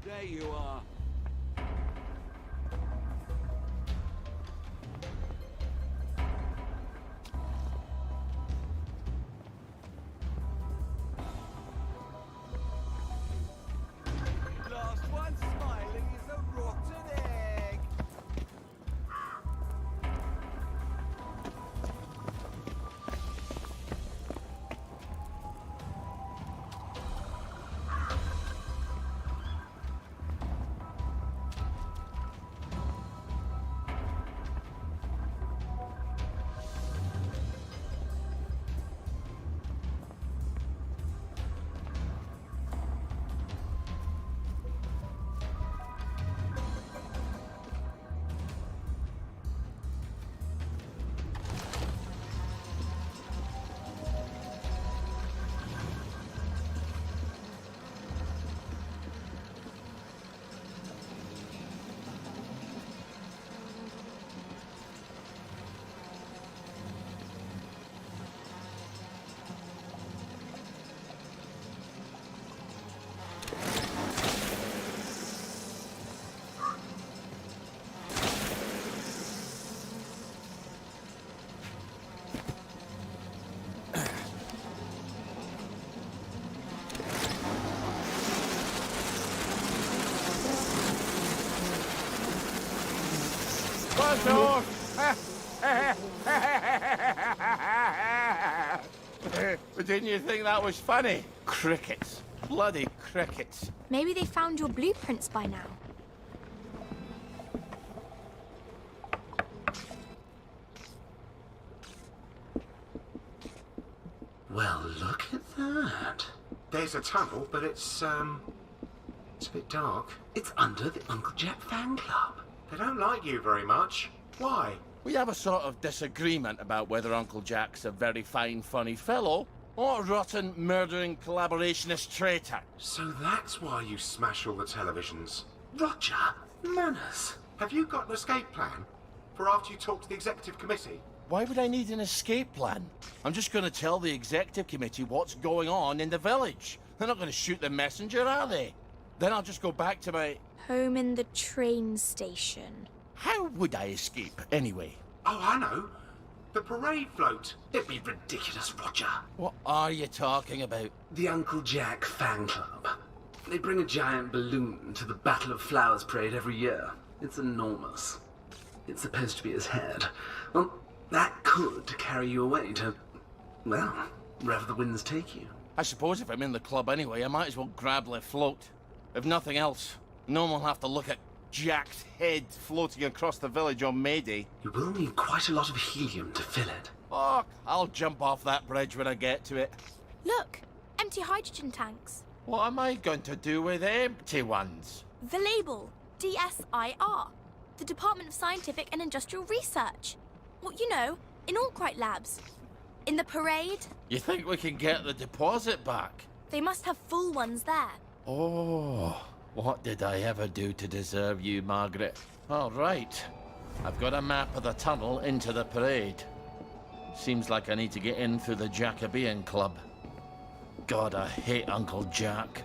There you are. Last one smiling is a rotten egg. Buzz off! But didn't you think that was funny? Crickets. Bloody crickets. Maybe they found your blueprints by now. Well, look at that. There's a tunnel, but it's a bit dark. It's under the Uncle Jack fan club. They don't like you very much. Why? We have a sort of disagreement about whether Uncle Jack's a very fine, funny fellow or a rotten, murdering collaborationist traitor. So that's why you smash all the televisions. Roger, manners. Have you got an escape plan for after you talk to the executive committee? Why would I need an escape plan? I'm just going to tell the executive committee what's going on in the village. They're not going to shoot the messenger, are they? Then I'll just go back to my... Home in the train station. How would I escape, anyway? Oh, I know. The parade float. It'd be ridiculous, Roger. What are you talking about? The Uncle Jack fan club. They bring a giant balloon to the Battle of Flowers parade every year. It's enormous. It's supposed to be his head. Well, that could carry you away to, well, wherever the winds take you. I suppose if I'm in the club anyway, I might as well grab the float. If nothing else, no one will have to look at Jack's head floating across the village on May Day. You will need quite a lot of helium to fill it. Oh, I'll jump off that bridge when I get to it. Look, empty hydrogen tanks. What am I going to do with empty ones? The label, DSIR. The Department of Scientific and Industrial Research. Well, you know, in Arkwright Labs. In the parade. You think we can get the deposit back? They must have full ones there. Oh, what did I ever do to deserve you, Margaret? All right. I've got a map of the tunnel into the parade. Seems like I need to get in through the Jacobean Club. God, I hate Uncle Jack.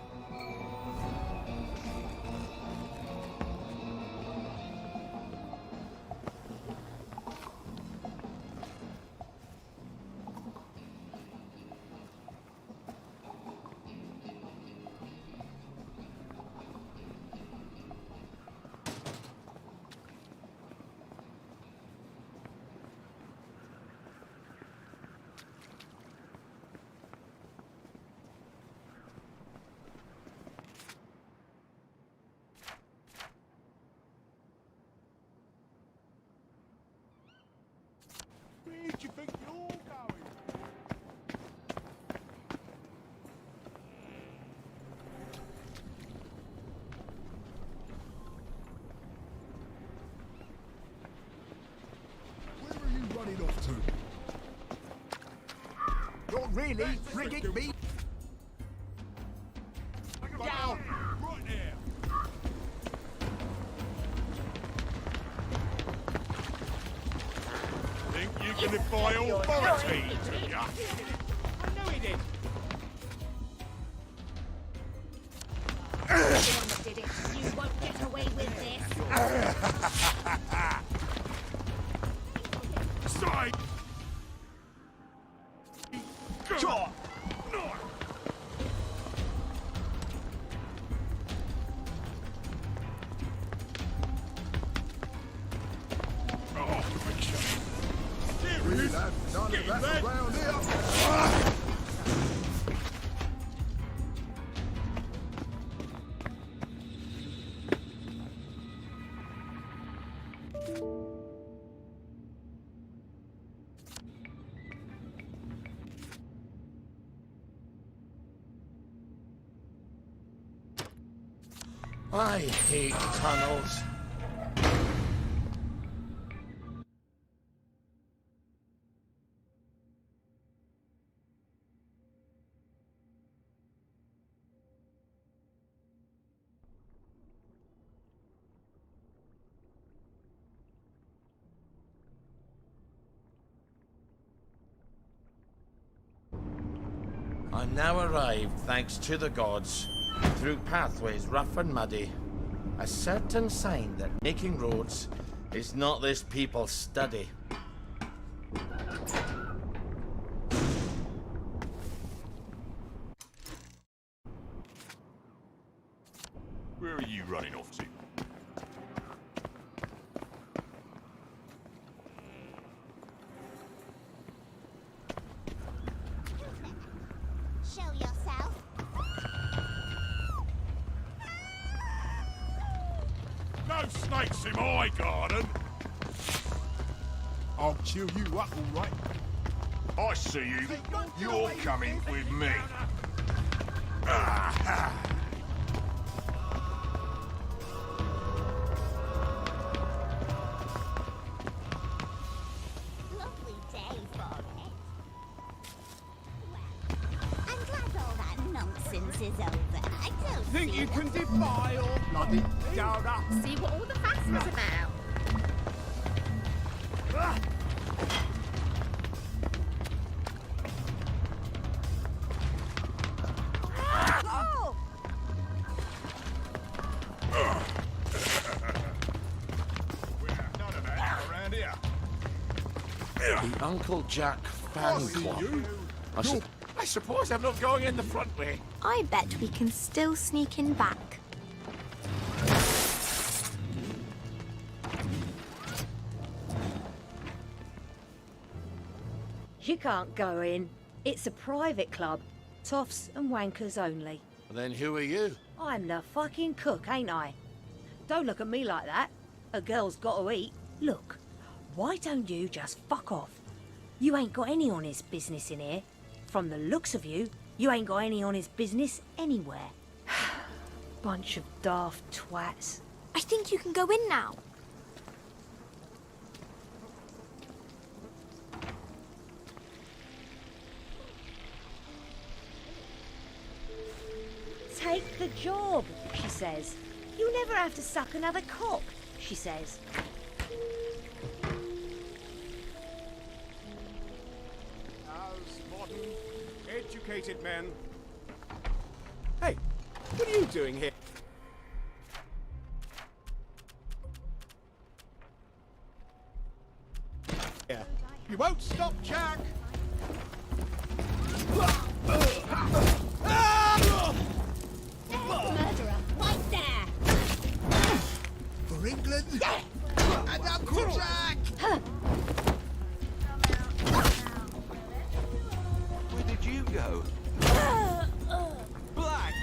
Where do you think you're going? Where are you running off to? You're really rigging me? Down! Right there! Think you can defy authority, do ya? I know he did. Did it. You won't get away with this. Strike! Go! I hate tunnels. I'm now arrived, thanks to the gods, through pathways rough and muddy. A certain sign that making roads is not this people's study. Where are you running off to? Show yourself. No snakes in my garden! I'll chew you up, all right. I see you. You're coming with me. Lovely day for it. Well, I'm glad all that nonsense is over. I don't Think see you that- can defy your bloody donut? See what all the fuss was about. Uncle Jack fan club. I suppose I'm not going in the front way. I bet we can still sneak in back. You can't go in. It's a private club. Toffs and wankers only. Then who are you? I'm the fucking cook, ain't I? Don't look at me like that. A girl's got to eat. Look, why don't you just fuck off? You ain't got any honest business in here. From the looks of you, you ain't got any honest business anywhere. Bunch of daft twats. I think you can go in now. Take the job, she says. You never have to suck another cock, she says. As modern, educated men. Hey, what are you doing here? Yeah. You won't stop, Jack! Murderer, right there! For England and Uncle Jack! Where did you go? Black!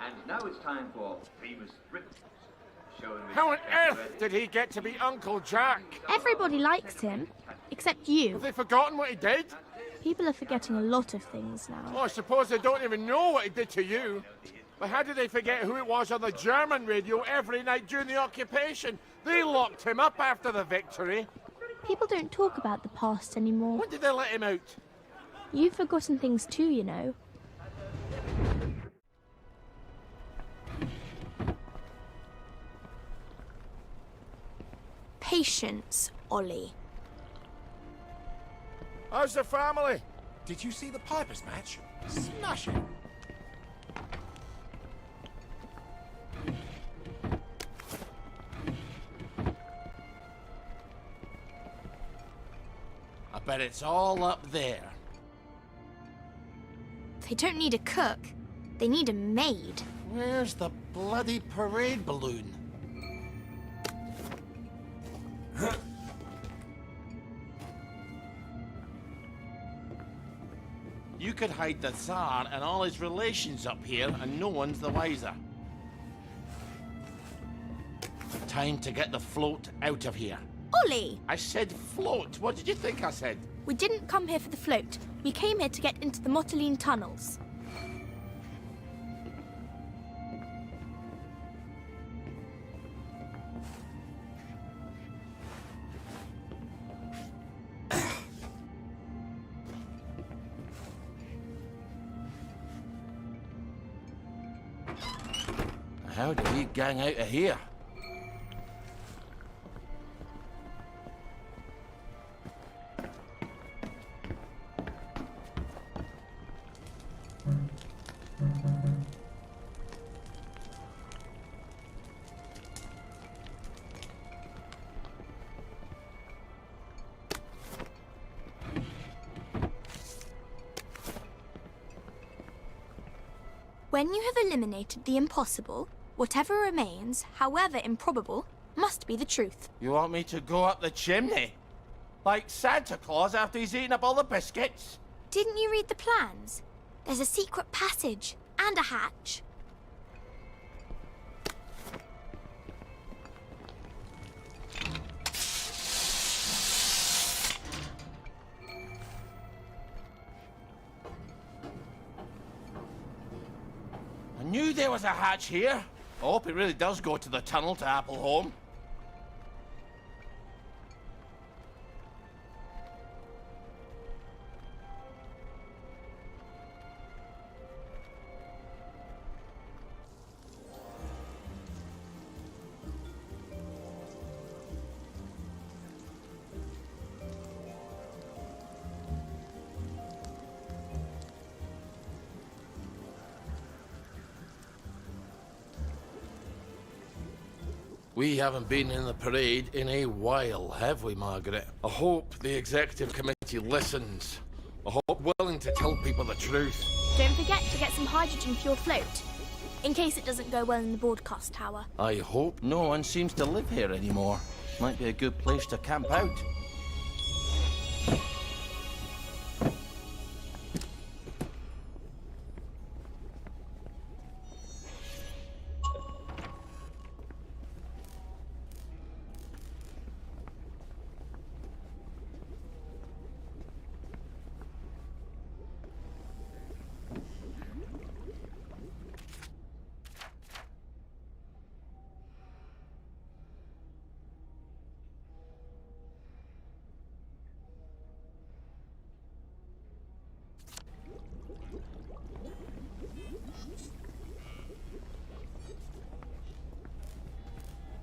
And now it's time for famous Brit. How on earth did he get to be Uncle Jack? Everybody likes him, except you. Have they forgotten what he did? People are forgetting a lot of things now. Oh, I suppose they don't even know what he did to you. But how did they forget who it was on the German radio every night during the occupation? They locked him up after the victory. People don't talk about the past anymore. When did they let him out? You've forgotten things too, you know. Patience, Ollie. How's the family? Did you see the Pipers match? Smashing. I bet it's all up there. They don't need a cook. They need a maid. Where's the bloody parade balloon? You could hide the Tsar and all his relations up here, and no one's the wiser. Time to get the float out of here. Ollie! I said float. What did you think I said? We didn't come here for the float. We came here to get into the Motoline tunnels. How do we gang out of here? When you have eliminated the impossible, whatever remains, however improbable, must be the truth. You want me to go up the chimney? Like Santa Claus after he's eaten up all the biscuits? Didn't you read the plans? There's a secret passage and a hatch. knew there was a hatch here. I hope it really does go to the tunnel to Appleholme. We haven't been in the parade in a while, have we, Margaret? I hope the executive committee listens. I hope willing to tell people the truth. Don't forget to get some hydrogen for your float, in case it doesn't go well in the broadcast tower. I hope no one seems to live here anymore. Might be a good place to camp out.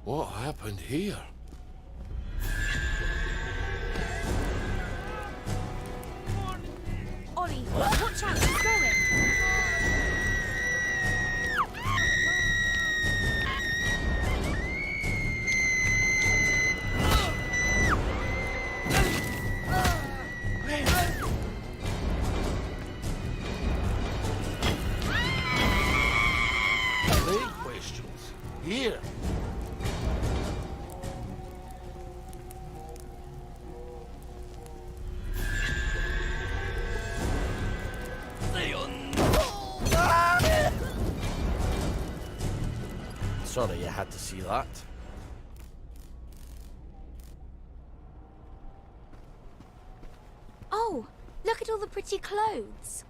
What happened here? Ollie, watch out, he's going. Big questions. Here. Sorry you had to see that. Oh, look at all the pretty clothes.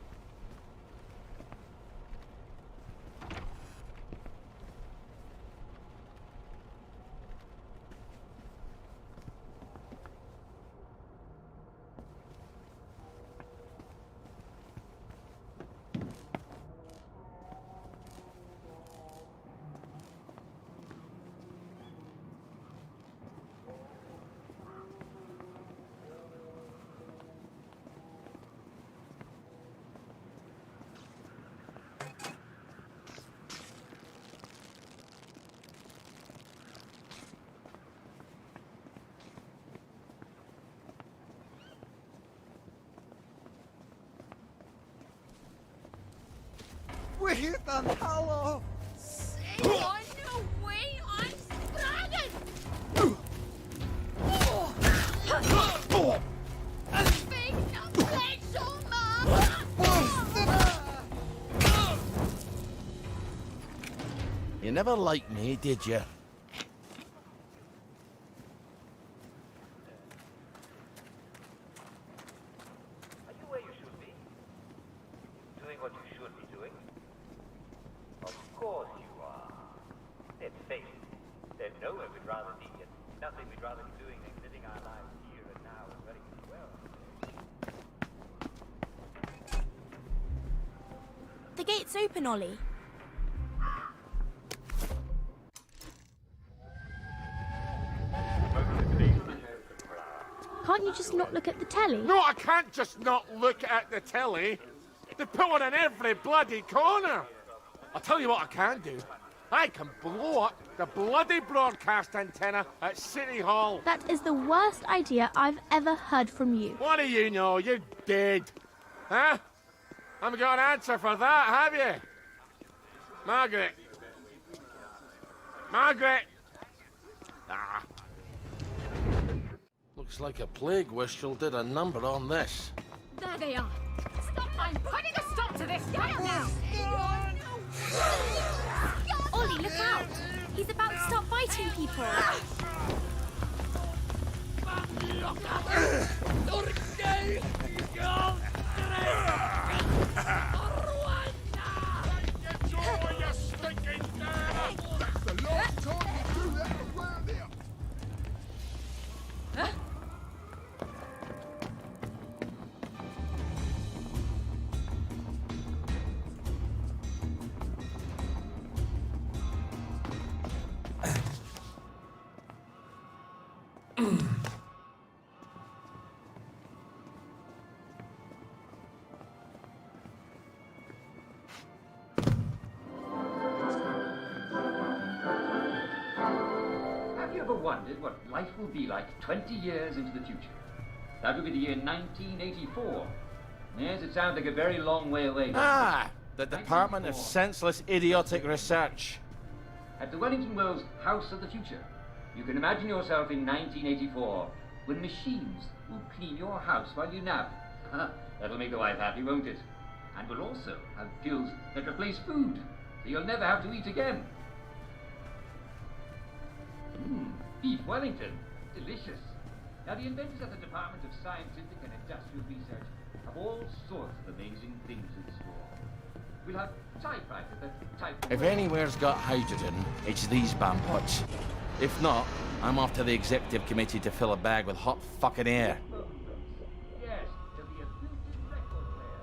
Wait an hallo! You never liked me, did you? The gate's open, Ollie. Can't you just not look at the telly? No, I can't just not look at the telly. They put one in every bloody corner. I'll tell you what I can do. I can blow up the bloody broadcast antenna at City Hall. That is the worst idea I've ever heard from you. What do you know? You're dead. Huh? Haven't got an answer for that, have you? Margaret. Margaret! Ah. Looks like a plague whistle did a number on this. There they are. Stop! I'm putting a stop to this right now! Ollie, look out! He's about to start fighting people. ever wondered what life will be like 20 years into the future? That would be the year 1984. Yes, it sounds like a very long way away. Ah, the Department of Senseless Idiotic Research. At the Wellington Wells House of the Future, you can imagine yourself in 1984, when machines will clean your house while you nap. That'll make the wife happy, won't it? And we'll also have pills that replace food, so you'll never have to eat again. Beef Wellington, delicious. Now the inventors at the Department of Scientific and Industrial Research have all sorts of amazing things in store. We'll have typewriters that type... If anywhere's got hydrogen, it's these bambots. If not, I'm off to the executive committee to fill a bag with hot fucking air. Yes, there'll be a built-in record player.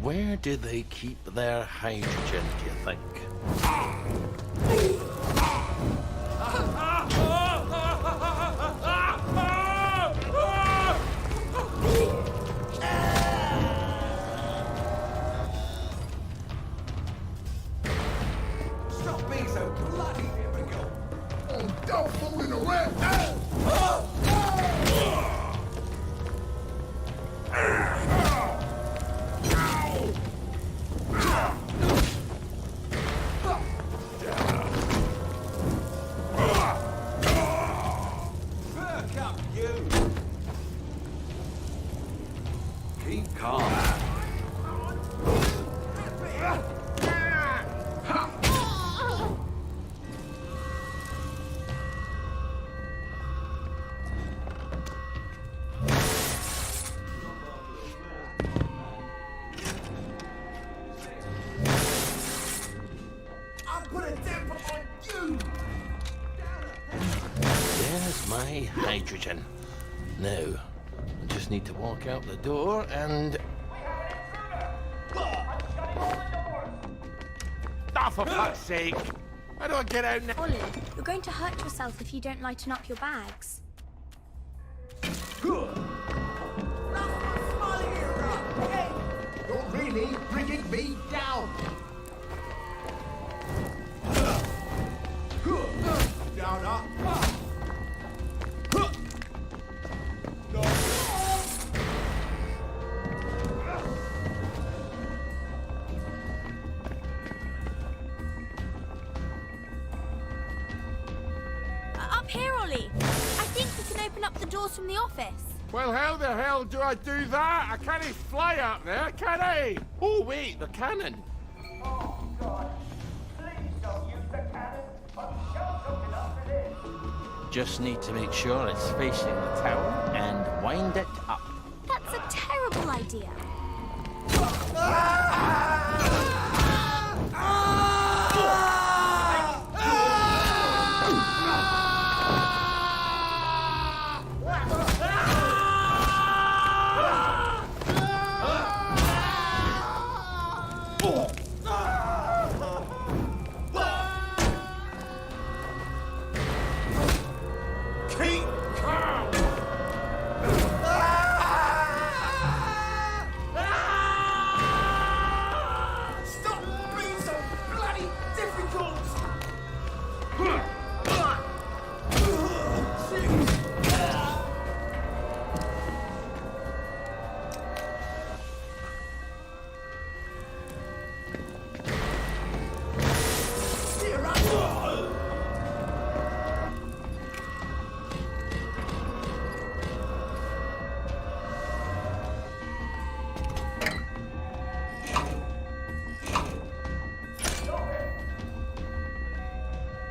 Where do they keep their hydrogen, do you think? Stop being so bloody difficult. Oh, don't fooling around. Perk up, you. Keep calm. I'll put a damper on you. There's my hydrogen. Now, I just need to walk out the door and... Ah, for fuck's sake! How do I get out now? Ollie, you're going to hurt yourself if you don't lighten up your bags. Hey, you're really bringing me down. Down, up. Up here, Ollie. I think we can open up the doors from the office. Well, how the hell do I do that? I can't fly up there, can I? Oh, wait, the cannon. Oh, God. Please don't use the cannon. I'm sure something up for this. just need to make sure it's facing the tower and wind it up. That's a terrible idea.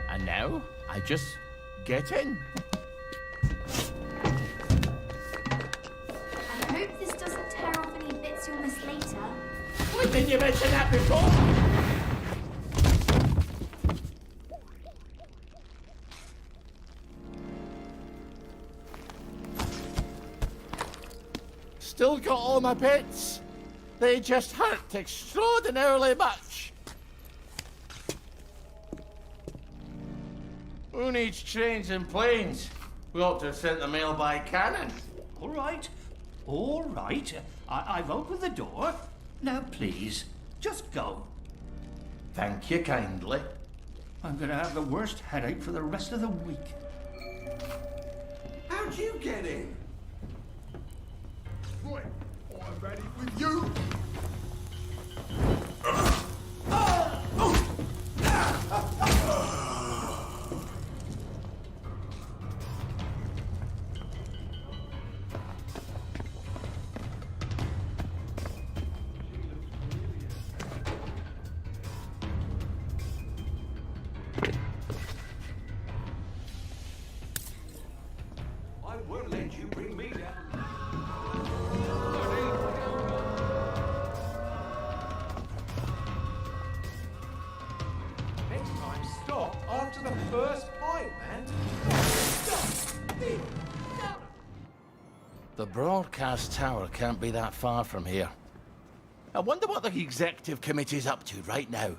And now, I just get in. I hope this doesn't tear off any bits you'll miss later. Why didn't you mention that before? Still got all my pets. They just hurt extraordinarily much. Who needs trains and planes? We ought to have sent the mail by cannon. All right. All right. I've opened the door. Now, please, just go. Thank you kindly. I'm going to have the worst headache for the rest of the week. How'd you get in? Right, I'm ready with you. I won't let you bring me down. Next time, stop after the first pipe, man. Stop! The broadcast tower can't be that far from here. I wonder what the executive committee's up to right now.